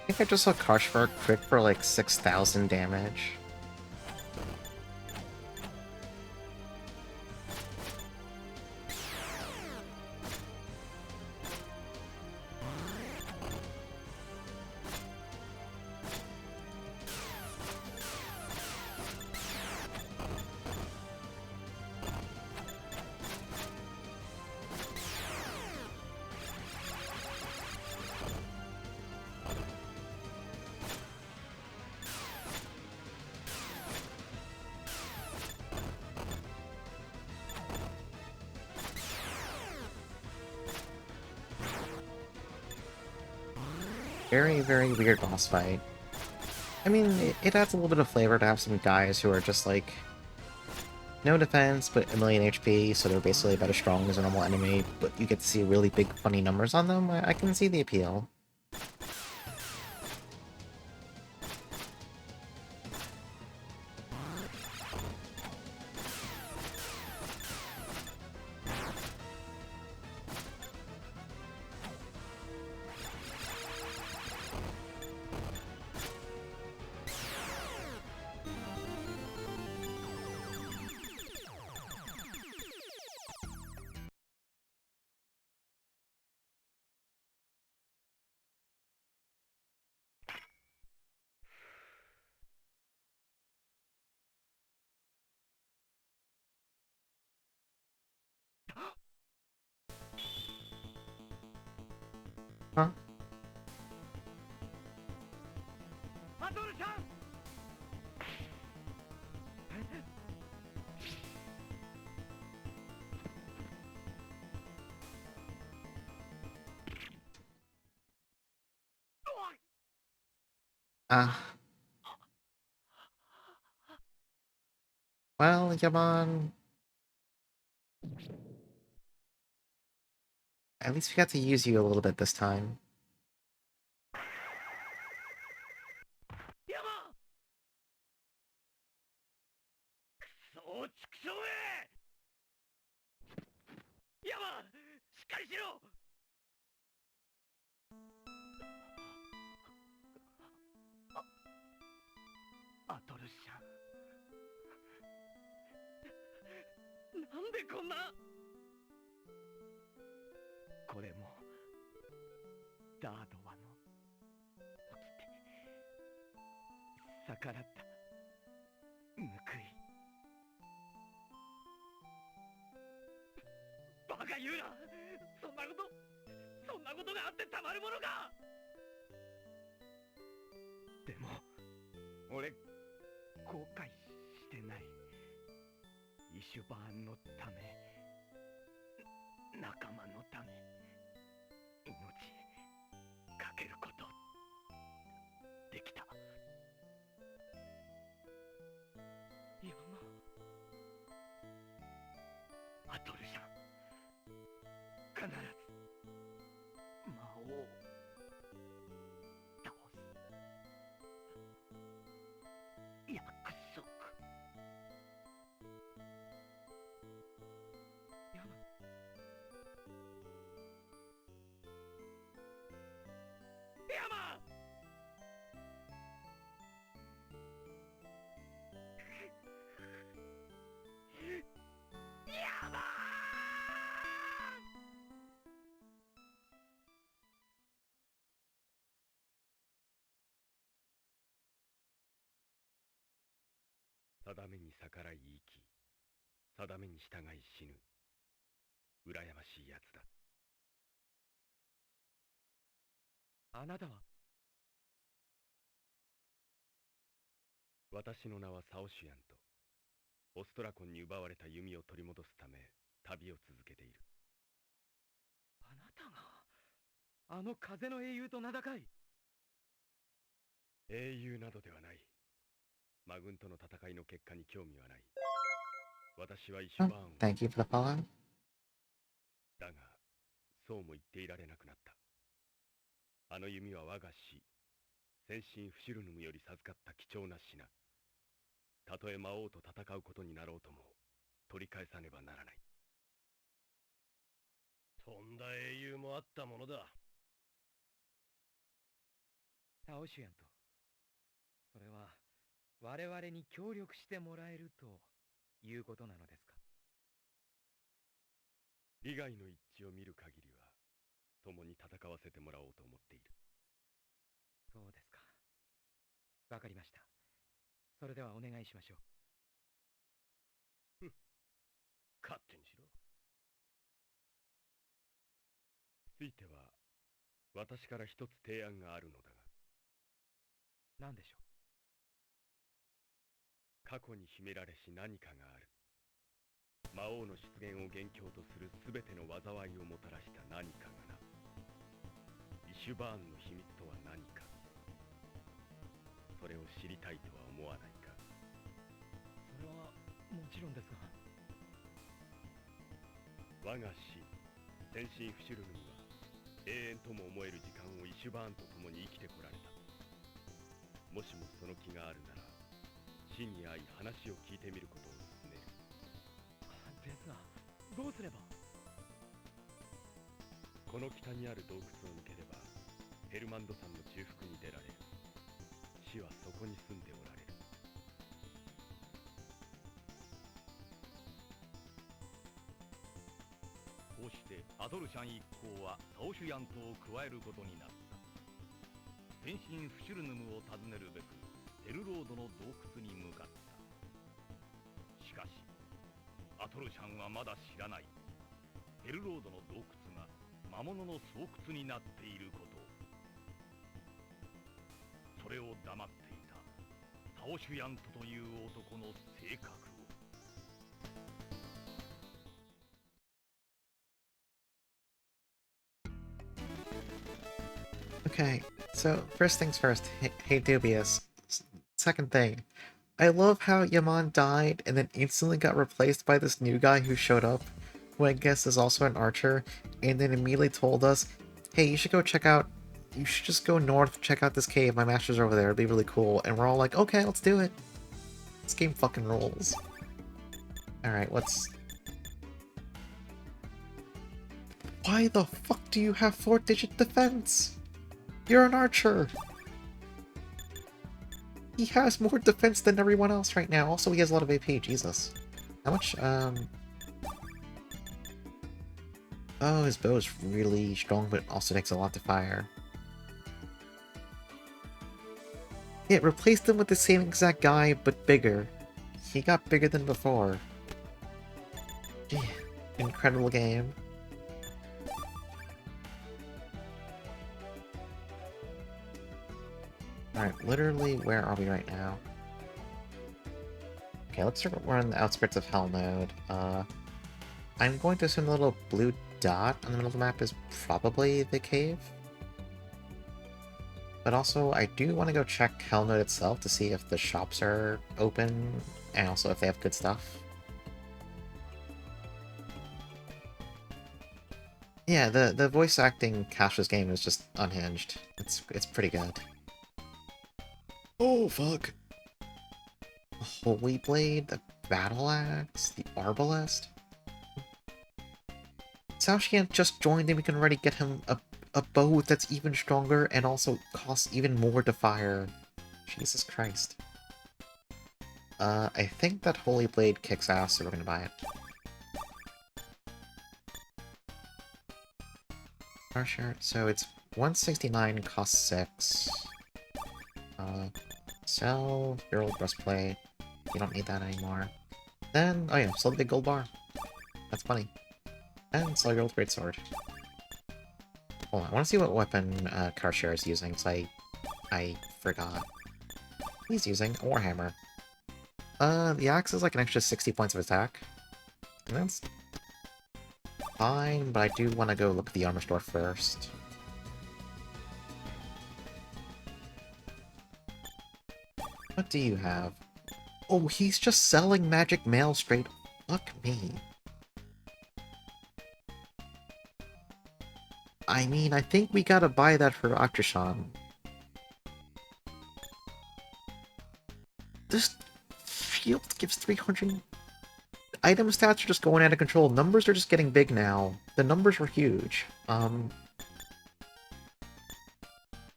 think I just saw Karshvar crit for like 6,000 damage. Very, very weird boss fight. I mean, it adds a little bit of flavor to have some guys who are just like no defense, but a million HP, so they're basically about as strong as a normal enemy, but you get to see really big, funny numbers on them. I can see the appeal. Huh? Ah. Well, Yaman, at least we got to use you a little bit this time. そう畜生めヤマしっかりしろアトルシャンなんでこんなこれもダードワの起きて逆らった報いバカ言うなそんなことがあってたまるものかでも俺後悔してないイシュバーンのため仲間のため命かけることできた今もアトルシャン必ず魔王を倒す約束ヤマヤマヤマ定めに逆らい生き定めに従い死ぬ羨ましいやつだあなたは私の名はサオシュヤンとオストラコンに奪われた弓を取り戻すため旅を続けているあなたがあの風の英雄と名高い英雄などではない魔軍との戦いの結果に興味はない私はイシュ Oh, バーンを thank you for the follow. だがそうも言っていられなくなったあの弓は我が死先神フシルヌムより授かった貴重な品たとえ魔王と戦うことになろうとも取り返さねばならないとんだ英雄もあったものだタオシュヤンと、それは我々に協力してもらえるということなのですか？利害の一致を見る限りは共に戦わせてもらおうと思っている。そうですか。わかりました。それではお願いしましょう。勝手にしろ。ついては私から一つ提案があるのだが。何でしょ過去に秘められし何かがある。魔王の出現を元凶とする全ての災いをもたらした何かがな。イシュバーンの秘密とは何か。それを知りたいとは思わないか。う。それはもちろんですが。我が死、先神フシュルヌムは永遠とも思える時間をイシュバーンと共に生きてこられた。もしもその気があるなら、死に会い話を聞いてみることを勧める。ですが、どうすれば？この北にある洞窟を抜ければ、ヘルマンド山の中腹に出られる。死はそこに住んでおられる。こうしてアドルシャン一行はタオシュヤントを加えることになった。先神フシュルヌムを訪ねるべくヘルロードの洞窟に向かった。しかしアトルシャンはまだ知らない。ヘルロードの洞窟が魔物の巣窟になっていることを。それを黙っていたタオシュヤントという男の性格を。Okay, so first things first, hey Dubious. Second thing, I love how Yaman died and then instantly got replaced by this new guy who showed up, who I guess is also an archer, and then immediately told us, hey, you should just go north, check out this cave, my master's over there, it'd be really cool. And we're all like, okay, let's do it. This game fucking rolls. Alright, why the fuck do you have 4-digit defense? You're an archer! He has more defense than everyone else right now. Also, he has a lot of AP, Jesus. How much, oh, his bow is really strong, but also takes a lot to fire. Yeah, replaced him with the same exact guy, but bigger. He got bigger than before. Gee, incredible game. Alright, literally, where are we right now? Okay, looks like we're on the outskirts of Hell Node. I'm going to assume the little blue dot on the middle of the map is probably the cave. But also, I do want to go check Hell Node itself to see if the shops are open, and also if they have good stuff. Yeah, the voice acting cast this game is just unhinged. It's pretty good. Oh, fuck. The Holy Blade, the Battle Axe, the Arbalest. Saoshian just joined and we can already get him a bow that's even stronger and also costs even more to fire. Jesus Christ. I think that Holy Blade kicks ass, so we're gonna buy it. Sure, so it's 169, costs 6. Sell your old breastplate. You don't need that anymore. Then, oh yeah, sell the big gold bar. That's funny. And sell your old greatsword. Hold on, I want to see what weapon Karshare is using, because I forgot. He's using a Warhammer. The axe is like an extra 60 points of attack. And that's fine, but I do want to go look at the armor store first. What do you have? Oh, he's just selling magic mail straight. Fuck me. I mean, I think we gotta buy that for Akshan. This shield gives 300... Item stats are just going out of control. Numbers are just getting big now. The numbers were huge.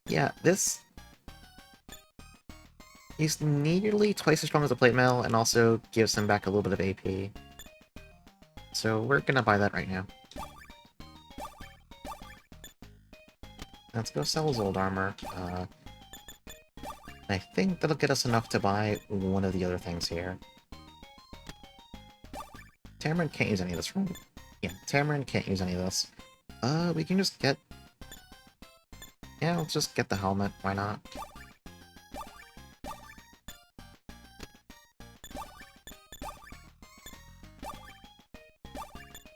Yeah, this He's nearly twice as strong as a plate mail, and also gives him back a little bit of AP. So we're gonna buy that right now. Let's go sell his old armor. I think that'll get us enough to buy one of the other things here. Tamarin can't use any of this, right? Yeah, Tamarin can't use any of this. We can just get... Yeah, let's just get the helmet. Why not?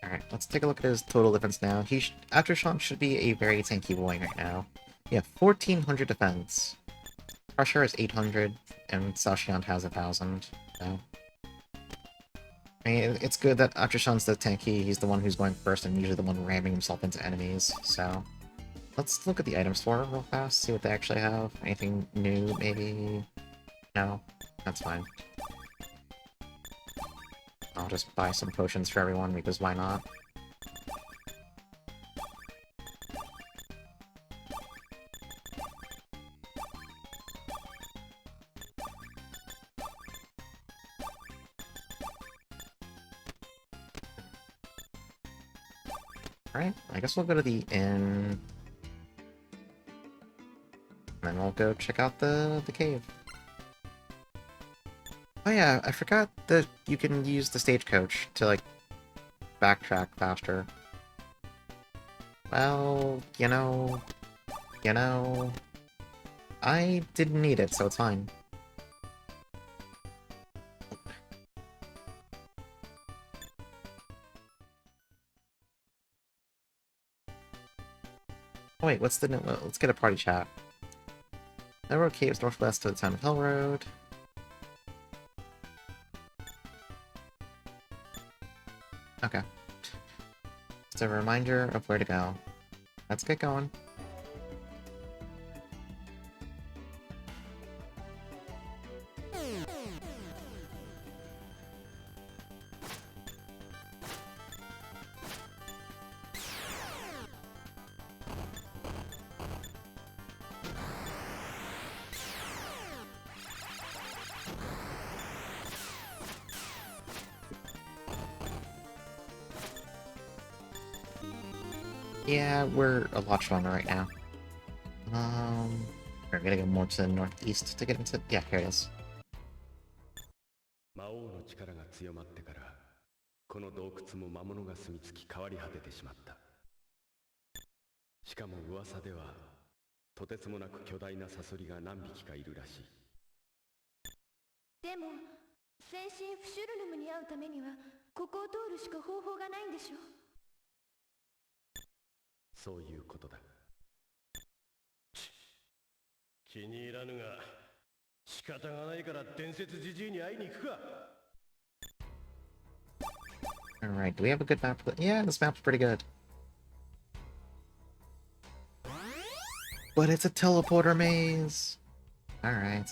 Alright, let's take a look at his total defense now. Aftershock should be a very tanky boy right now. Yeah, 1400 defense. Crusher is 800, and Sashiant has 1000, so... I mean, it's good that Akshan's the tanky, he's the one who's going first and usually the one ramming himself into enemies, so... Let's look at the item store real fast, see what they actually have. Anything new, maybe? No? That's fine. I'll just buy some potions for everyone, because why not? Alright, I guess we'll go to the inn. And then we'll go check out the cave. Oh yeah, I forgot that you can use the stagecoach to, like, backtrack faster. Well, you know... I didn't need it, so it's fine. Oh wait, what's the... Well, let's get a party chat. Narrow caves northwest of the town of Hell Road. Okay. Just a reminder of where to go. Let's get going. Yeah, we're a lot stronger right now. We're gonna go more to the northeast to get into... Yeah, here it is. 魔王の力が強まってからこの洞窟も魔物が住み着き変わり果ててしまった。しかも噂ではとてつもなく巨大なサソリが何匹かいるらしい。でも先進フシュルヌムに会うためにはここを通るしか方法がないんでしょ。そういうことだ。気に入らぬが仕方がないから伝説じじいに会いに行くか。 Alright, do we have a good map? Yeah, this map's pretty good. But it's a teleporter maze! Alright.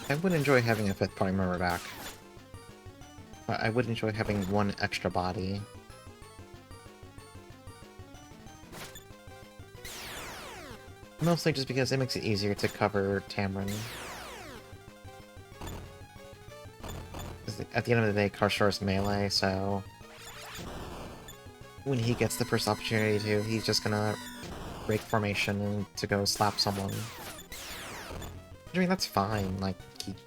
I would enjoy having a fifth party member back. But I would enjoy having one extra body. Mostly just because it makes it easier to cover Tamron. At the end of the day, Karshar's melee, so when he gets the first opportunity to, he's just gonna break formation to go slap someone. I mean, that's fine, like,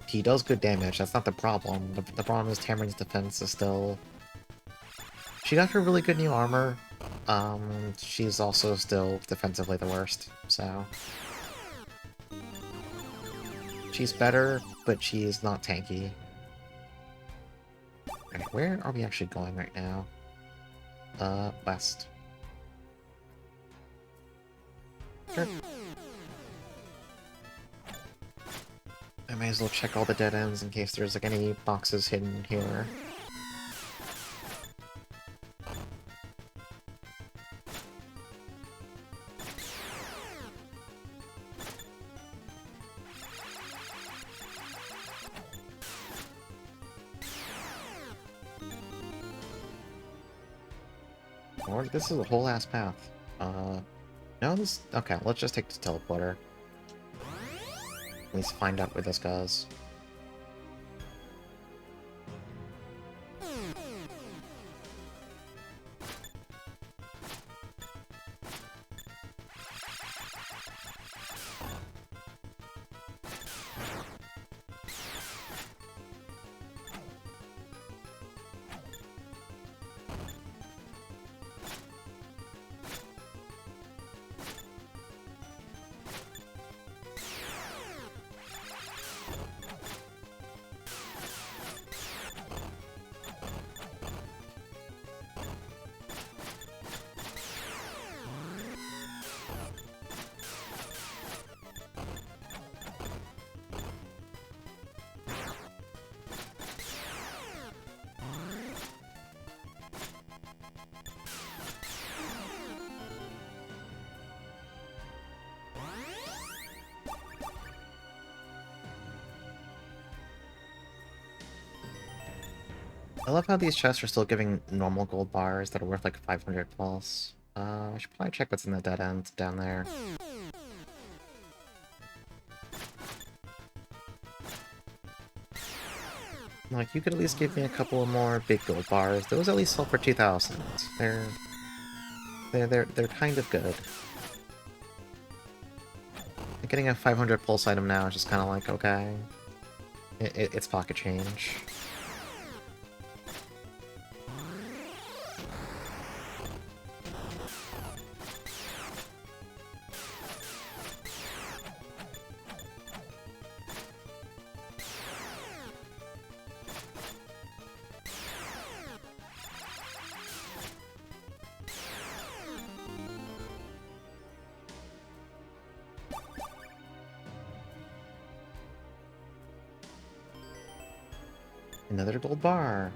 he does good damage, that's not the problem. The problem is Tamron's defense is still... She got her really good new armor, she's also still defensively the worst, so... She's better, but she's not tanky. Alright, where are we actually going right now? West. Sure. I might as well check all the dead ends in case there's, like, any boxes hidden here. Or this is a whole ass path. No, this... Okay, let's just take the teleporter. At least find out where this goes. I love how these chests are still giving normal gold bars that are worth like 500 plus. I should probably check what's in the dead end down there. Like, you could at least give me a couple more big gold bars. Those at least sell for 2,000. They're kind of good. Getting a 500 pulse item now is just kind of like, okay. It's pocket change. Another gold bar.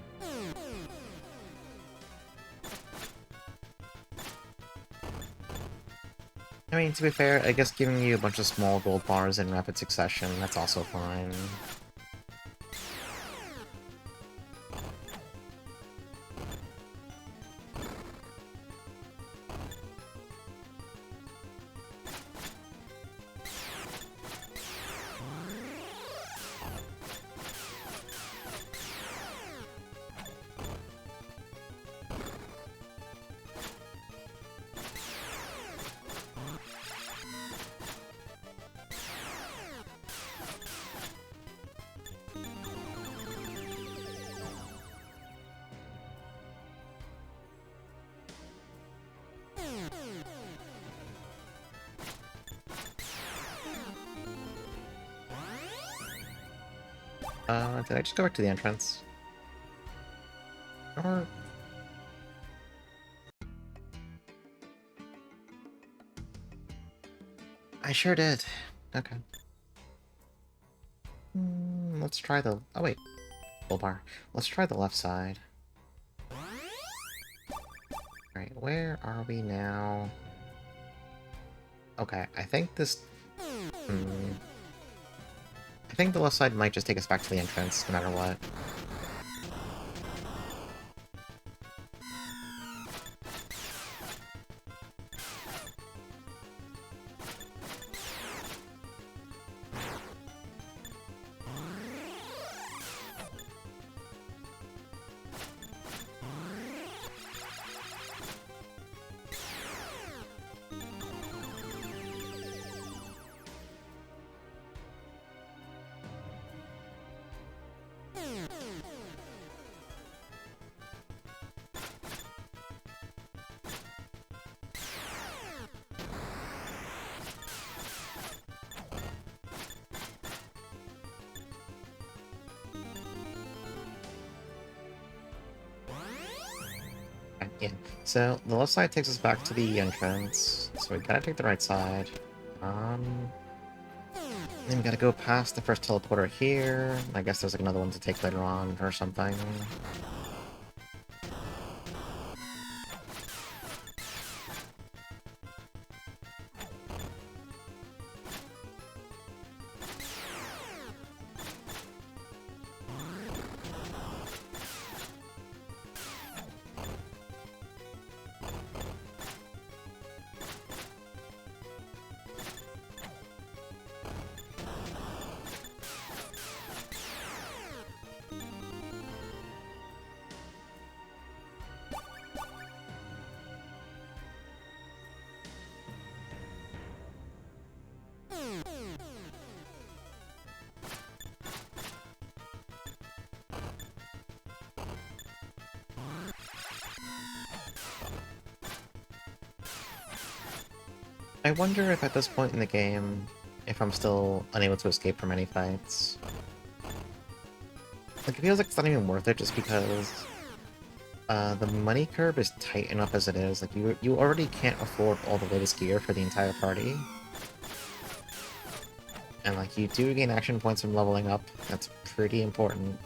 I mean, to be fair, I guess giving you a bunch of small gold bars in rapid succession, that's also fine. Did I just go back to the entrance? Or... I sure did. Okay. Let's try the... Oh wait. Full bar. Let's try the left side. Alright, where are we now? Okay, I think this... I think the left side might just take us back to the entrance, no matter what. Yeah. So the left side takes us back to the entrance. So we gotta take the right side. Then we gotta go past the first teleporter here. I guess there's like another one to take later on or something. I wonder if at this point in the game, if I'm still unable to escape from any fights. Like, it feels like it's not even worth it just because the money curve is tight enough as it is. Like, you already can't afford all the latest gear for the entire party. And, like, you do gain action points from leveling up. That's pretty important.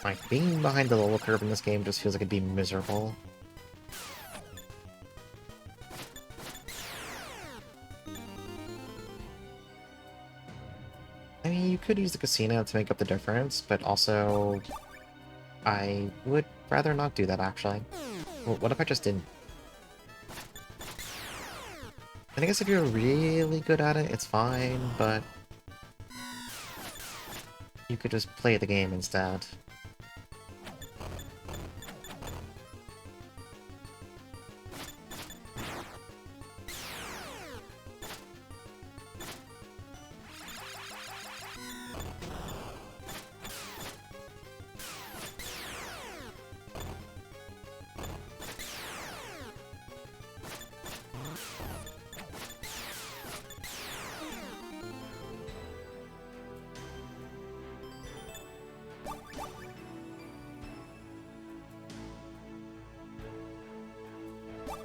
Like, being behind the level curve in this game just feels like it'd be miserable. I mean, you could use the casino to make up the difference, but also... I would rather not do that, actually. Well, what if I just didn't? And I guess if you're really good at it, it's fine, but... you could just play the game instead.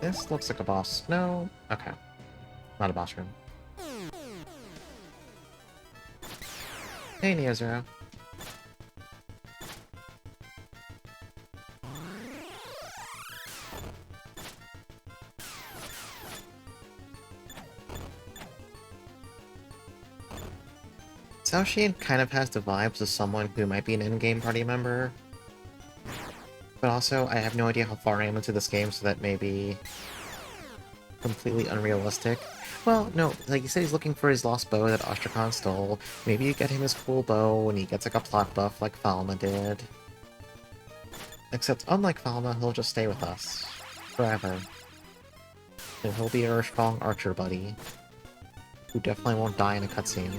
This looks like a boss. No? Okay. Not a boss room. Hey, Neo Zero. Cao Xian kind of has the vibes of someone who might be an in-game party member. But also, I have no idea how far I am into this game, so that may be completely unrealistic. Well, no, like you said he's looking for his lost bow that Astrakhan stole. Maybe you get him his cool bow and he gets like a plot buff like Falma did. Except, unlike Falma, he'll just stay with us. Forever. And he'll be our strong archer buddy. Who definitely won't die in a cutscene.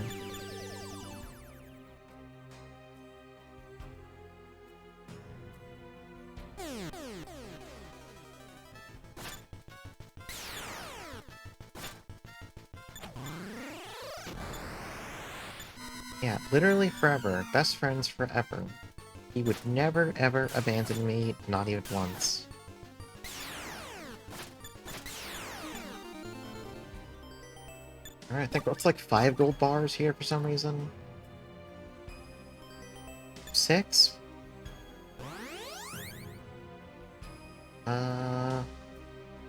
Yeah, literally forever. Best friends forever. He would never ever abandon me, not even once. Alright, I think it's like 5 gold bars here for some reason. 6?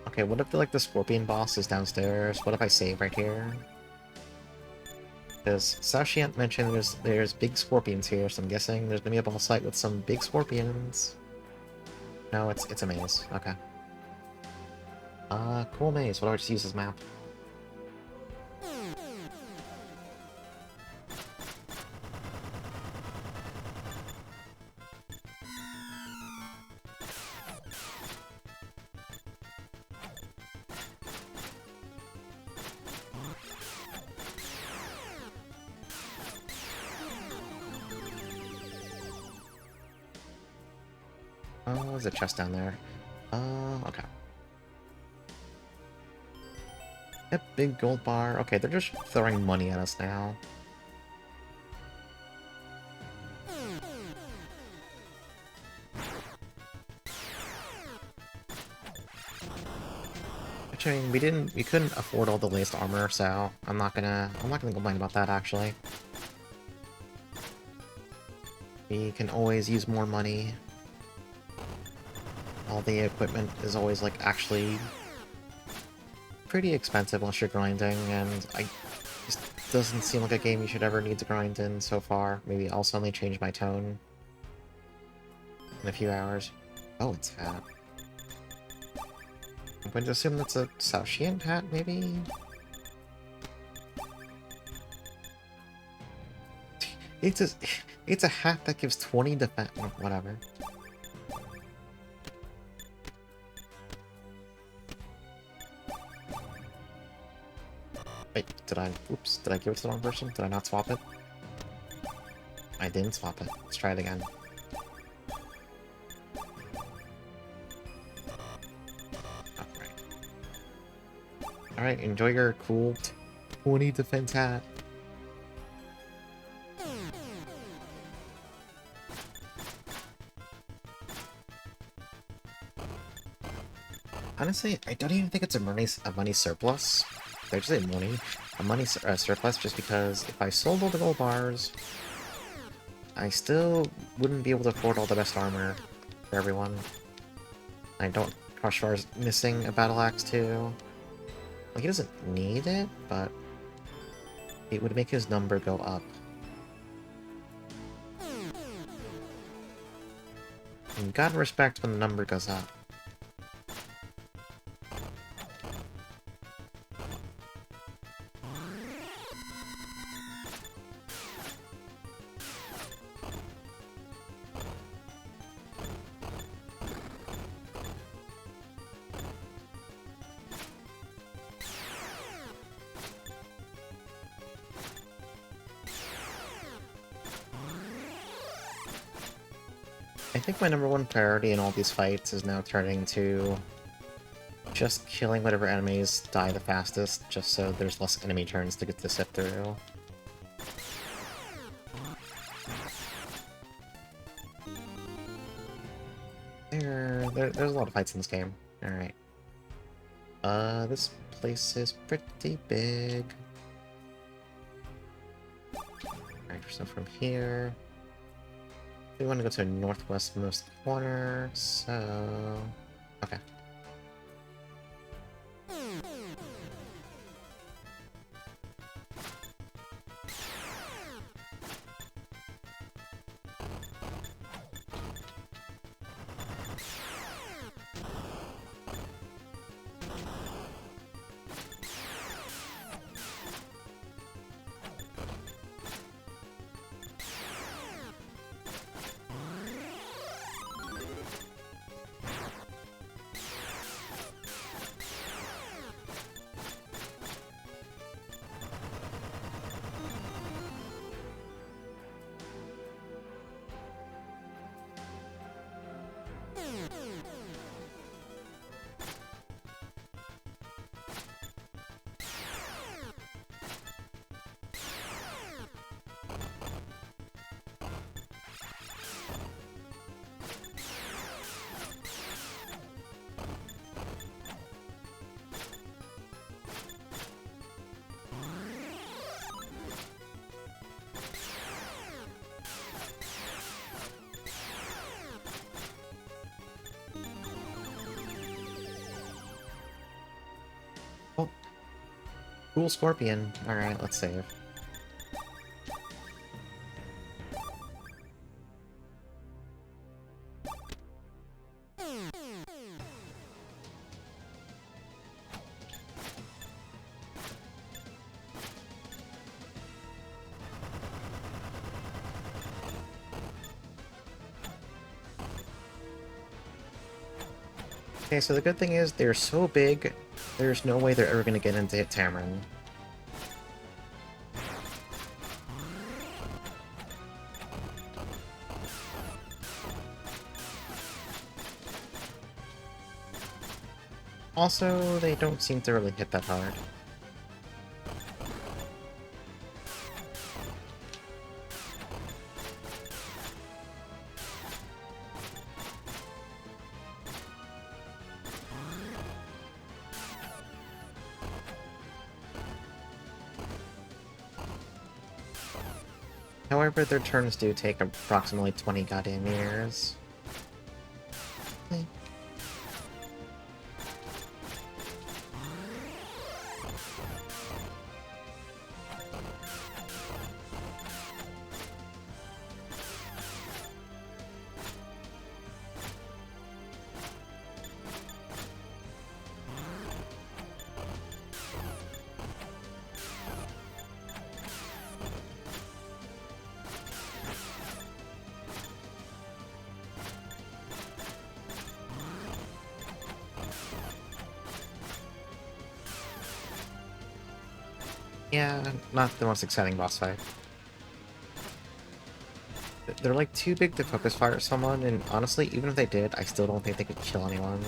Okay, what if the scorpion boss is downstairs? What if I save right here? Because Cao Xian mentioned there's big scorpions here, so I'm guessing there's gonna be a boss fight with some big scorpions. No, it's a maze. Okay. Cool maze. What do I just use this map? Oh, there's a chest down there. Okay. Yep, big gold bar. Okay, they're just throwing money at us now. Which, I mean, we couldn't afford all the laced armor, so I'm not gonna complain about that, actually. We can always use more money. All the equipment is always, like, actually pretty expensive unless you're grinding, and just doesn't seem like a game you should ever need to grind in so far. Maybe I'll suddenly change my tone in a few hours. Oh, it's a hat. I'm going to assume that's a Saoshian hat, maybe? It's a hat that gives 20 defense. Whatever. Wait, oops, did I give it to the wrong person? Did I not swap it? I didn't swap it. Let's try it again. Alright, enjoy your cool 20 defense hat. Honestly, I don't even think it's a money surplus. Did I just say money? A money surplus, just because if I sold all the gold bars, I still wouldn't be able to afford all the best armor for everyone. I don't. Koshvar's missing a battle axe too. Like, he doesn't need it, but it would make his number go up. And you gotta respect when the number goes up. I think my number one priority in all these fights is now turning to just killing whatever enemies die the fastest, just so there's less enemy turns to get to sit through. There's a lot of fights in this game. Alright. This place is pretty big. Alright, so from here... we want to go to the northwestmost corner, so... okay. Oh. Cool scorpion. Alright, let's save. Okay, so the good thing is they're so big, there's no way they're ever going to get into Tamarin. Also, they don't seem to really hit that hard. However, their turns do take approximately 20 goddamn years. Eh. Yeah, not the most exciting boss fight. They're like too big to focus fire someone, and honestly, even if they did, I still don't think they could kill anyone.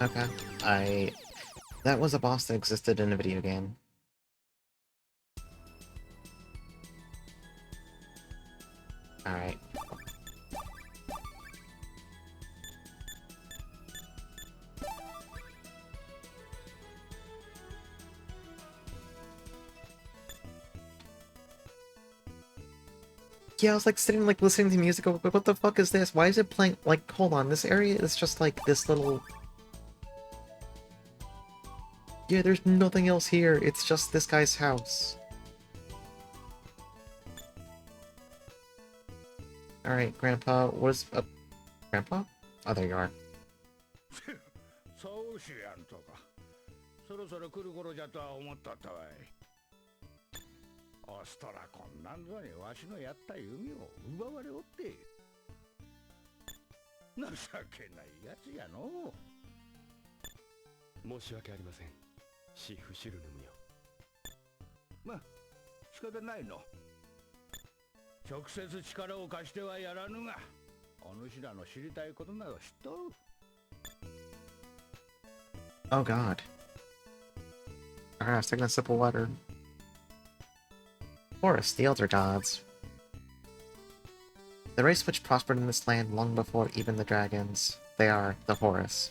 Okay, that was a boss that existed in a video game. Alright. Yeah, I was like sitting like listening to music, what the fuck is this? Why is it playing? Like, hold on, this area is just like this little... Yeah, there's nothing else here, it's just this guy's house. Alright, Grandpa, what is up? Grandpa? Oh, there you are. そうしやんとか。そろそろ来る頃じゃとは思ったったわい。おストラこんなんぞにわしのやった弓を奪われおって。情けないやつやの。申し訳ありません。シフシルヌムよ。ま、仕方ないの。直接力を貸してはやらぬが、お主らの知りたいことなど知っとる。Oh god. Alright, I was taking a sip of water. Horus, the Elder Gods. The race which prospered in this land long before even the dragons. They are the Horus.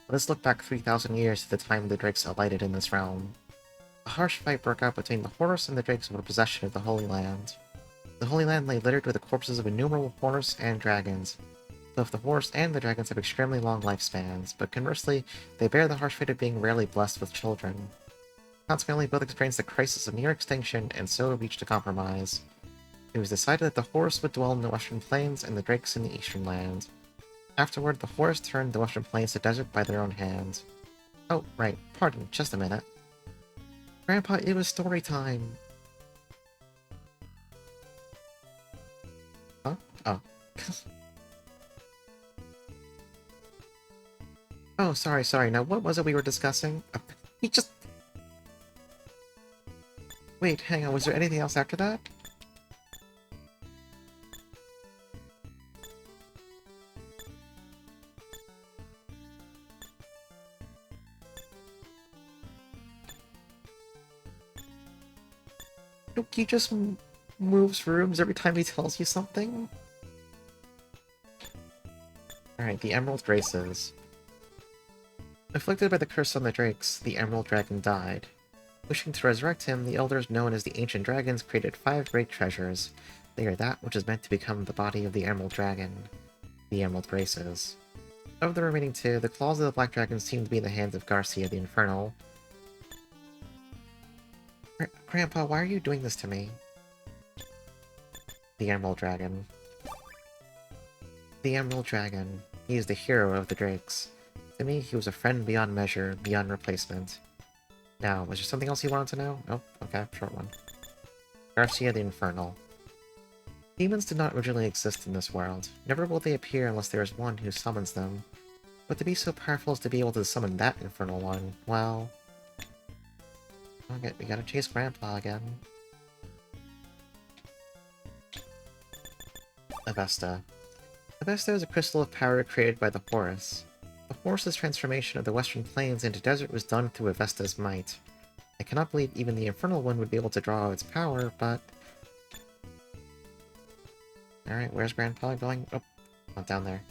Let us look back 3,000 years to the time the Drakes alighted in this realm. A harsh fight broke out between the Horus and the Drakes over possession of the Holy Land. The Holy Land lay littered with the corpses of innumerable Horus and dragons. Both the Horus and the dragons have extremely long lifespans, but conversely, they bear the harsh fate of being rarely blessed with children. Consequently, both experienced the crisis of near extinction and so reached a compromise. It was decided that the Horus would dwell in the Western Plains and the Drakes in the Eastern Land. Afterward, the Horus turned the Western Plains to desert by their own hand. Oh, right, pardon, just a minute. Grandpa, it was story time! Huh? Oh. Oh, sorry, now what was it we were discussing? He just... Wait, hang on, was there anything else after that? Look, he just moves rooms every time he tells you something? Alright, the Emerald Races. Afflicted by the curse on the Drakes, the Emerald Dragon died. Wishing to resurrect him, the elders known as the Ancient Dragons created 5 great treasures. They are that which is meant to become the body of the Emerald Dragon, the Emerald Races. Of the remaining 2, the claws of the Black Dragon seem to be in the hands of Garcia the Infernal. Grandpa, why are you doing this to me? The Emerald Dragon. The Emerald Dragon. He is the hero of the Drakes. To me, he was a friend beyond measure, beyond replacement. Now, was there something else you wanted to know? Oh, okay, short one. Garcia the Infernal. Demons did not originally exist in this world. Never will they appear unless there is one who summons them. But to be so powerful as to be able to summon that infernal one, well... Okay, we gotta chase Grandpa again. Avesta. Avesta is a crystal of power created by the Horus. The Horus's transformation of the Western Plains into desert was done through Avesta's might. I cannot believe even the Infernal One would be able to draw its power, but... Alright, where's Grandpa going? Oh, not down there.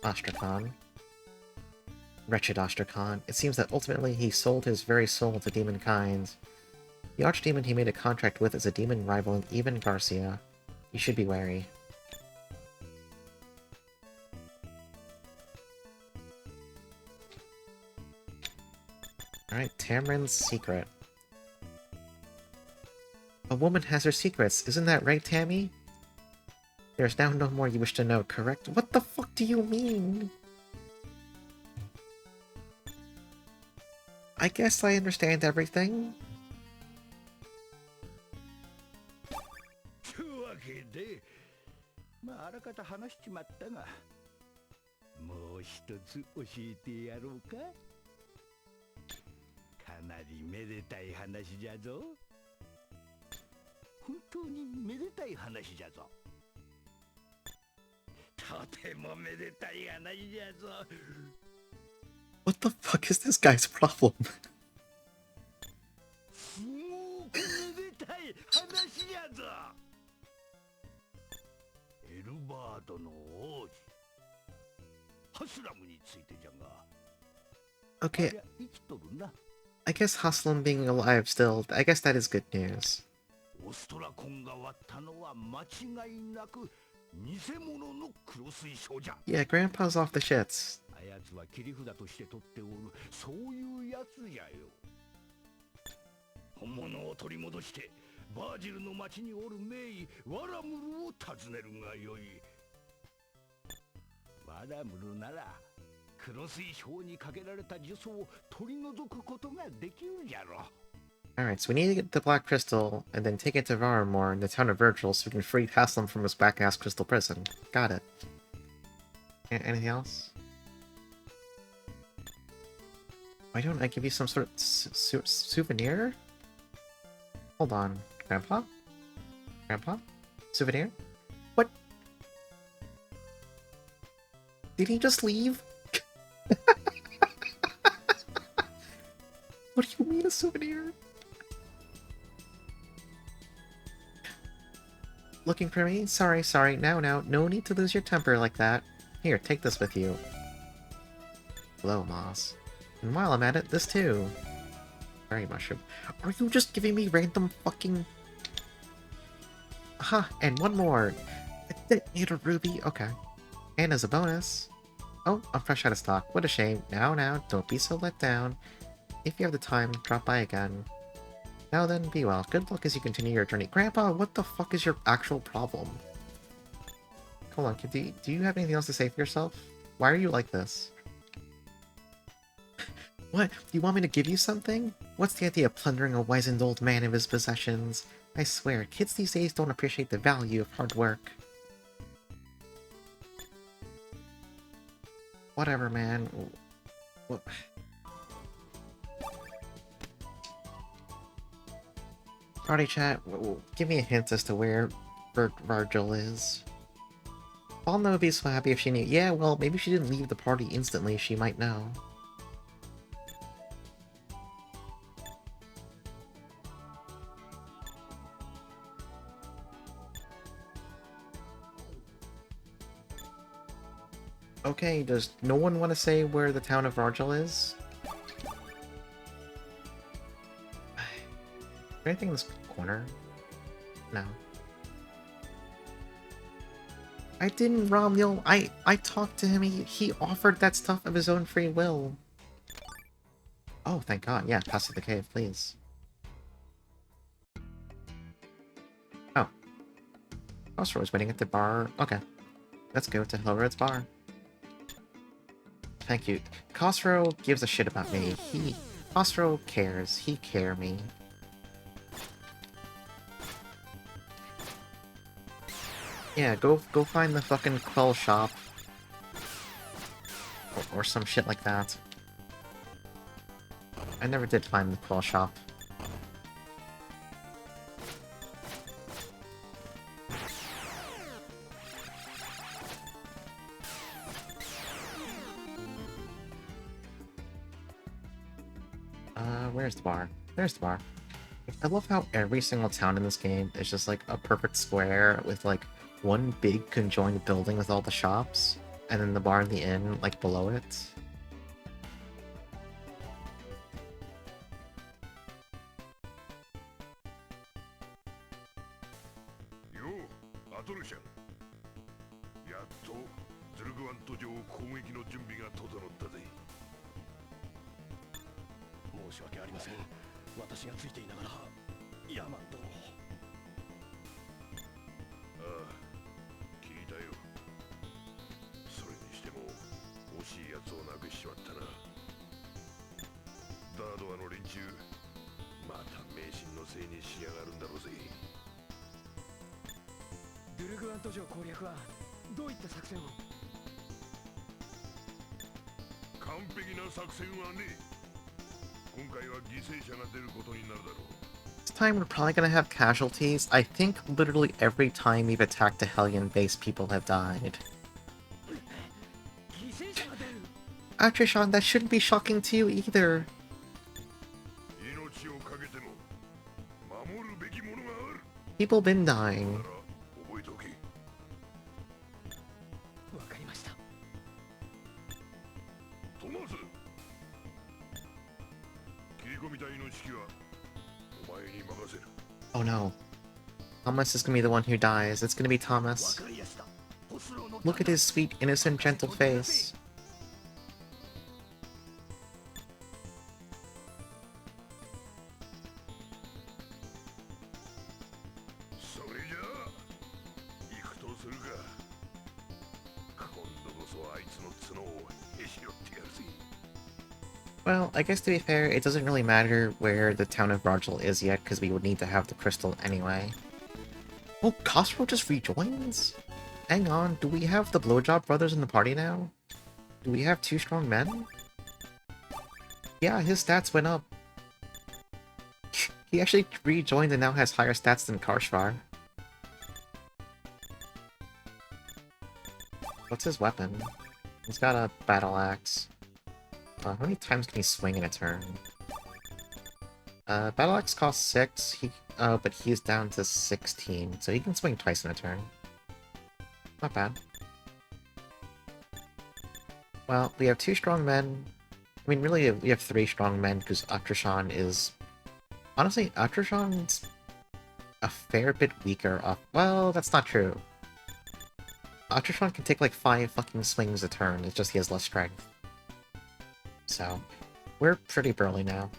Ostrakhan. Wretched Ostrakhan. It seems that ultimately he sold his very soul to demonkind. The archdemon he made a contract with is a demon rivaling even Garcia. You should be wary. Alright, Tamrin's secret. A woman has her secrets, isn't that right, Tammy? There's now no more you wish to know, correct? What the fuck do you mean? I guess I understand everything. というわけで、まああらかた話しちまったが、もう一つ教えてやろうか。かなりめでたい話じゃぞ。本当にめでたい話じゃぞ。とてもめでたい話じゃぞ。What the fuck is this guy's problem? すごくめでたい話じゃぞ。エルバードの王子、ハスラムについてじゃが。Okay, 生きとるな。I guess Haslam being alive still, I guess that is good news. オストラコンが割ったのは間違いなく偽物の黒水晶じゃ。 Yeah, Grandpa's off the shits. あやつは切り札として取っておる、そういうやつじゃよ。本物を取り戻してバージルの町におる名医ワラムルを訪ねるがよい。ワラムルなら黒水晶にかけられた呪詛を取り除くことができるじゃろ。 Alright, so we need to get the Black Crystal, and then take it to Varamore in the town of Virgil so we can free Haslam from his whack-ass crystal prison. Got it. Anything else? Why don't I give you some sort of souvenir? Hold on. Grandpa? Grandpa? Souvenir? What? Did he just leave? What do you mean a souvenir? Looking for me? Sorry, now, no need to lose your temper like that. Here, take this with you. Hello, Moss. And while I'm at it, this too. Berry mushroom. Are you just giving me random fucking... Aha, and one more. I didn't need a ruby. Okay. And as a bonus... Oh, I'm fresh out of stock. What a shame. Now, don't be so let down. If you have the time, drop by again. Now then, be well. Good luck as you continue your journey. Grandpa, what the fuck is your actual problem? Hold on, do you have anything else to say for yourself? Why are you like this? What? Do you want me to give you something? What's the idea of plundering a wizened old man of his possessions? I swear, kids these days don't appreciate the value of hard work. Whatever, man. What? Party chat, give me a hint as to where Virgil is. Balna would be so happy if she knew. Yeah, well, maybe if she didn't leave the party instantly, she might know. Okay, does no one want to say where the town of Virgil is? Anything in this corner? No. I didn't rob Neil. I talked to him. He offered that stuff of his own free will. Oh, thank God. Yeah, pass through the cave, please. Oh. Crossroads waiting at the bar. Okay. Let's go to Hillroad's bar. Thank you. Khosrow gives a shit about me. Khosrow cares. He care me. Yeah, go find the fucking Quell shop. Or some shit like that. I never did find the Quell shop. Where's the bar? There's the bar. I love how every single town in this game is just like a perfect square with like one big conjoined building with all the shops, and then the bar and the inn like below it.よう、アトルシャン。やっとズルグワント城攻撃の準備が整ったぜ。申し訳ありません。私がついていながらヤマン殿。ああ、聞いたよ。それにしても惜しいやつをなくしちまったな。ダードアの連中、また迷信のせいにしやがるんだろうぜ。ドゥルグワント城攻略はどういった作戦を？完璧な作戦はね。今回は犠牲者が出ることになるだろう。This time we're probably gonna have casualties. I think literally every time we've attacked a Hellion base, people have died. Actually, Sean, that shouldn't be shocking to you either. 命をかけても守るべきものがある。 People been dying. 覚えておけ。わかりました。トマス、切り込み隊の指揮はお前に任せる。 Oh no. Thomas is gonna be the one who dies. It's gonna be Thomas. Look at his sweet, innocent, gentle face. それじゃあ行くとするか。今度こそあいつの角をへし折ってやるぜ。 Well, I guess to be fair, it doesn't really matter where the town of Rogel is yet, because we would need to have the crystal anyway. Oh, Cosmo just rejoins? Hang on, do we have the Blowjob brothers in the party now? Do we have 2 strong men? Yeah, his stats went up. He actually rejoined and now has higher stats than Karshvar. What's his weapon? He's got a battle axe. How many times can he swing in a turn? Battle axe costs 6, but he's down to 16, so he can swing twice in a turn. Not bad. Well, we have 2 strong men. I mean, really, we have 3 strong men, because Aktrishan is... Honestly, Aktrishan's a fair bit weaker off... Well, that's not true. Aktrishan can take like 5 fucking swings a turn, it's just he has less strength. So, we're pretty burly now.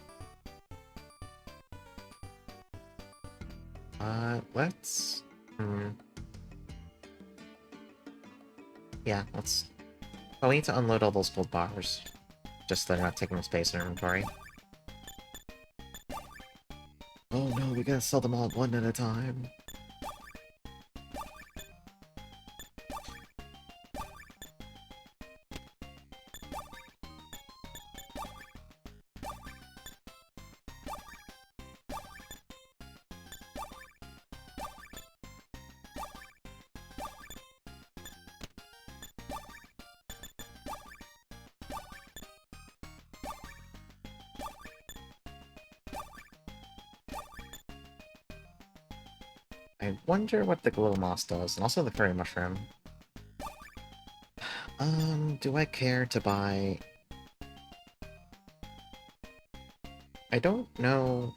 Let's... Yeah, let's... Oh, we need to unload all those gold bars. Just so they're not taking up space in our inventory. Oh no, we gotta sell them all one at a time. I wonder what the glow moss does, and also the fairy mushroom. Do I care to buy... I don't know...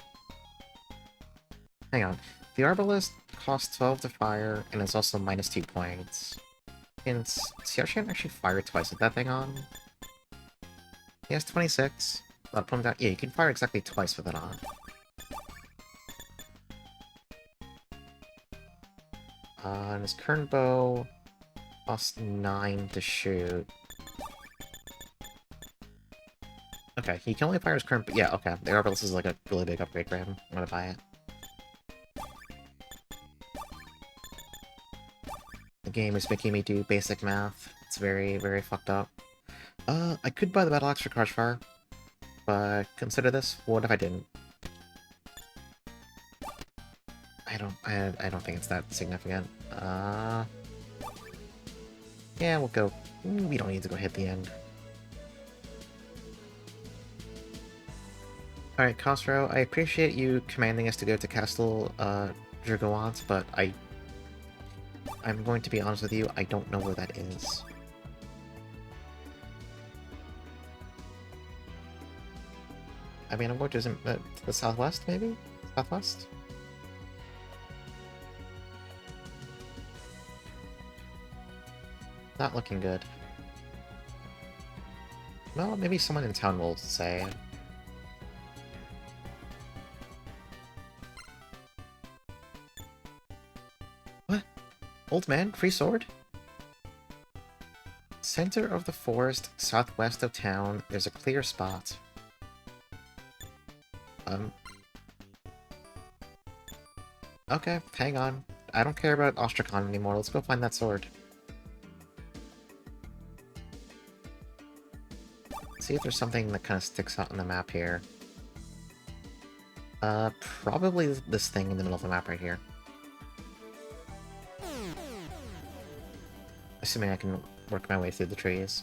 Hang on. The Arbalest costs 12 to fire, and it's also minus 2 points. Can Xiaoshan actually fire twice with that thing on? He has 26. That'll put him down. Yeah, you can fire exactly twice with it on. And his current bow costs 9 to shoot. Okay, he can only fire his current... Yeah, okay. The Arbalest is like a really big upgrade for him. I'm gonna buy it. game is making me do basic math. It's very, very fucked up. I could buy the Battle Axe for Crushfire, but consider this. What if I didn't? I don't think it's that significant. Yeah, we'll go. We don't need to go hit the end. Alright, Khosrow, I appreciate you commanding us to go to Castle Dragowant, but I'm going to be honest with you, I don't know where that is. I mean, I'm going to the southwest, maybe? Southwest? Not looking good. Well, maybe someone in town will say. What? Old man, free sword? Center of the forest, southwest of town, there's a clear spot. Okay, hang on. I don't care about Ostrakhan anymore, let's go find that sword. See if there's something that kind of sticks out on the map here. Probably this thing in the middle of the map right here. Assuming I can work my way through the trees.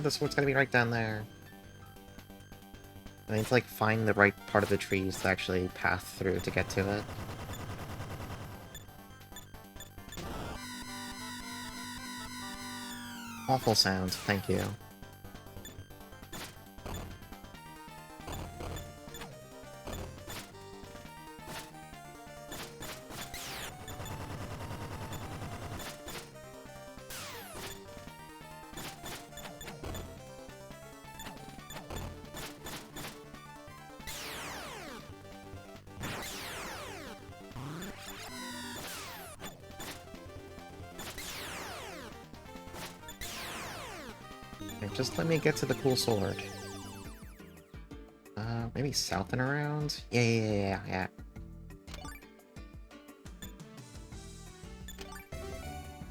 The sword's gonna be right down there. I need to, like, find the right part of the trees to actually pass through to get to it. Awful sound, thank you. Just let me get to the cool sword. Maybe south and around? Yeah.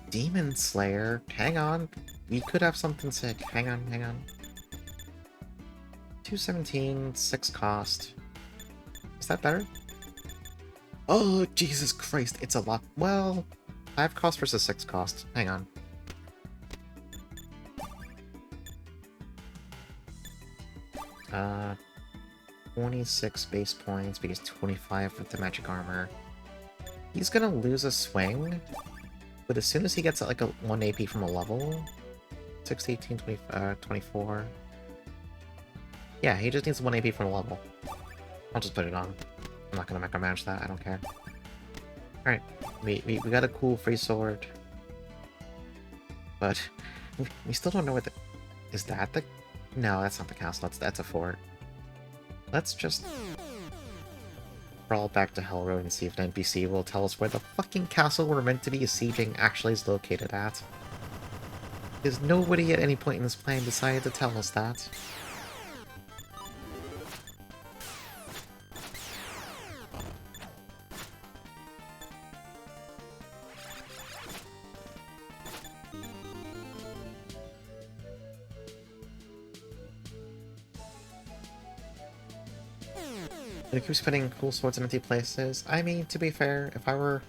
Demon Slayer? Hang on. We could have something sick. Hang on. 217, 6 cost. Is that better? Oh, Jesus Christ, it's a lot. Well, 5 cost versus 6 cost. Hang on. Uh, 26 base points because 25 with the magic armor. He's gonna lose a swing, but as soon as he gets like a 1 AP from a level, 6, 18, 20, 24. Yeah, he just needs 1 AP from a level. I'll just put it on. I'm not gonna micromanage that, I don't care. Alright, we got a cool free sword. But we still don't know what the... Is that the... No, that's not the castle, that's a fort. Let's just crawl back to Hell Road and see if an NPC will tell us where the fucking castle we're meant to be sieging actually is located at. Because nobody at any point in this plan decided to tell us that. It keeps putting cool swords in empty places. I mean, to be fair, if I were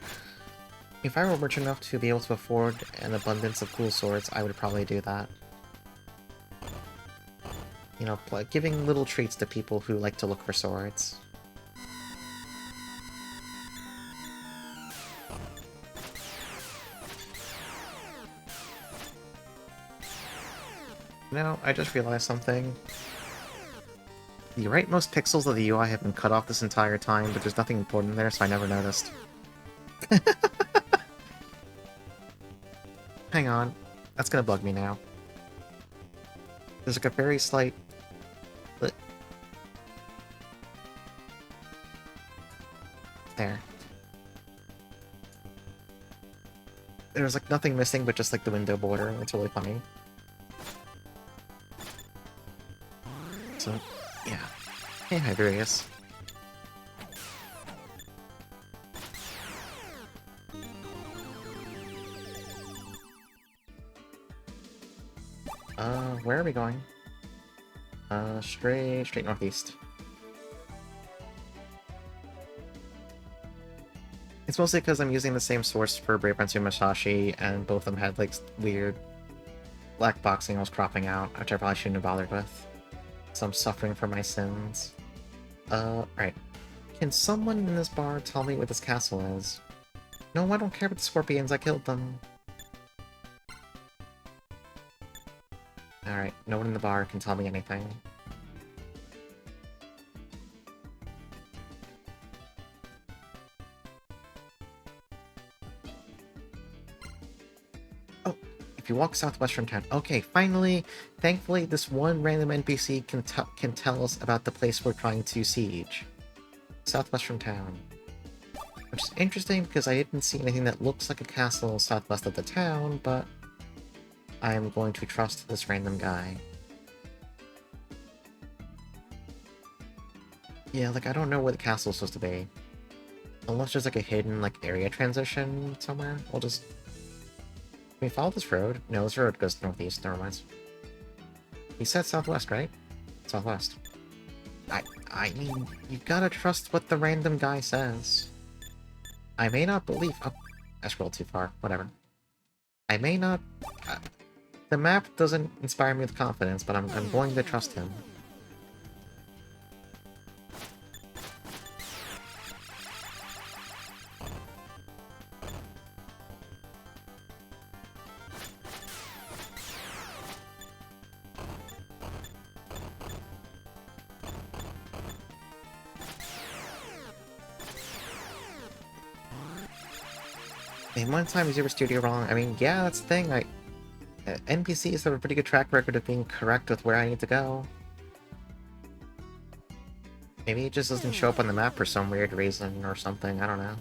rich enough to be able to afford an abundance of cool swords, I would probably do that. You know, giving little treats to people who like to look for swords. No, I just realized something. The rightmost pixels of the UI have been cut off this entire time, but there's nothing important there, so I never noticed. Hang on. That's gonna bug me now. There's like a very slight... There. There's like nothing missing but just like the window border. It's really funny. So, yeah. Hey, Hiberius. Where are we going? Straight northeast. It's mostly because I'm using the same source for Brave Prince and Musashi, and both of them had, like, weird black box signals cropping out, which I probably shouldn't have bothered with. So I'm suffering for my sins. Right. Can someone in this bar tell me what this castle is? No, I don't care about the scorpions, I killed them. Alright, no one in the bar can tell me anything. Oh, if you walk southwest from town... Okay, finally! Thankfully, this one random NPC can tell us about the place we're trying to siege. Southwest from town. Which is interesting because I didn't see anything that looks like a castle southwest of the town, but I am going to trust this random guy. Yeah, like, I don't know where the castle is supposed to be. Unless there's, like, a hidden, like, area transition somewhere. We'll just... Can we follow this road? No, this road goes northeast. Never mind. He said southwest, right? Southwest. I mean, you gotta trust what the random guy says. I may not believe... Oh, I scrolled too far. Whatever. I may not... the map doesn't inspire me with confidence, but I'm going to trust him. And one time is your studio wrong. I mean, yeah, that's the thing. NPCs have a pretty good track record of being correct with where I need to go. Maybe it just doesn't show up on the map for some weird reason or something. I don't know.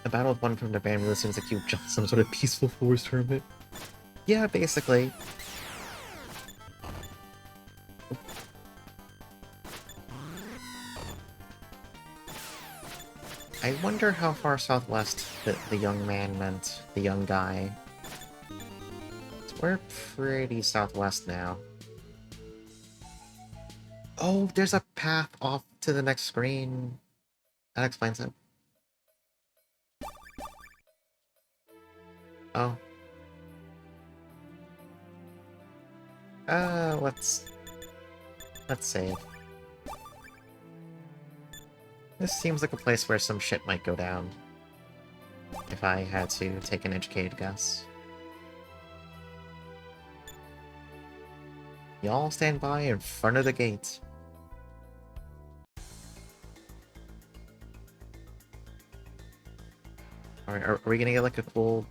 The battle with one from the band really seems like you've just some sort of peaceful forest hermit. Yeah, basically. I wonder how far southwest the young man meant, the young guy. So we're pretty southwest now. Oh, there's a path off to the next screen. That explains it. Oh. Let's save. This seems like a place where some shit might go down. If I had to take an educated guess. Y'all stand by in front of the gate. Alright, are we gonna get like a cool...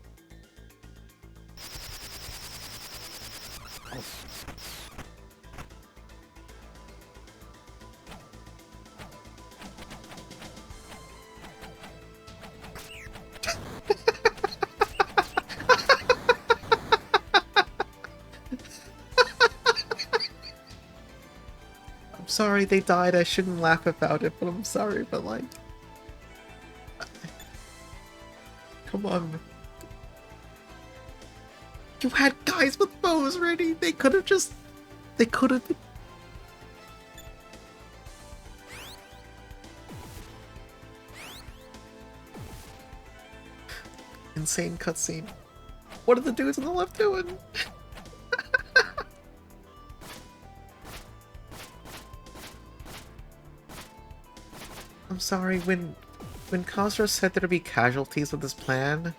Sorry they died, I shouldn't laugh about it, but I'm sorry, but like... Come on. You had guys with bows ready. They could have just. They could have. Insane cutscene. What are the dudes on the left doing? I'm sorry, when Khosrow said there'd be casualties of this plan,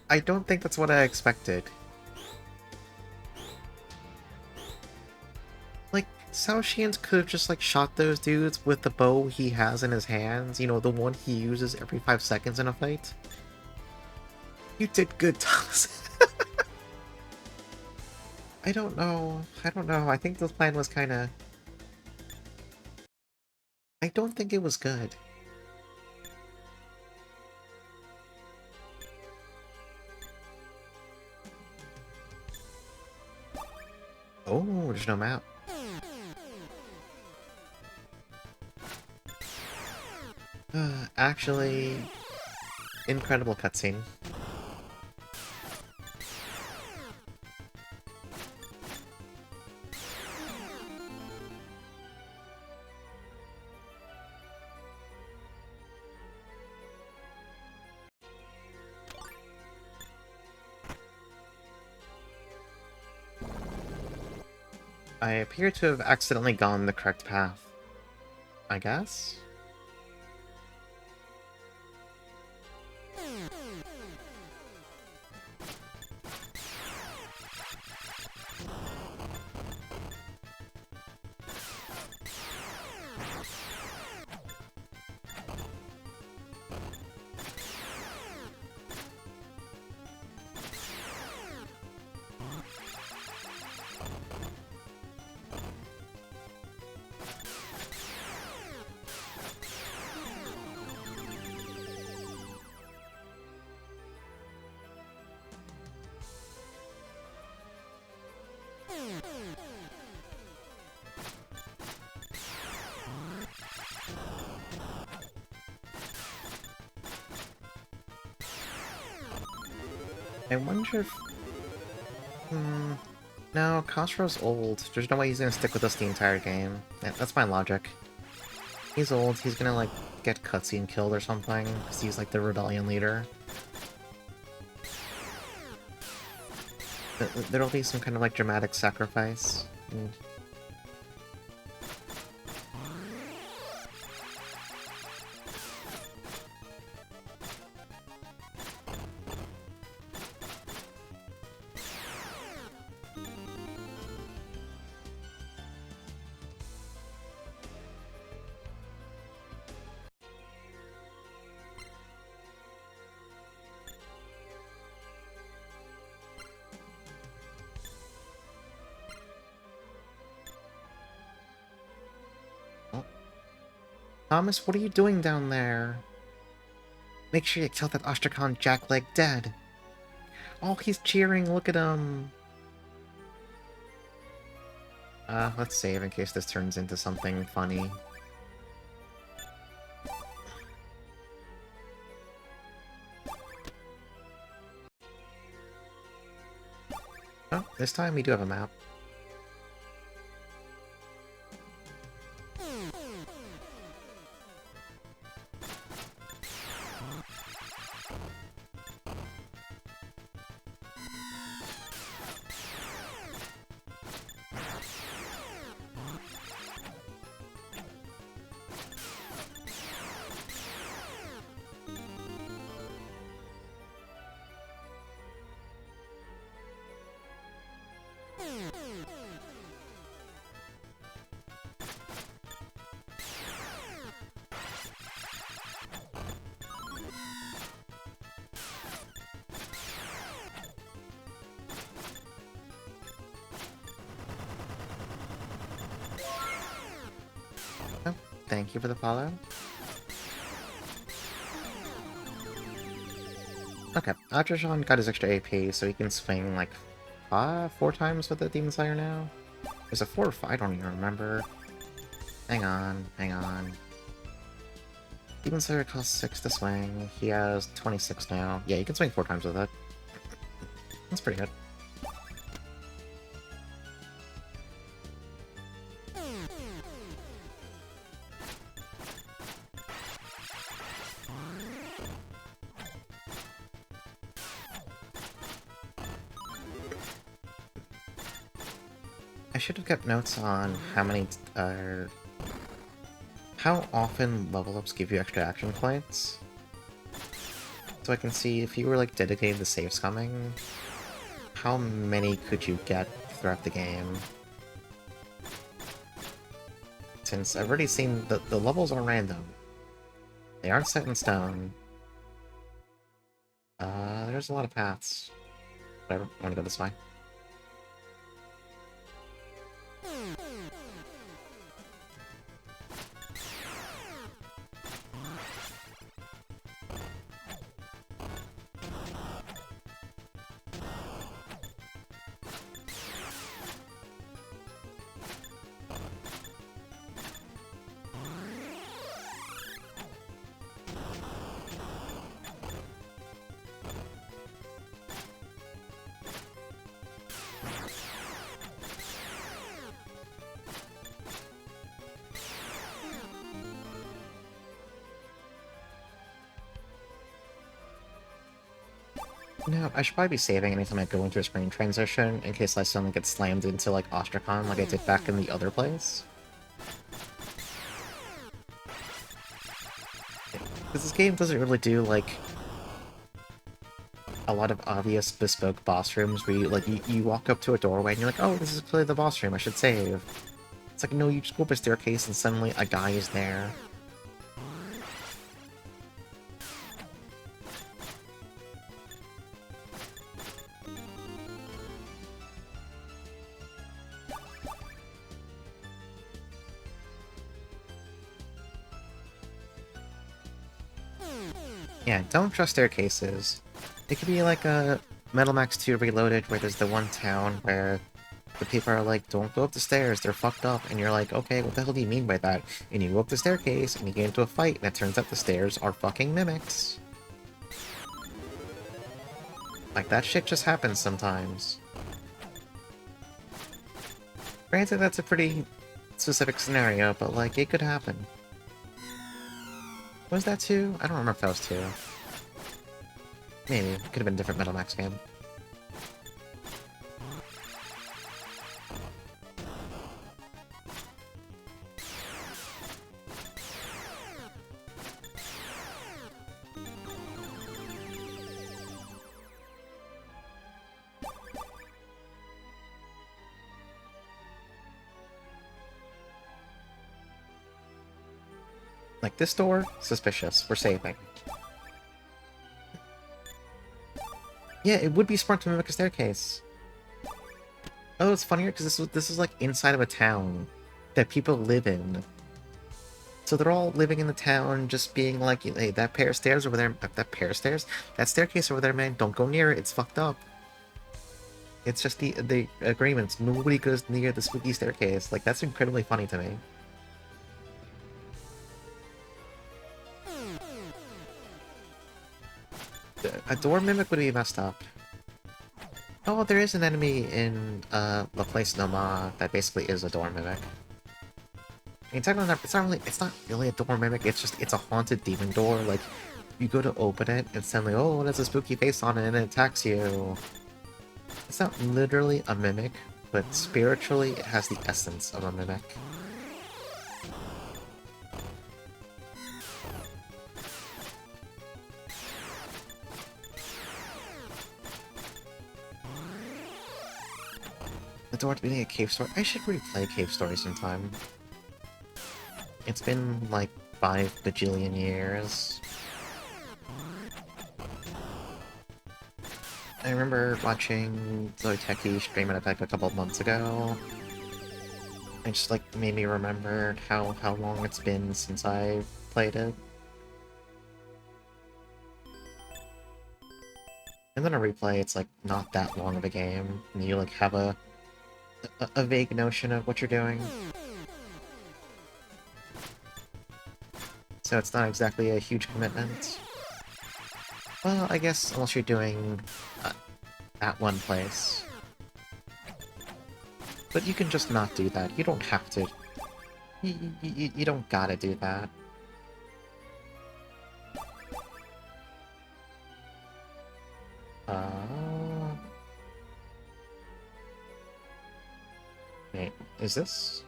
I don't think that's what I expected. Like, Cao Xian could have just, like, shot those dudes with the bow he has in his hands, you know, the one he uses every 5 seconds in a fight. You did good, Thomas. I don't know. I think this plan was kinda... I don't think it was good. Oh, there's no map. Actually, incredible cutscene. I appear to have accidentally gone the correct path. I guess? I wonder if... No, Khosrow's old. There's no way he's gonna stick with us the entire game. Yeah, that's my logic. He's old, he's gonna, like, get cutscene killed or something, because he's, like, the rebellion leader. There'll be some kind of, like, dramatic sacrifice. Thomas, what are you doing down there? Make sure you kill that Ostrakhan jackleg dead. Oh, he's cheering, look at him. Let's save in case this turns into something funny. Oh, this time we do have a map. Thank you for the follow. Okay, Adrashan got his extra AP, so he can swing like 4 times with the Demon Slayer now. Is it 4 or 5? I don't even remember. Hang on. Demon Slayer costs 6 to swing. He has 26 now. Yeah, you can swing 4 times with it. That's pretty good. I should have kept notes on how many, how often level ups give you extra action points. So I can see if you were, like, dedicated to saves coming, how many could you get throughout the game? Since I've already seen the levels are random. They aren't set in stone. There's a lot of paths. Whatever, I wanna go this way. No, I should probably be saving anytime I go into a screen transition, in case I suddenly get slammed into, like, Ostracon like I did back in the other place. Because this game doesn't really do, like, a lot of obvious bespoke boss rooms where you, like, you walk up to a doorway and you're like, oh, this is clearly the boss room, I should save. It's like, no, you just go up a staircase and suddenly a guy is there. Yeah, don't trust staircases. It could be like a Metal Max 2 Reloaded where there's the one town where the people are like, don't go up the stairs, they're fucked up, and you're like, okay, what the hell do you mean by that? And you go up the staircase, and you get into a fight, and it turns out the stairs are fucking mimics. Like, that shit just happens sometimes. Granted, that's a pretty specific scenario, but, like, it could happen. Was that 2? I don't remember if that was 2. Maybe. It could have been a different Metal Max game. Like, this door? Suspicious. We're saving. Yeah, it would be smart to mimic a staircase. Oh, it's funnier because this is like inside of a town that people live in. So they're all living in the town, just being like, hey, that pair of stairs over there, that pair of stairs? That staircase over there, man, don't go near it, it's fucked up. It's just the agreements. Nobody goes near the spooky staircase. Like, that's incredibly funny to me. A door mimic would be messed up. Oh, there is an enemy in La Place Noma that basically is a door mimic. I mean, technically, it's not really a door mimic. It's a haunted demon door. Like, you go to open it, and suddenly, oh, it has a spooky face on it, and it attacks you. It's not literally a mimic, but spiritually, it has the essence of a mimic. The door to being a cave story. I should replay Cave Story sometime. It's been like 5 bajillion years. I remember watching Zoiteki stream it like a couple of months ago. It just like made me remember how long it's been since I played it. And then a replay, it's like not that long of a game, and you like have a vague notion of what you're doing. So it's not exactly a huge commitment. Well, I guess unless you're doing at one place. But you can just not do that. You don't have to You don't gotta do that. Wait, is this?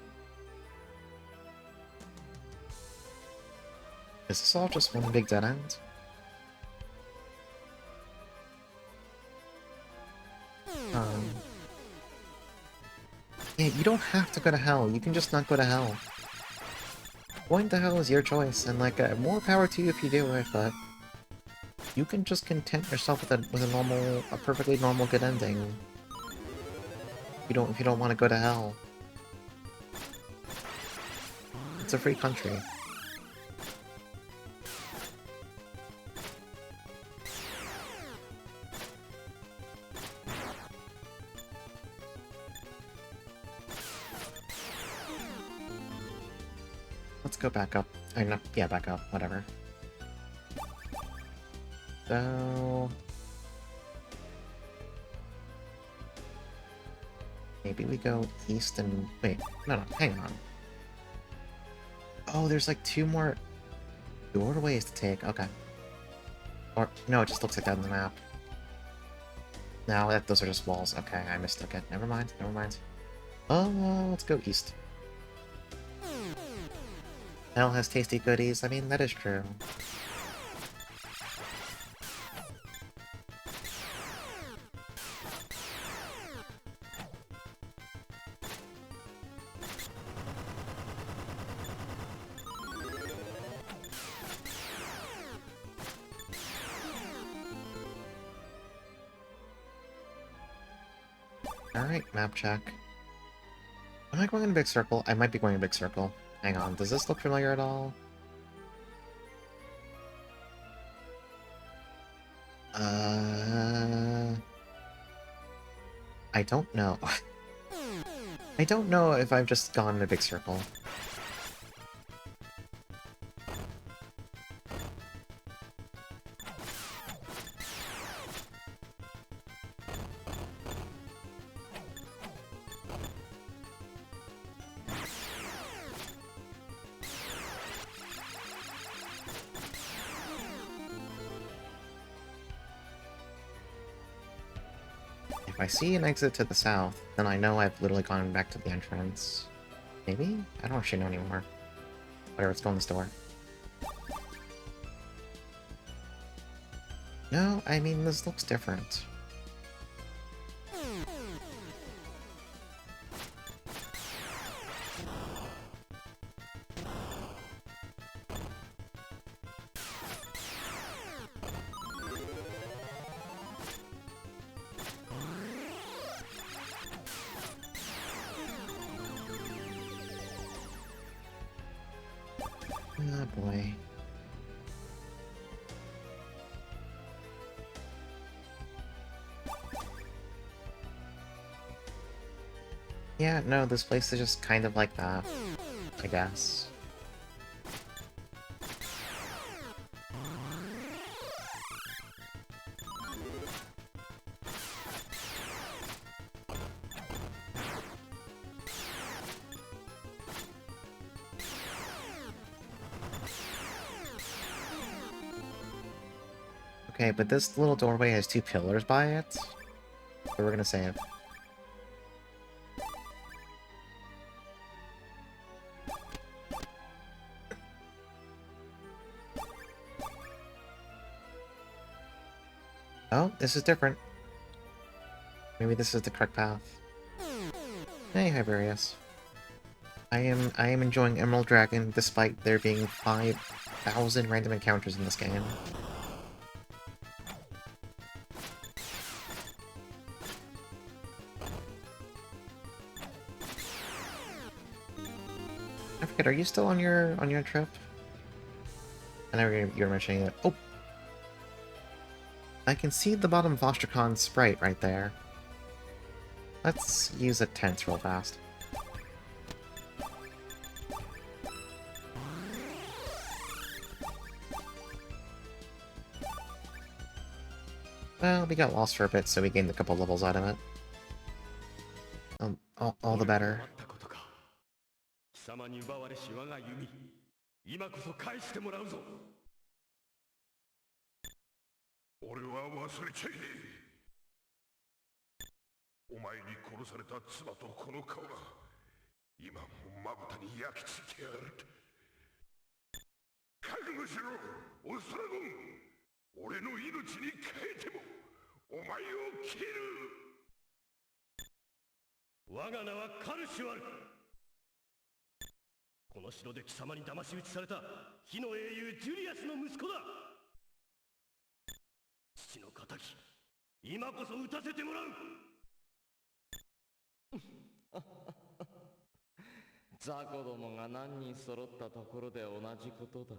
Is this all just one big dead end? Yeah, you don't have to go to hell. You can just not go to hell. Going to hell is your choice, and like, more power to you if you do it, but you can just content yourself with a perfectly normal good ending. If you don't want to go to hell. It's a free country. Let's go back up. Yeah, back up, whatever. So... maybe we go east and... wait, no, hang on. Oh, there's like 2 more doorways to take, okay. Or, no, it just looks like that on the map. No, those are just walls. Okay, I mistook it. Never mind, never mind. Oh, let's go east. Hell has tasty goodies. I mean, that is true. Alright, map check. Am I going in a big circle? I might be going in a big circle. Hang on, does this look familiar at all? I don't know. I don't know if I've just gone in a big circle. If I see an exit to the south, then I know I've literally gone back to the entrance. Maybe? I don't actually know anymore. Whatever, let's go in this door. No, I mean, this looks different. Oh boy. Yeah, no, this place is just kind of like that, I guess. Okay, but this little doorway has 2 pillars by it. So we're gonna save. Oh, this is different. Maybe this is the correct path. Hey, Hiberius. I am enjoying Emerald Dragon despite there being 5,000 random encounters in this game. I forget, are you still on your trip? I know you're mentioning it. Oh! I can see the bottom of Ostracon's sprite right there. Let's use a tense real fast. Well, we got lost for a bit, so we gained a couple levels out of it. All the better. 様に奪われし我が弓、今こそ返してもらうぞ。俺は忘れちゃいねえ。お前に殺された妻とこの顔が今もまぶたに焼き付いてやがる。覚悟しろオストラゴン。俺の命に変えてもお前を切る。我が名はカルシュアル。この城で貴様に騙し討ちされた火の英雄ジュリアスの息子だ。父の仇、今こそ討たせてもらう。雑魚どもが何人揃ったところで同じことだ。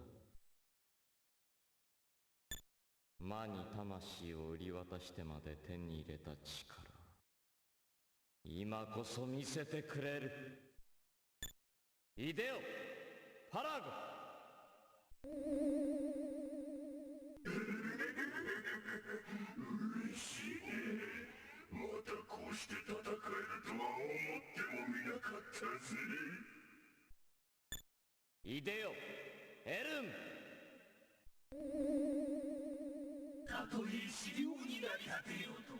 魔に魂を売り渡してまで手に入れた力、今こそ見せてくれる。イデオ、パラゴ。嬉しいね。またこうして戦えるとは思ってもみなかったぜ。イデオ、エルン。たとえ死霊になり果てようと、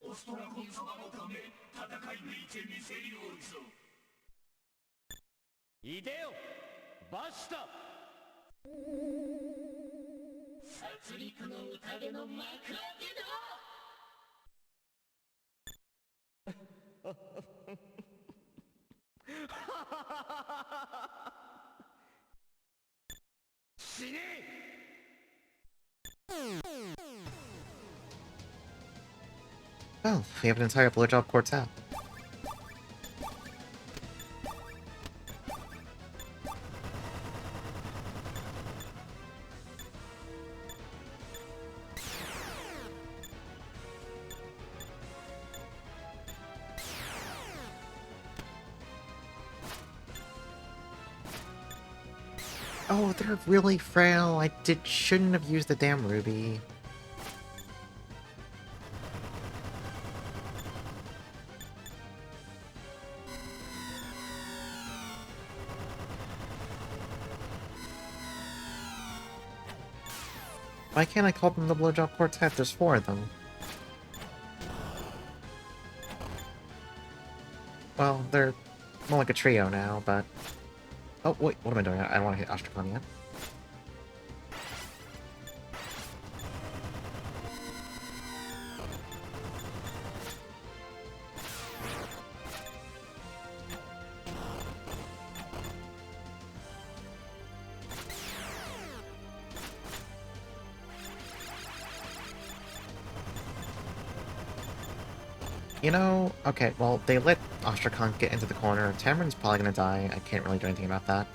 オストラゴン様のため戦い抜いてみせようぞ。イデオ、バシタ。殺戮の宴の幕開けだ。死ね。Well, we have an entire blowjob quartet. Oh, they're really frail. Shouldn't have used the damn ruby. Why can't I call them the blowjob quartet? There's 4 of them. Well, they're more like a trio now, but... Oh, wait, what am I doing? I don't want to hit Astrakhan yet. You know, okay, well, they let Astrakhan get into the corner. Tamrin's probably gonna die. I can't really do anything about that.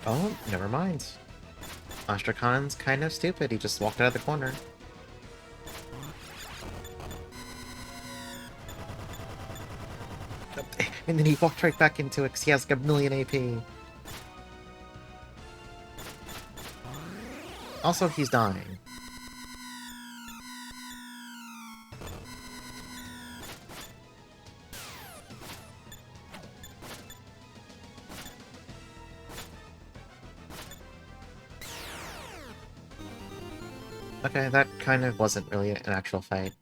Oh, never mind. Astrakhan's kind of stupid. He just walked out of the corner. And then he walked right back into it because he has like a million AP. Also, he's dying. Okay, that kind of wasn't really an actual fight.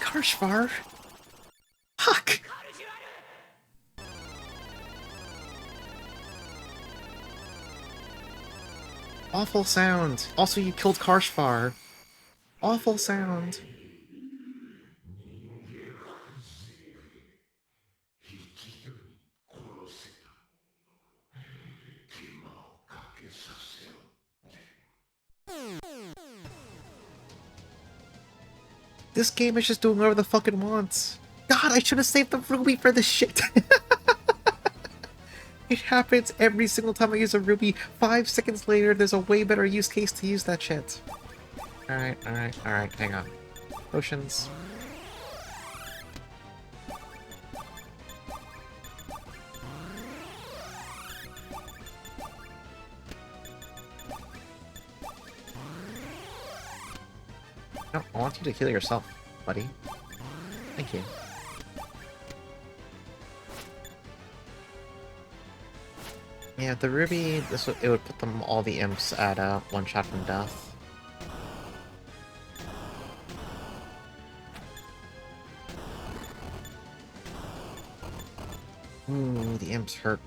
Karshvar? Fuck! Awful sound. Also, you killed Karshvar. Awful sound. This game is just doing whatever the fuck it wants. God, I should have saved the ruby for this shit. It happens every single time I use a ruby. 5 seconds later, there's a way better use case to use that shit. Alright, alright, alright, hang on. Potions. No, I want you to heal yourself, buddy. Thank you. Yeah, the ruby, it would put them all the imps at one shot from death. Ooh, the imps hurt.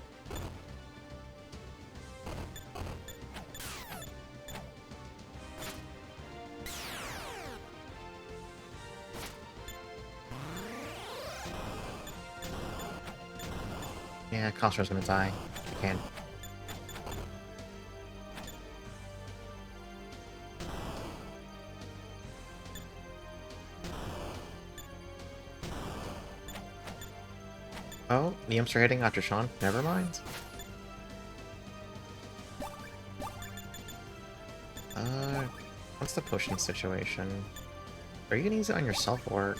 Yeah, Khosrow's gonna die. Can't. Oh, the imps are hitting after Sean. Never mind. What's the potion situation? Are you gonna use it on yourself or...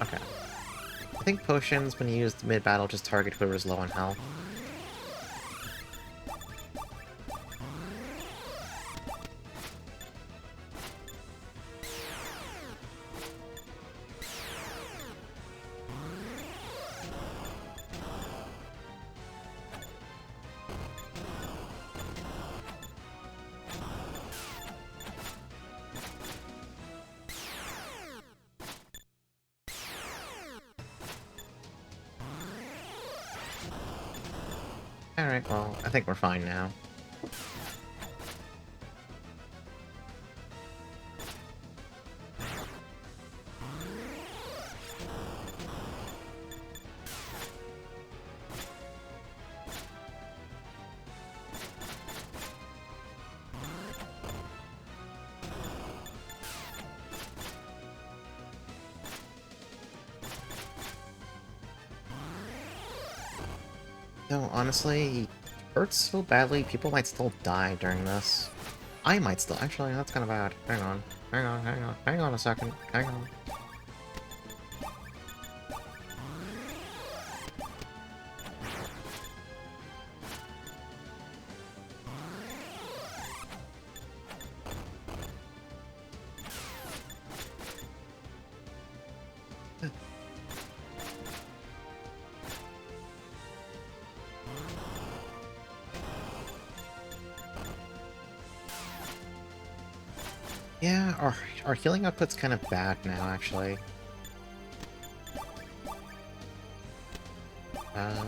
Okay. I think potions, when used mid-battle, just target whoever's low on health. Alright, well, I think we're fine now. No, honestly, it hurts so badly, people might still die during this. I might still- actually, that's kind of bad. Hang on, hang on a second, hang on. Yeah, our healing output's kind of bad now, actually. Oh.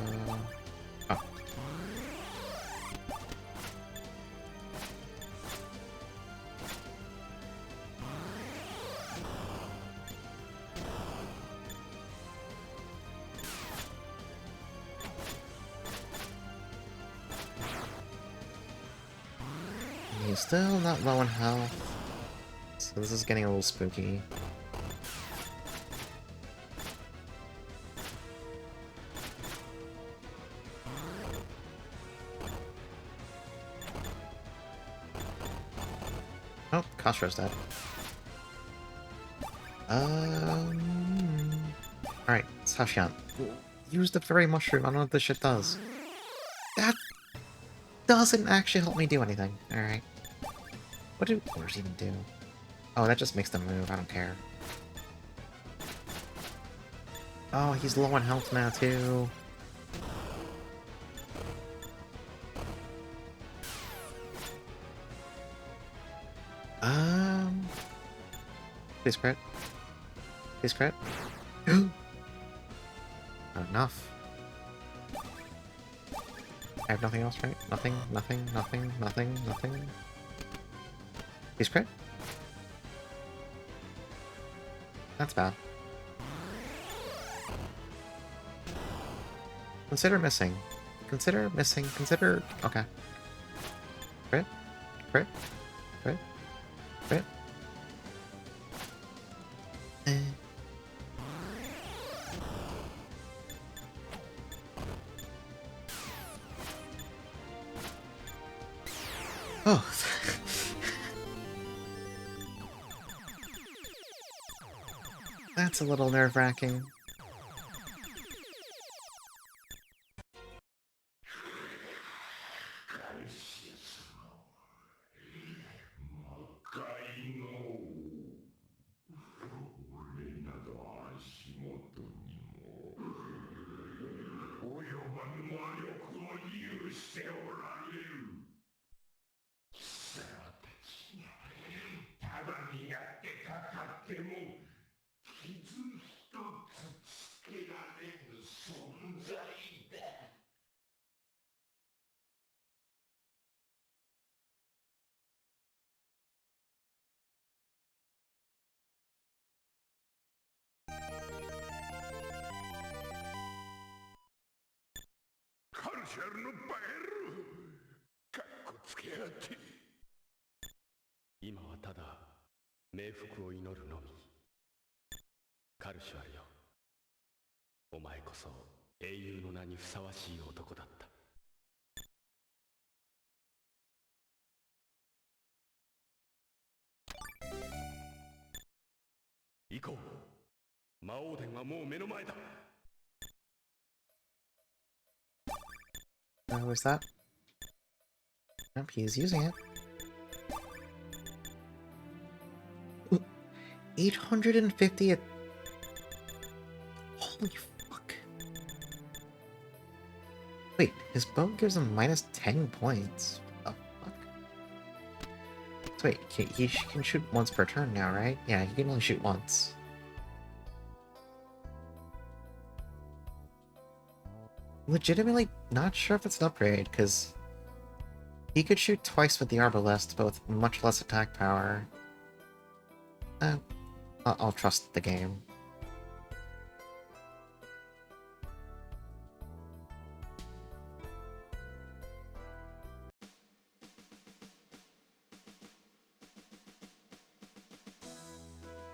He's still not low on health. So this is getting a little spooky. Oh, Khosrow's dead. Alright, Sashian. Use the fairy mushroom, I don't know what this shit does. That doesn't actually help me do anything. Alright. What do orders even do? Oh, that just makes them move, I don't care. Oh, he's low on health now, too. Please crit. Please crit. Not enough. I have nothing else, right? Nothing, nothing, nothing, nothing, nothing. Please crit. That's bad. Consider missing. Consider missing. Consider... Okay. Crit. Crit. Crit. Crit. Eh. Oh. That's a little nerve-wracking. Karushar 今はただ冥福を祈るのみ。カルシュアルよ、お前こそ英雄の名にふさわしい男だった。行こう。魔王殿はもう目の前だ。Was that? Nope, he's using it. Ooh, 850 at... Holy fuck. Wait, his bow gives him minus 10 points. What the fuck? So wait, he can shoot once per turn now, right? Yeah, he can only shoot once. Legitimately not sure if it's an upgrade, because he could shoot twice with the Arbalest, but with much less attack power. I'll trust the game.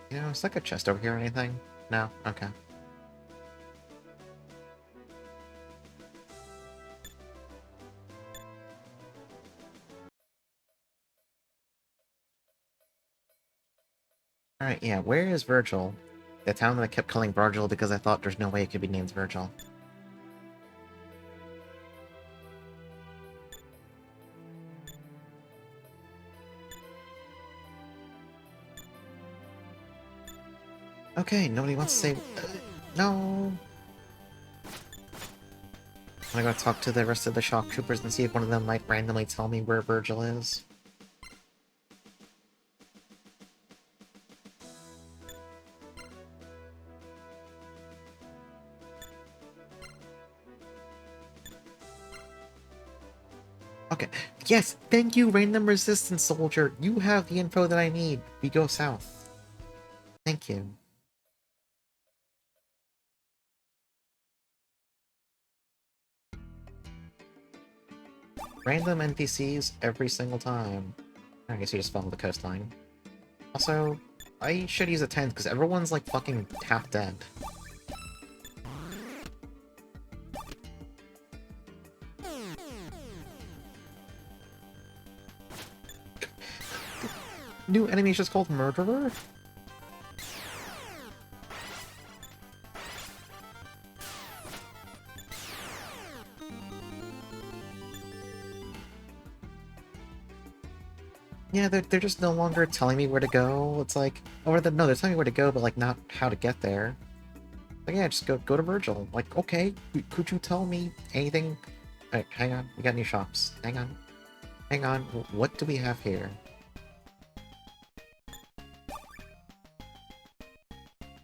You know, is like a chest over here or anything? No? Okay. Alright, yeah, where is Virgil? The town that I kept calling Virgil because I thought there's no way it could be named Virgil. Okay, nobody wants to say... no! I'm gonna go talk to the rest of the shock troopers and see if one of them might randomly tell me where Virgil is. Okay. Yes, thank you, random resistance soldier. You have the info that I need. We go south. Thank you. Random NPCs every single time. I guess you just follow the coastline. Also, I should use a tent because everyone's like fucking half dead. New enemy is just called Murderer? Yeah, they're just no longer telling me where to go. It's like, or no, they're telling me where to go, but like not how to get there. Like, yeah, just go to Virgil. Like, okay, could you tell me anything? Alright, hang on, we got new shops. Hang on. Hang on, what do we have here?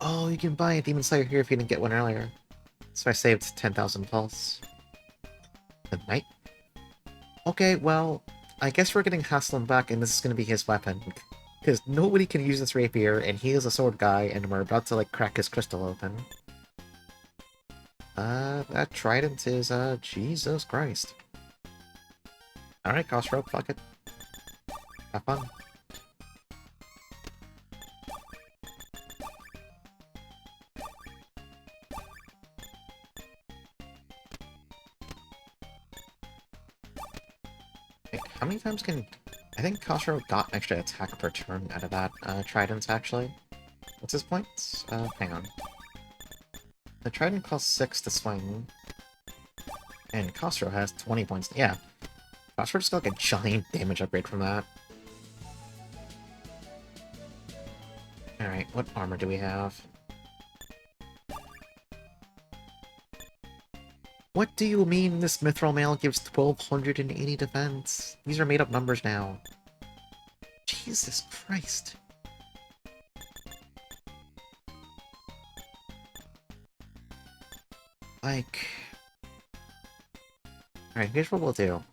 Oh, you can buy a Demon Slayer here if you didn't get one earlier. So I saved 10,000 pulse. The Knight? Okay, well, I guess we're getting Haslam back and this is gonna be his weapon. Because nobody can use this rapier, and he is a sword guy, and we're about to, like, crack his crystal open. That trident is, Jesus Christ. Alright, cost rope, fuck it. Have fun. How many times can... I think Khosrow got extra attack per turn out of that trident, actually. What's his points? Hang on. The trident costs 6 to swing. And Khosrow has 20 points. Yeah. Khosrow just got like a giant damage upgrade from that. Alright, what armor do we have? What do you mean this Mithril Mail gives 1280 defense? These are made up numbers now. Jesus Christ. Like... Alright, here's what we'll do.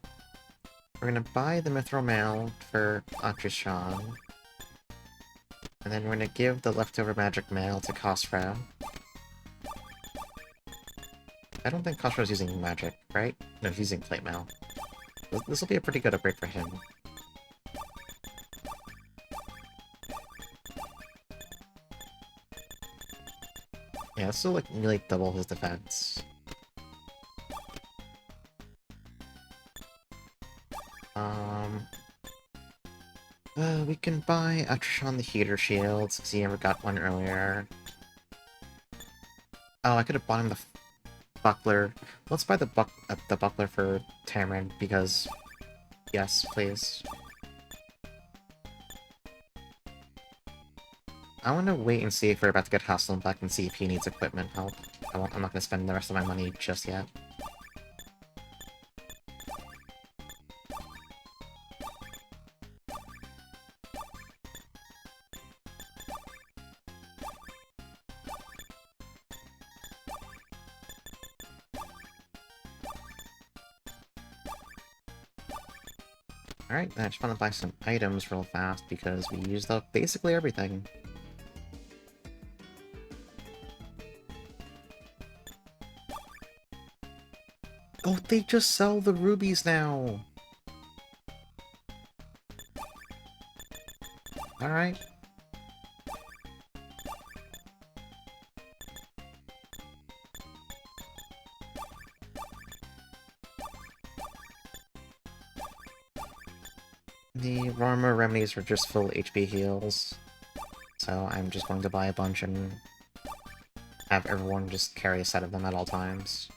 We're gonna buy the Mithril Mail for Atrishan. And then we're gonna give the leftover magic mail to Khosrow. I don't think Khosrow's using magic, right? No, he's using plate mail. This will be a pretty good upgrade for him. Yeah, this will like nearly double his defense. We can buy Atrishan the heater shields, because he never got one earlier. Oh, I could have bought him the buckler. Let's buy the buckler for Tamarin, because... Yes, please. I want to wait and see if we're about to get Haslam back and see if he needs equipment help. I'm not going to spend the rest of my money just yet. Alright, I just want to buy some items real fast because we used up basically everything. Oh, they just sell the rubies now! Alright. The armor remedies are just full HP heals, so I'm just going to buy a bunch and have everyone just carry a set of them at all times.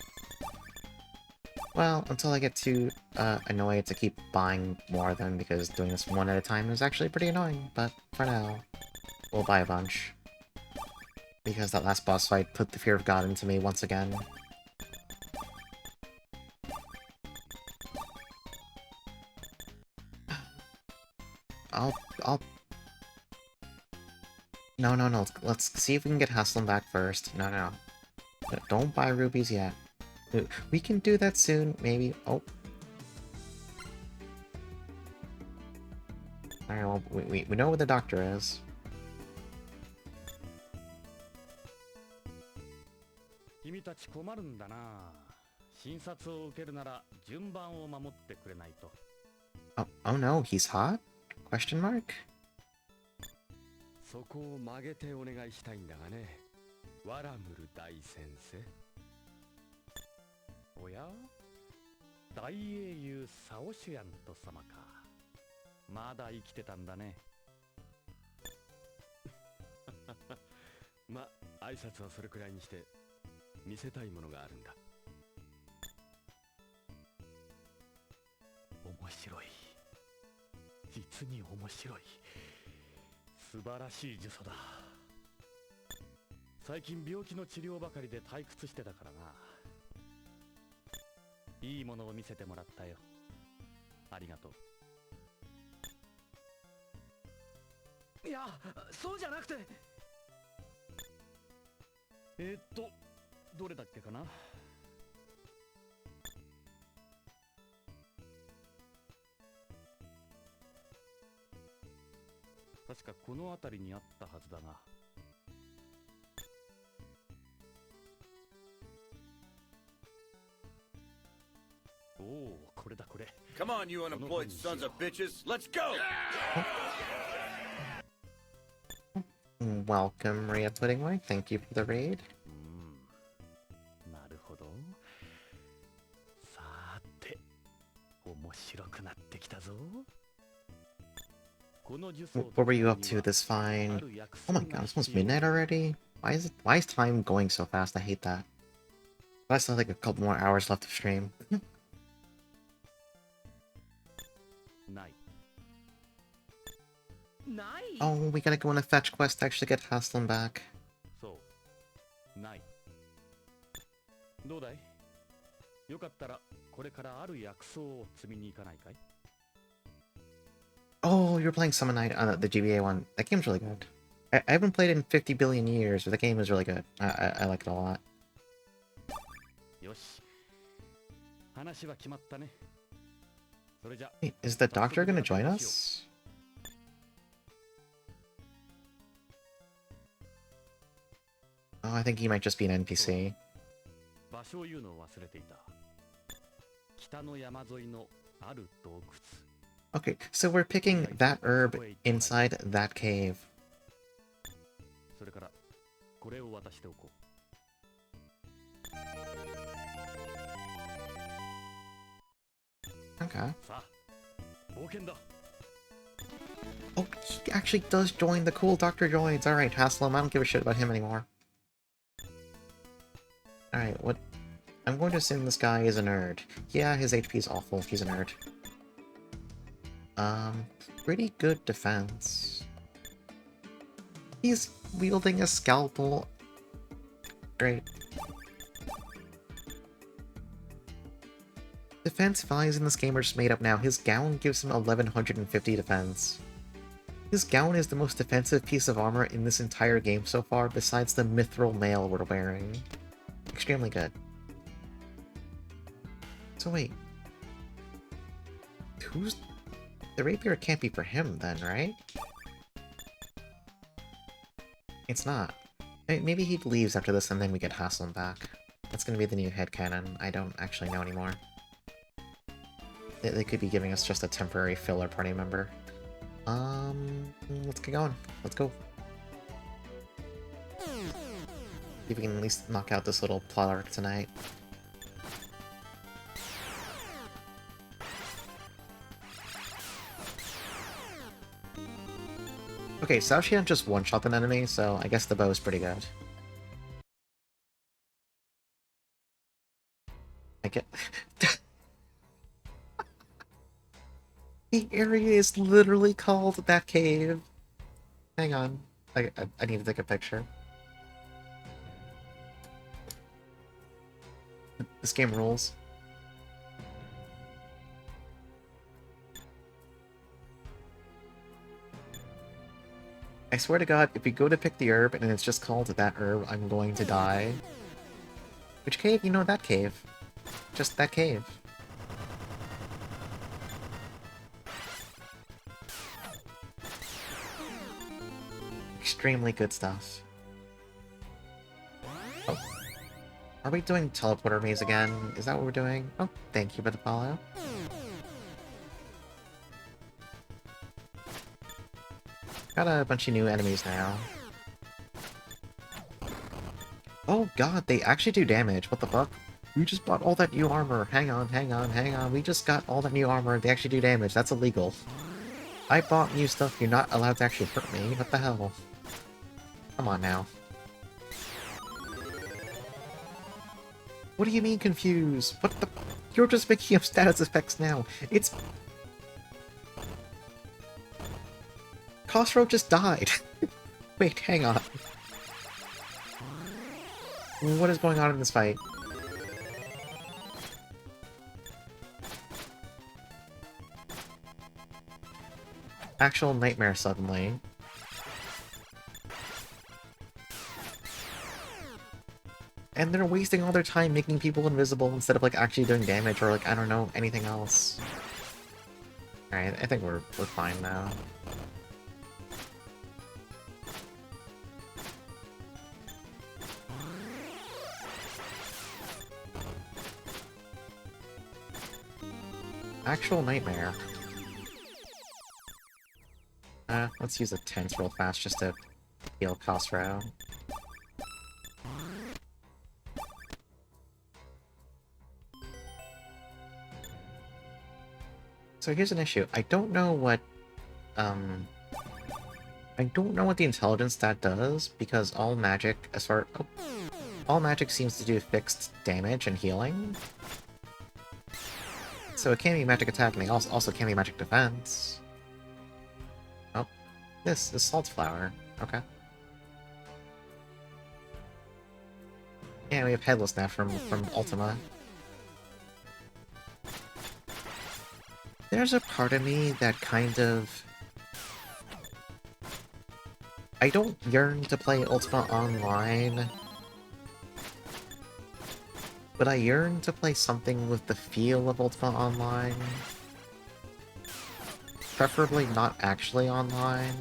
Well, until I get too annoyed to keep buying more of them, because doing this one at a time is actually pretty annoying, but for now, we'll buy a bunch. Because that last boss fight put the fear of God into me once again. No. Let's see if we can get Haslam back first. No. Don't buy rubies yet. We can do that soon, maybe. Oh. Alright, well, we know where the doctor is. 君たち困るんだな。診察を受けるなら順番を守ってくれないと。Oh no, he's hot? Question mark? そこを曲げてお願いしたいんだがね。ワラムル大先生。おや？大英雄サオシュヤント様か。まだ生きてたんだね。ま、挨拶はそれくらいにして見せたいものがあるんだ。面白い。実に面白い。素晴らしい呪詛だ。最近病気の治療ばかりで退屈してたからな。いいものを見せてもらったよ。ありがとう。いや、そうじゃなくて。どれだっけかな。確かこの辺りにあったはずだな。おお、これだこれ。Come on, you unemployed sons of bitches. Let's go! Welcome, Maria Puddingway. Thank you for the raid. なるほど。さーて、面白くなってきたぞ。What were you up to this fine? Oh my god, it's almost midnight already? Why is time going so fast? I hate that. But I still have like a couple more hours left of stream. Oh, we gotta go on a fetch quest to actually get Haslam back. Oh, you're playing Summon Night on the GBA one. That game's really good. I haven't played it in 50 billion years, but the game is really good. I like it a lot. Wait, is the doctor gonna join us? Oh, I think he might just be an NPC. Okay, so we're picking that herb inside that cave. Okay. Oh, he actually does join the cool Dr. Joins. Alright, Haslam, I don't give a shit about him anymore. Alright, what? I'm going to assume this guy is a nerd. Yeah, his HP is awful. He's a nerd. Pretty good defense. He's wielding a scalpel. Great. Defense values in this game are just made up now. His gown gives him 1150 defense. His gown is the most defensive piece of armor in this entire game so far, besides the mithril mail we're wearing. Extremely good. So wait. Who's... The rapier can't be for him then, right? It's not. Maybe he leaves after this and then we get Haslam back. That's gonna be the new headcanon. I don't actually know anymore. They could be giving us just a temporary filler party member. Let's get going. Let's go. See if we can at least knock out this little plot arc tonight. Okay, Sao Xian just one-shot an enemy, so I guess the bow is pretty good. I get... The area is literally called that cave. Hang on. I need to take a picture. This game rules. I swear to God, if we go to pick the herb and it's just called that herb, I'm going to die. Which cave? You know, that cave. Just that cave. Extremely good stuff. Oh. Are we doing teleporter maze again? Is that what we're doing? Oh, thank you for the follow. Got a bunch of new enemies now. Oh god, they actually do damage. What the fuck? We just bought all that new armor. Hang on, hang on, hang on. We just got all that new armor. They actually do damage. That's illegal. I bought new stuff. You're not allowed to actually hurt me. What the hell? Come on now. What do you mean confused? What the... You're just making up status effects now. It's... Khosrow just died. Wait, hang on. What is going on in this fight? Actual nightmare suddenly. And they're wasting all their time making people invisible instead of like actually doing damage or like, I don't know, anything else. Alright, I think we're fine now. Actual nightmare. Let's use a tense real fast just to heal Khosrow. So here's an issue. I don't know what the intelligence stat does, because all magic, all magic seems to do fixed damage and healing. So it can't be magic attack, and it also can't be magic defense. Oh, this is salt flower. Okay. Yeah, we have headless now from Ultima. There's a part of me that kind of... I don't yearn to play Ultima Online, but I yearn to play something with the feel of Ultima Online. Preferably not actually online.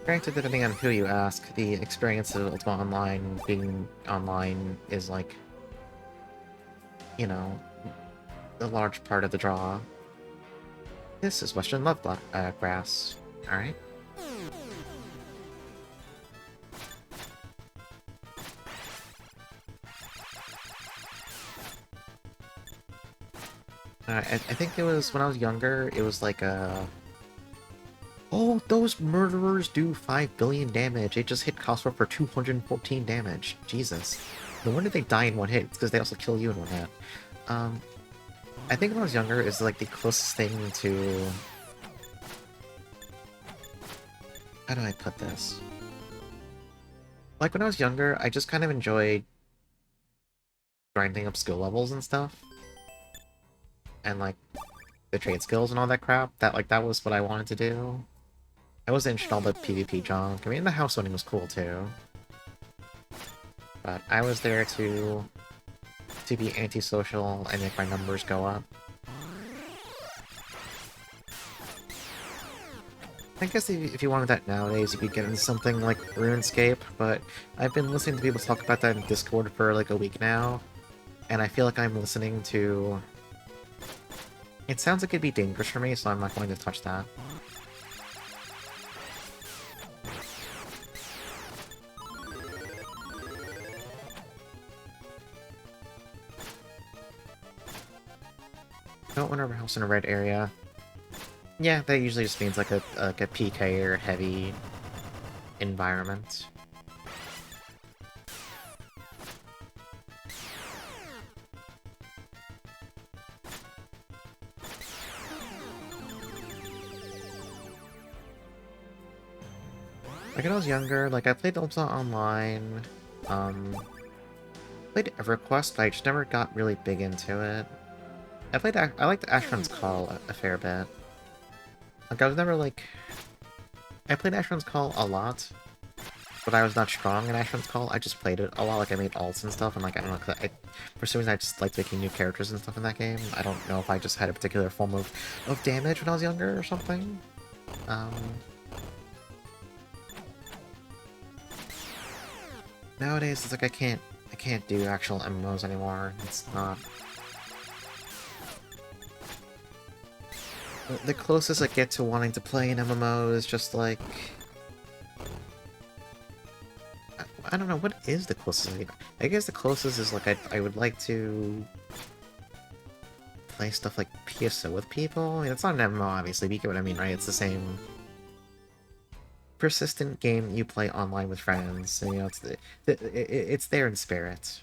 Granted, depending on who you ask, the experience of Ultima Online being online is like, you know, a large part of the draw. This is Western Love Grass. Alright. I think it was, when I was younger, it was like a... Oh, those murderers do 5 billion damage. They just hit Cosmo for 214 damage. Jesus. No wonder they die in one hit. It's because they also kill you in one hit. I think when I was younger, it's like the closest thing to... How do I put this? Like, when I was younger, I just kind of enjoyed grinding up skill levels and stuff. And, like, the trade skills and all that crap. That was what I wanted to do. I wasn't interested in all the PvP junk. I mean, the house owning was cool, too. But I was there to be antisocial and make my numbers go up. I guess if you wanted that nowadays, you could get into something like RuneScape, but I've been listening to people talk about that in Discord for like a week now, and I feel like I'm listening to... It sounds like it'd be dangerous for me, so I'm not going to touch that. Don't want a house in a red area. Yeah, that usually just means like a PK or heavy environment. Like when I was younger, like I played Ultima Online, played EverQuest, but I just never got really big into it. I liked Ashran's Call a fair bit. Like, I was never, like... I played Ashran's Call a lot, but I was not strong in Ashran's Call. I just played it a lot, like, I made alts and stuff, and, like, I don't know, cause for some reason I just liked making new characters and stuff in that game. I don't know if I just had a particular form of damage when I was younger or something. Nowadays, it's like I can't do actual MMOs anymore. It's not... The closest I get to wanting to play an MMO is just like... I don't know, what is the closest? I guess the closest is like I would like to play stuff like PSO with people. I mean, it's not an MMO, obviously, but you get what I mean, right? It's the same persistent game you play online with friends. And, you know, it's there in spirit.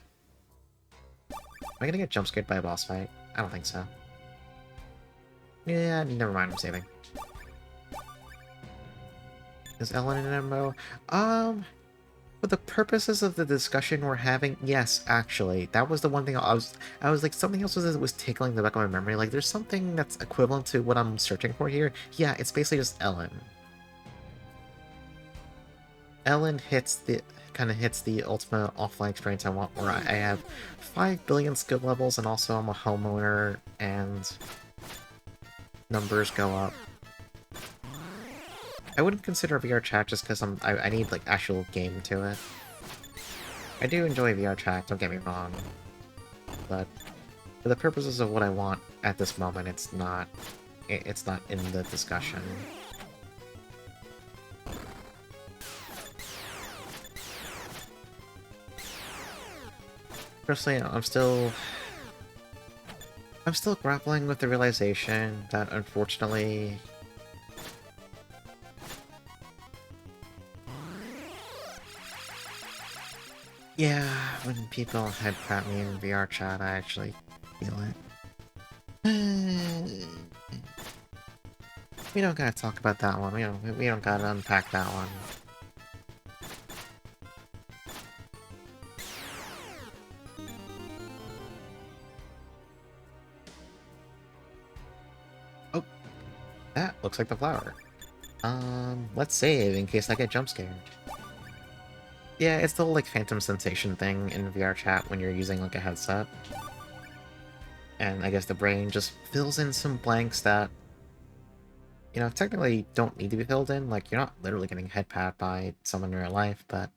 Am I gonna get jump scared by a boss fight? I don't think so. Yeah, never mind, I'm saving. Is Ellen an MMO? For the purposes of the discussion we're having, yes, actually. That was the one thing I was like, something else was tickling the back of my memory. Like, there's something that's equivalent to what I'm searching for here. Yeah, it's basically just Ellen. Ellen kind of hits the ultimate offline experience I want, where I have 5 billion skill levels, and also I'm a homeowner, and numbers go up. I wouldn't consider VR chat just because I need like actual game to it. I do enjoy VR chat, don't get me wrong, but for the purposes of what I want at this moment, it's not in the discussion. Personally, I'm still grappling with the realization that unfortunately yeah, when people head pat me in VR chat, I actually feel it. We don't gotta talk about that one. We don't gotta unpack that one. Oh, that looks like the flower. Let's save in case I get jump scared. Yeah, it's the whole, like, phantom sensation thing in VR chat when you're using, like, a headset. And I guess the brain just fills in some blanks that, you know, technically don't need to be filled in. Like, you're not literally getting head pat by someone in real life, but...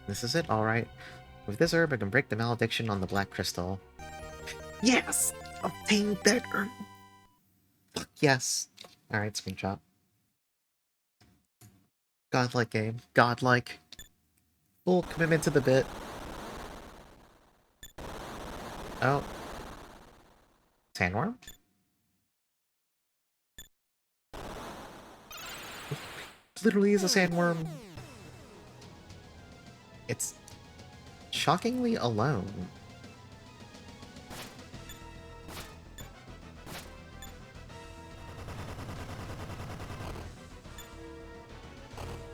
This is it, alright. With this herb, I can break the malediction on the black crystal. Yes! Obtain that herb! Fuck yes! Alright, screenshot. Godlike game. Godlike. Full commitment to the bit. Oh. Sandworm? Literally is a sandworm. It's shockingly alone.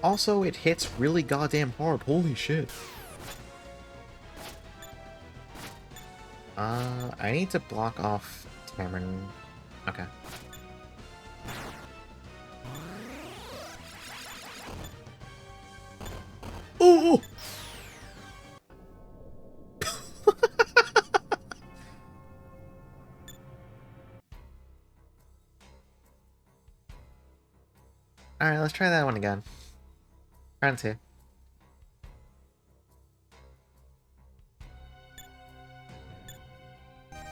Also, it hits really goddamn hard. Holy shit. I need to block off Cameron. Okay. Oh! Alright, let's try that one again. Round 2.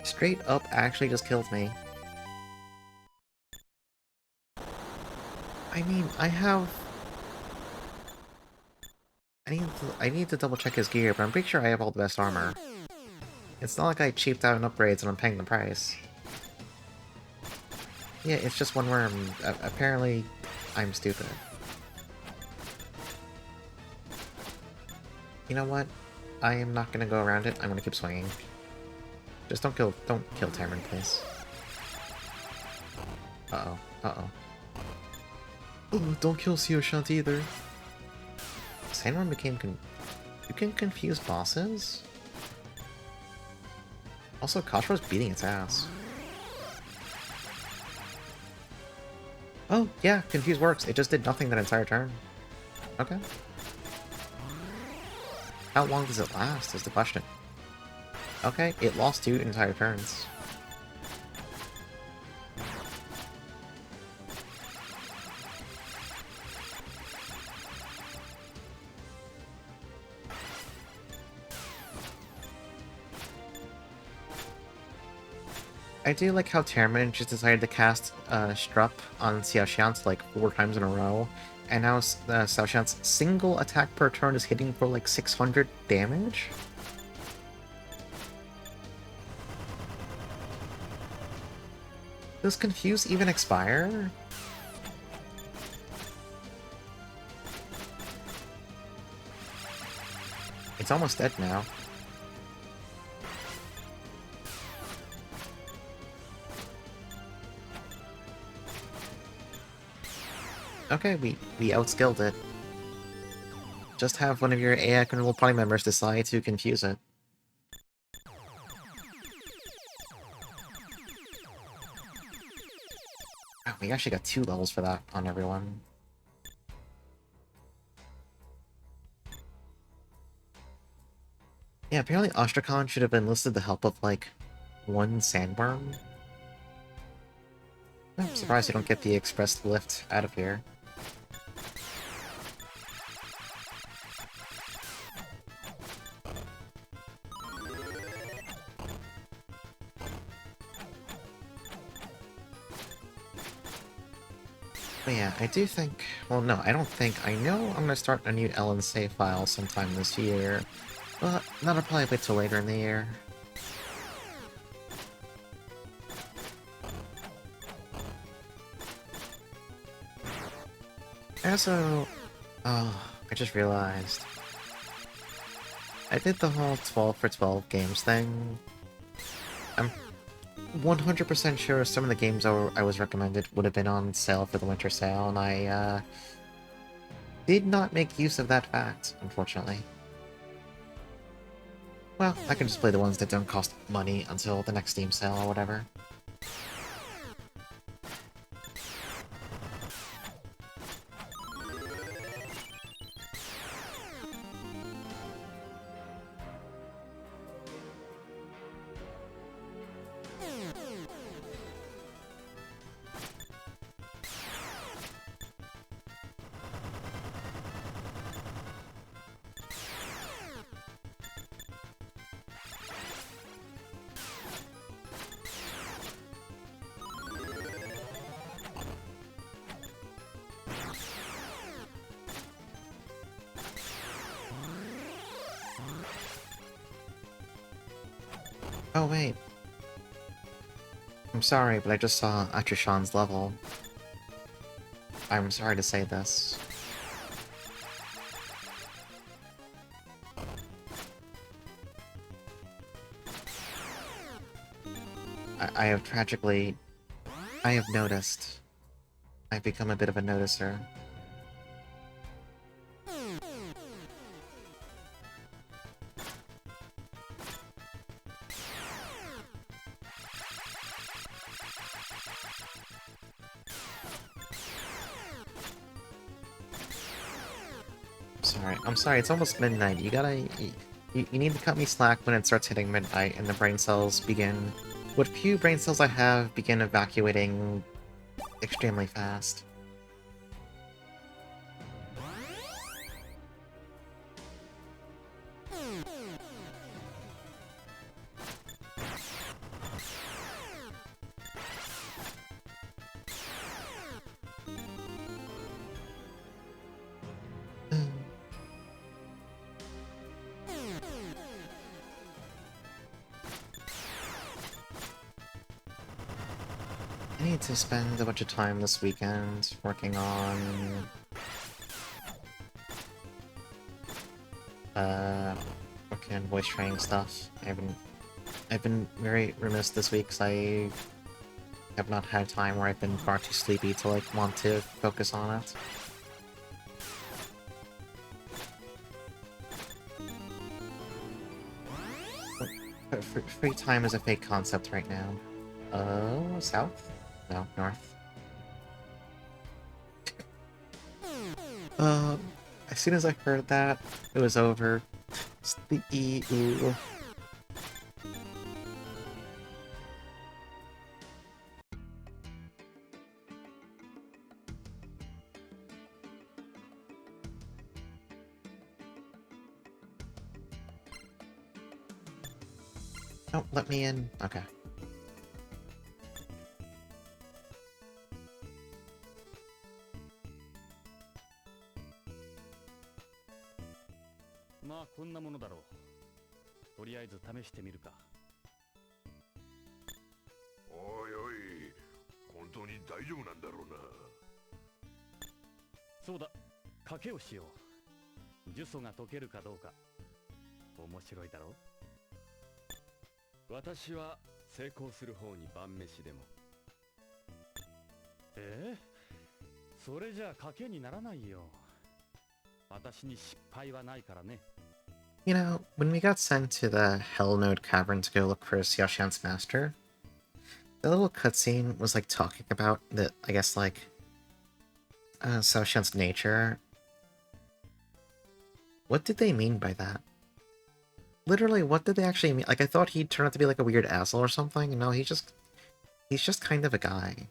Straight up actually just killed me. I mean, I need to double check his gear, but I'm pretty sure I have all the best armor. It's not like I cheaped out on upgrades and I'm paying the price. Yeah, it's just one worm. Apparently, I'm stupid. You know what? I am not gonna go around it. I'm gonna keep swinging. Just don't kill Tamron, please. Uh-oh. Uh-oh. Oh, don't kill Sio Shanti either. Sandworm became You can confuse bosses? Also, Kashra's beating its ass. Oh, yeah, confuse works. It just did nothing that entire turn. Okay. How long does it last, is the question. Okay, it lost 2 entire turns. I do like how Termin just decided to cast Strup on Xiaoxian's like 4 times in a row, and now Xiaoxian's single attack per turn is hitting for like 600 damage? Does Confuse even expire? It's almost dead now. Okay, we outskilled it. Just have one of your AI controlled party members decide to confuse it. Oh, we actually got 2 levels for that on everyone. Yeah, apparently Ostrakhan should have enlisted the help of, like, 1 sandworm. I'm surprised you don't get the express lift out of here. But yeah, I do think... Well, no, I don't think... I know I'm gonna start a new Ellen save file sometime this year. But that'll probably wait till later in the year. I also... Oh, I just realized. I did the whole 12 for 12 games thing. I'm 100% sure some of the games I was recommended would have been on sale for the winter sale, and I did not make use of that fact, unfortunately. Well, I can just play the ones that don't cost money until the next Steam sale or whatever. Oh wait. I'm sorry, but I just saw Atrishan's level. I'm sorry to say this. I have tragically... I have noticed. I've become a bit of a noticer. I'm sorry, it's almost midnight. You gotta... You need to cut me slack when it starts hitting midnight and the brain cells begin... What few brain cells I have begin evacuating extremely fast. I need to spend a bunch of time this weekend working on... working on voice training stuff. I've been very remiss this week because I have not had time where I've been far too sleepy to, like, want to focus on it. But free time is a fake concept right now. South? No, north. As soon as I heard that, it was over. It's the EU. Oh, let me in. Okay.まあこんなものだろう。とりあえず試してみるか。おいおい、本当に大丈夫なんだろうな。そうだ、賭けをしよう。呪詛が解けるかどうか。面白いだろう。私は成功する方に晩飯でも。それじゃあ賭けにならないよ。私に失敗はないからね。You know, when we got sent to the Hellnode Cavern to go look for Xiaoshan's master, the little cutscene was, like, talking about the, I guess, like, Xiaoshan's nature. What did they mean by that? Literally, what did they actually mean? Like, I thought he'd turn out to be, like, a weird asshole or something. No, he's just kind of a guy.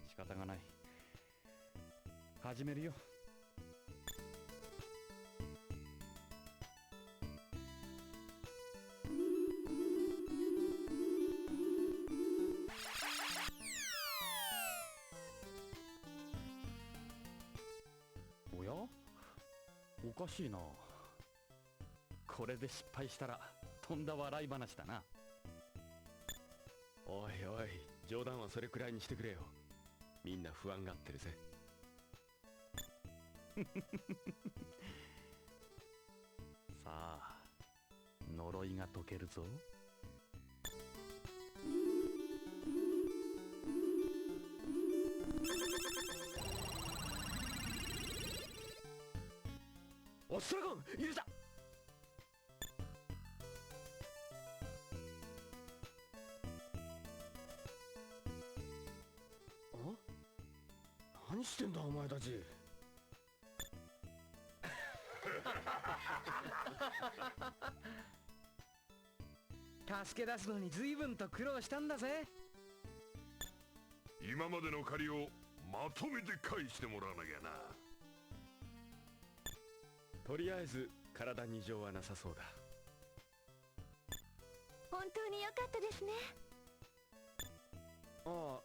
仕方がない。始めるよ。おかしいな。これで失敗したらとんだ笑い話だな。おいおい、冗談はそれくらいにしてくれよ。みんな不安がってるぜ。さあ、呪いが解けるぞ。おストラゴン入れた。何してんだお前たち。助け出すのに随分と苦労したんだぜ。今までの借りをまとめて返してもらわなきゃな。とりあえず体に異常はなさそうだ。本当に良かったですね。ああ、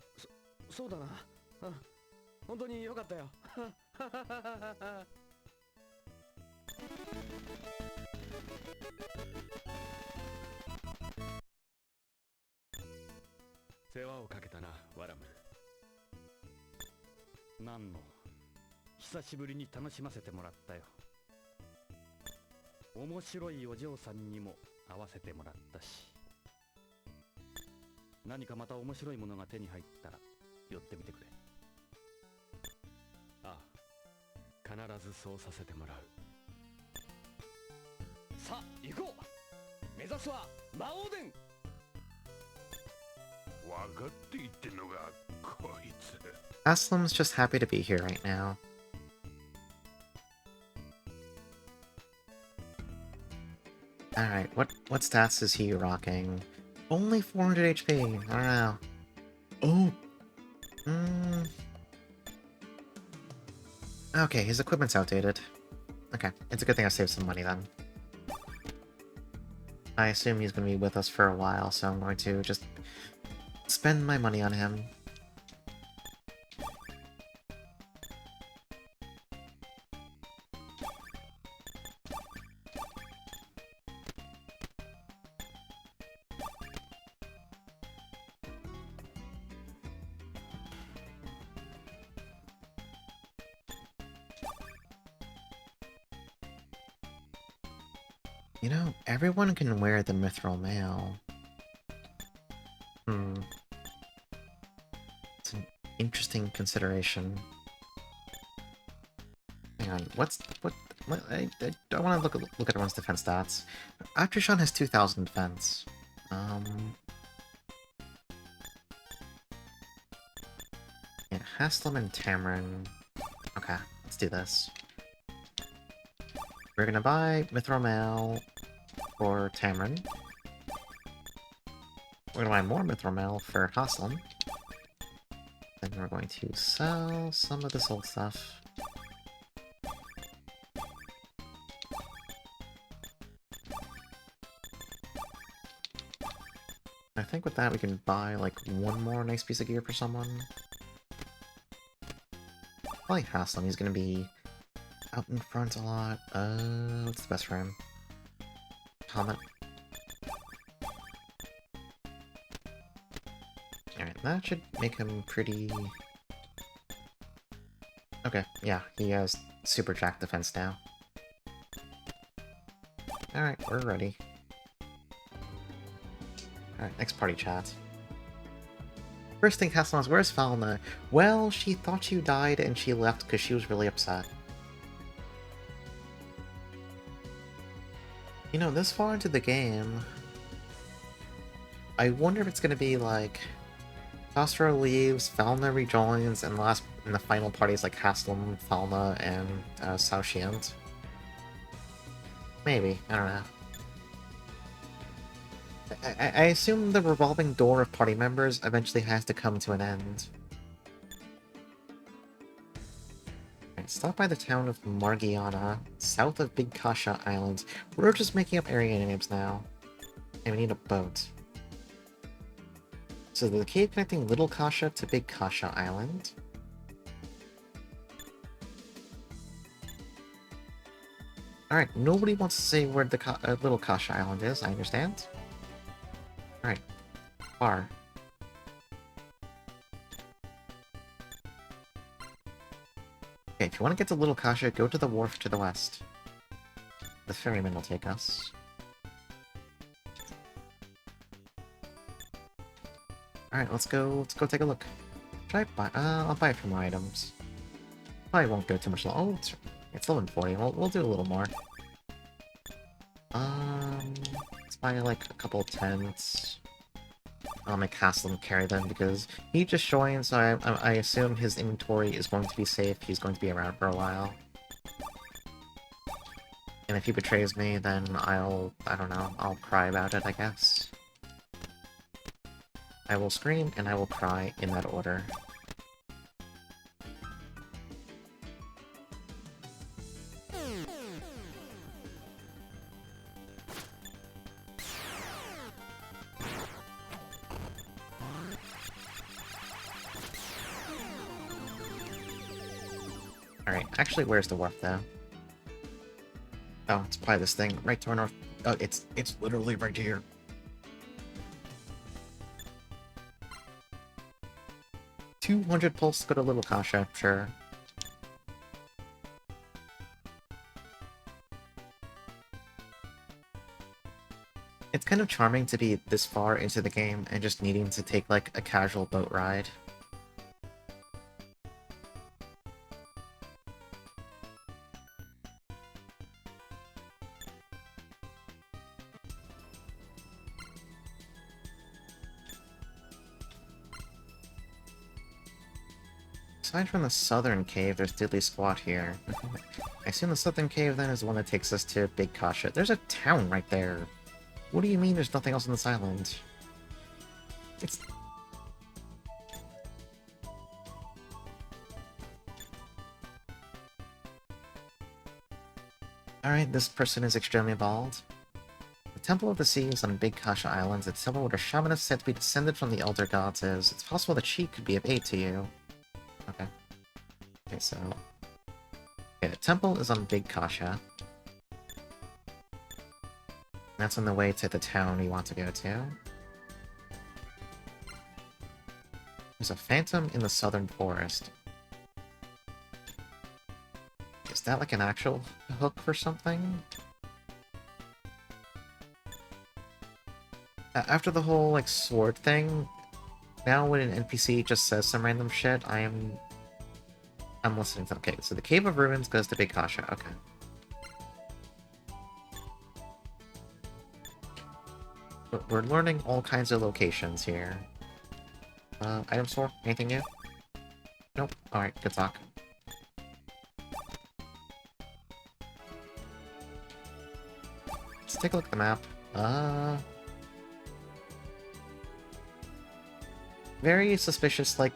そうだな。うん、本当に良かったよ。世話をかけたな、ワラムル。なんの、久しぶりに楽しませてもらったよ。面白いお嬢さんにも会わせてもらったし、何かまた面白いものが手に入ったら寄ってみてくれ。ああ、必ずそうさせてもらう。さあ行こう。目指すは魔王殿。分かって言ってんのかこいつ。 Aslam's just happy to be here right now. Alright, what stats is he rocking? Only 400 HP, I don't know. Oh! Okay, his equipment's outdated. Okay, it's a good thing I saved some money then. I assume he's going to be with us for a while, so I'm going to just spend my money on him. You know, everyone can wear the mithril mail. It's an interesting consideration. Hang on, I want to look at everyone's defense stats. Atrishan has 2,000 defense. Yeah, Haslam and Tamarin. Okay, let's do this. We're gonna buy mithril mail for Tamarin. We're gonna buy more mithril mail for Haslam. Then we're going to sell some of this old stuff. I think with that we can buy like one more nice piece of gear for someone. Probably Haslam, he's gonna be out in front a lot. What's the best for him? Helmet. Alright, that should make him pretty... Okay, yeah, he has super jack defense now. Alright, we're ready. Alright, next party chat. First thing Haslam was, where's Falna? Well, she thought you died and she left because she was really upset. You know, this far into the game, I wonder if it's gonna be like Khosrow leaves, Falna rejoins, and the final party is like Haslam, Falna, and Saoshyant. Maybe, I don't know. I assume the revolving door of party members eventually has to come to an end. Right, stop by the town of Margiana, south of Big Kasha Island. We're just making up area names now. And we need a boat. So the cave connecting Little Kasha to Big Kasha Island. Alright, nobody wants to say where the little Kasha Island is, I understand. Alright, bar. Okay, if you want to get to Little Kasha, go to the wharf to the west. The ferryman will take us. Alright, let's go take a look. Should I buy I'll buy a few more items. Probably won't go too much long. Oh, it's 11:40. We'll do a little more. Let's buy like a couple of tents. I'll make Haslam carry them because he just joined, so I assume his inventory is going to be safe. He's going to be around for a while. And if he betrays me, then I don't know, I'll cry about it, I guess. I will scream and I will cry in that order. Alright, actually, where's the wharf, though? Oh, it's probably this thing, right to our north. Oh, it's literally right here. $200 pulse to go to Little Kasha, sure. It's kind of charming to be this far into the game and just needing to take, like, a casual boat ride. Aside from the southern cave, there's Diddley Squat here. I assume the southern cave then is the one that takes us to Big Kasha. There's a town right there. What do you mean there's nothing else on this island? It's... Alright, this person is extremely bald. The Temple of the Seas on Big Kasha Island, a temple where a shaman is said to be descended from the Elder Gods is. It's possible that she could be of aid to you. Okay. Okay, so... Okay, the temple is on Big Kasha. That's on the way to the town we want to go to. There's a phantom in the southern forest. Is that like an actual hook for something? After the whole, like, sword thing, now when an NPC just says some random shit, I'm listening to them. Okay, so the Cave of Ruins goes to Big Kasha, okay. But we're learning all kinds of locations here. Item store? Anything new? Nope. Alright, good talk. Let's take a look at the map. Very suspicious, like,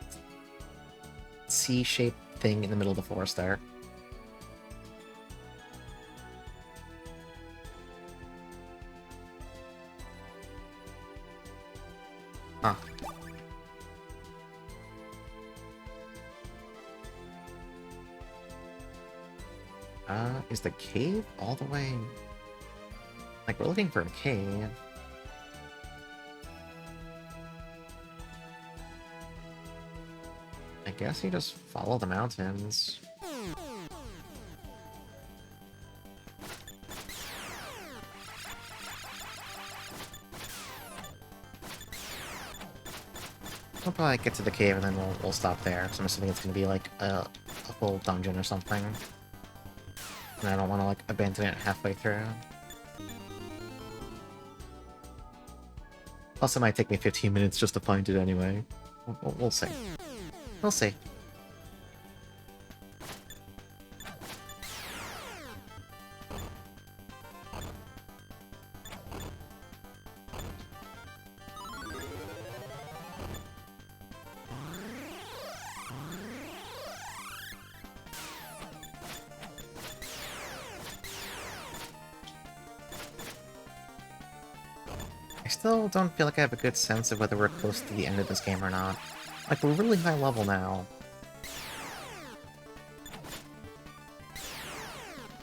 C-shaped thing in the middle of the forest there. Huh. Is the cave all the way... Like, we're looking for a cave. I guess you just follow the mountains. We'll probably get to the cave and then we'll stop there, so I'm assuming it's gonna be like a full dungeon or something. And I don't want to, like, abandon it halfway through. Plus, it might take me 15 minutes just to find it anyway. We'll see. We'll see. I still don't feel like I have a good sense of whether we're close to the end of this game or not. Like, we're really high level now.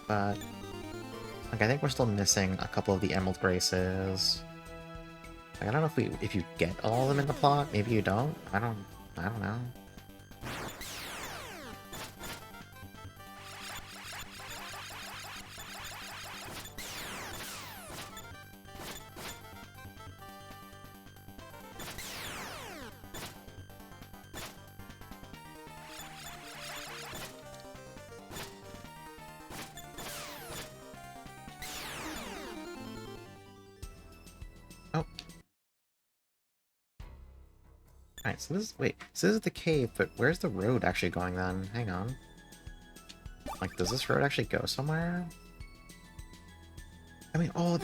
But Like, I think we're still missing a couple of the Emerald Graces. Like, I don't know if you get all of them in the plot. Maybe you don't. I don't know. Oh. Alright, so this is the cave, but where's the road actually going then? Hang on. Like, does this road actually go somewhere? I mean, oh,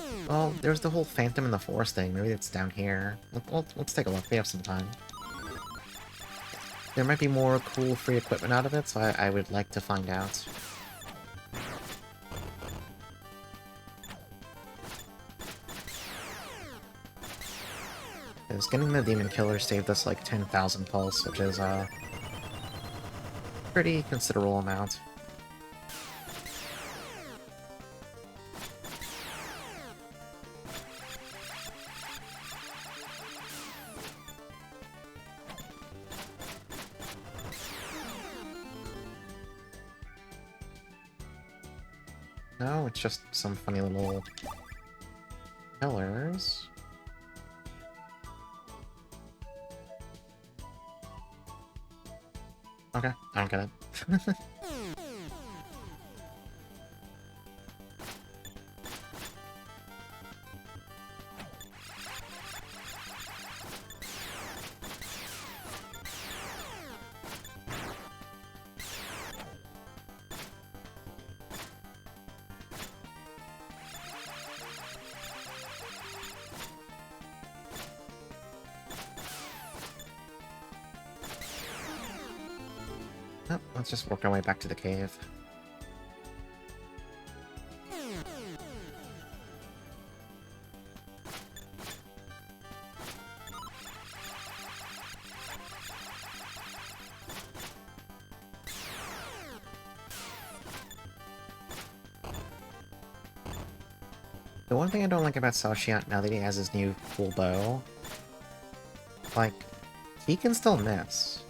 there's the whole Phantom in the Forest thing. Maybe it's down here. Let's take a look. We have some time. There might be more cool free equipment out of it, so I would like to find out. Because getting the Demon Killer saved us like 10,000 pulse, which is a pretty considerable amount. No, it's just some funny little pillars. Okay, I don't get it. Oh, let's just work our way back to the cave. The one thing I don't like about Saoshiant now that he has his new cool bow, like, he can still miss.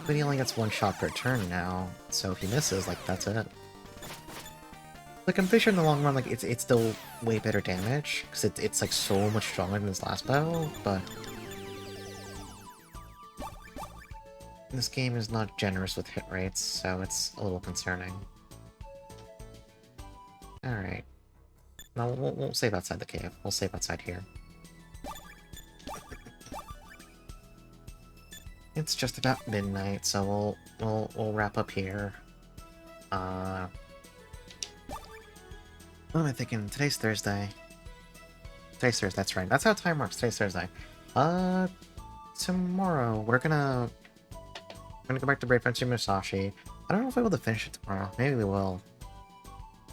But he only gets one shot per turn now, so if he misses, like, that's it. Like, I'm pretty sure in the long run, like, it's still way better damage, because it's like, so much stronger than his last bow, but... this game is not generous with hit rates, so it's a little concerning. Alright. No, we'll save outside the cave. We'll save outside here. It's just about midnight, so we'll wrap up here. What am I thinking? Today's Thursday. Today's Thursday, that's right. That's how time works. Today's Thursday. Tomorrow we're gonna go back to Brave Fencer Musashi. I don't know if we'll be able to finish it tomorrow. Maybe we will.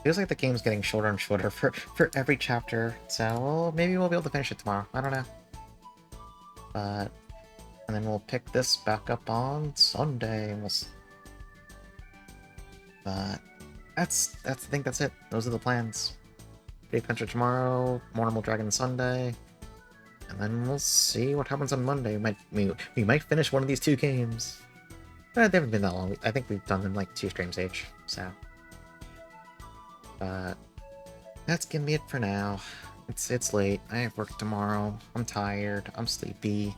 Feels like the game's getting shorter and shorter for every chapter, so maybe we'll be able to finish it tomorrow. I don't know. But... and then we'll pick this back up on Sunday, and but I think that's it. Those are the plans. Big Adventure tomorrow, more Normal Dragon Sunday, and then we'll see what happens on Monday. We might finish one of these two games. They haven't been that long. I think we've done them like 2 streams each, so. But that's gonna be it for now. It's late. I have work tomorrow. I'm tired. I'm sleepy.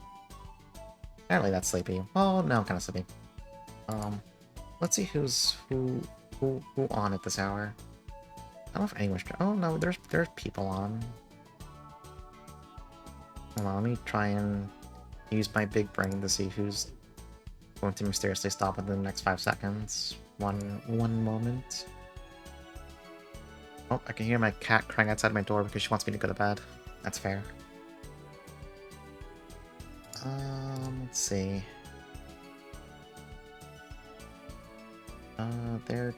Apparently that's sleepy. Oh, no, I'm kind of sleepy. Let's see who on at this hour. I don't know if anyone's... oh, no, there's people on. Hold on, let me try and use my big brain to see who's going to mysteriously stop within the next 5 seconds. One moment. Oh, I can hear my cat crying outside my door because she wants me to go to bed. That's fair. Let's see. They're...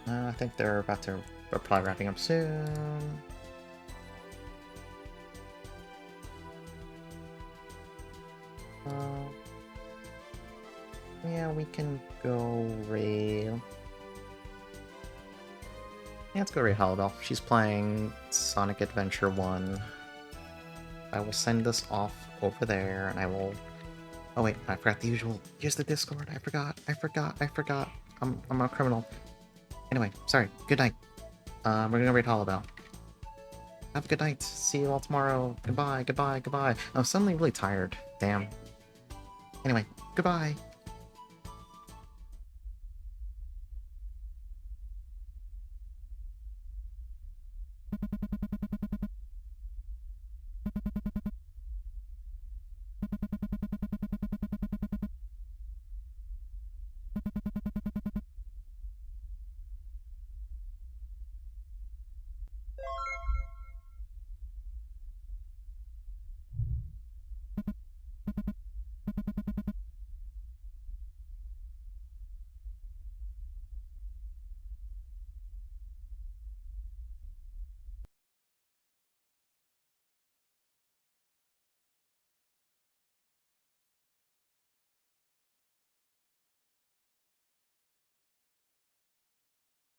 I think they're probably wrapping up soon. Yeah, we can go rail. Yeah, let's go raid Hollowbell. She's playing Sonic Adventure 1. I will send us off over there, and I will... Oh wait, I forgot the usual. Here's the Discord. I forgot. I'm a criminal. Anyway, sorry. Good night. We're gonna raid Hollowbell. Have a good night. See you all tomorrow. Goodbye. I'm suddenly really tired. Damn. Anyway, goodbye.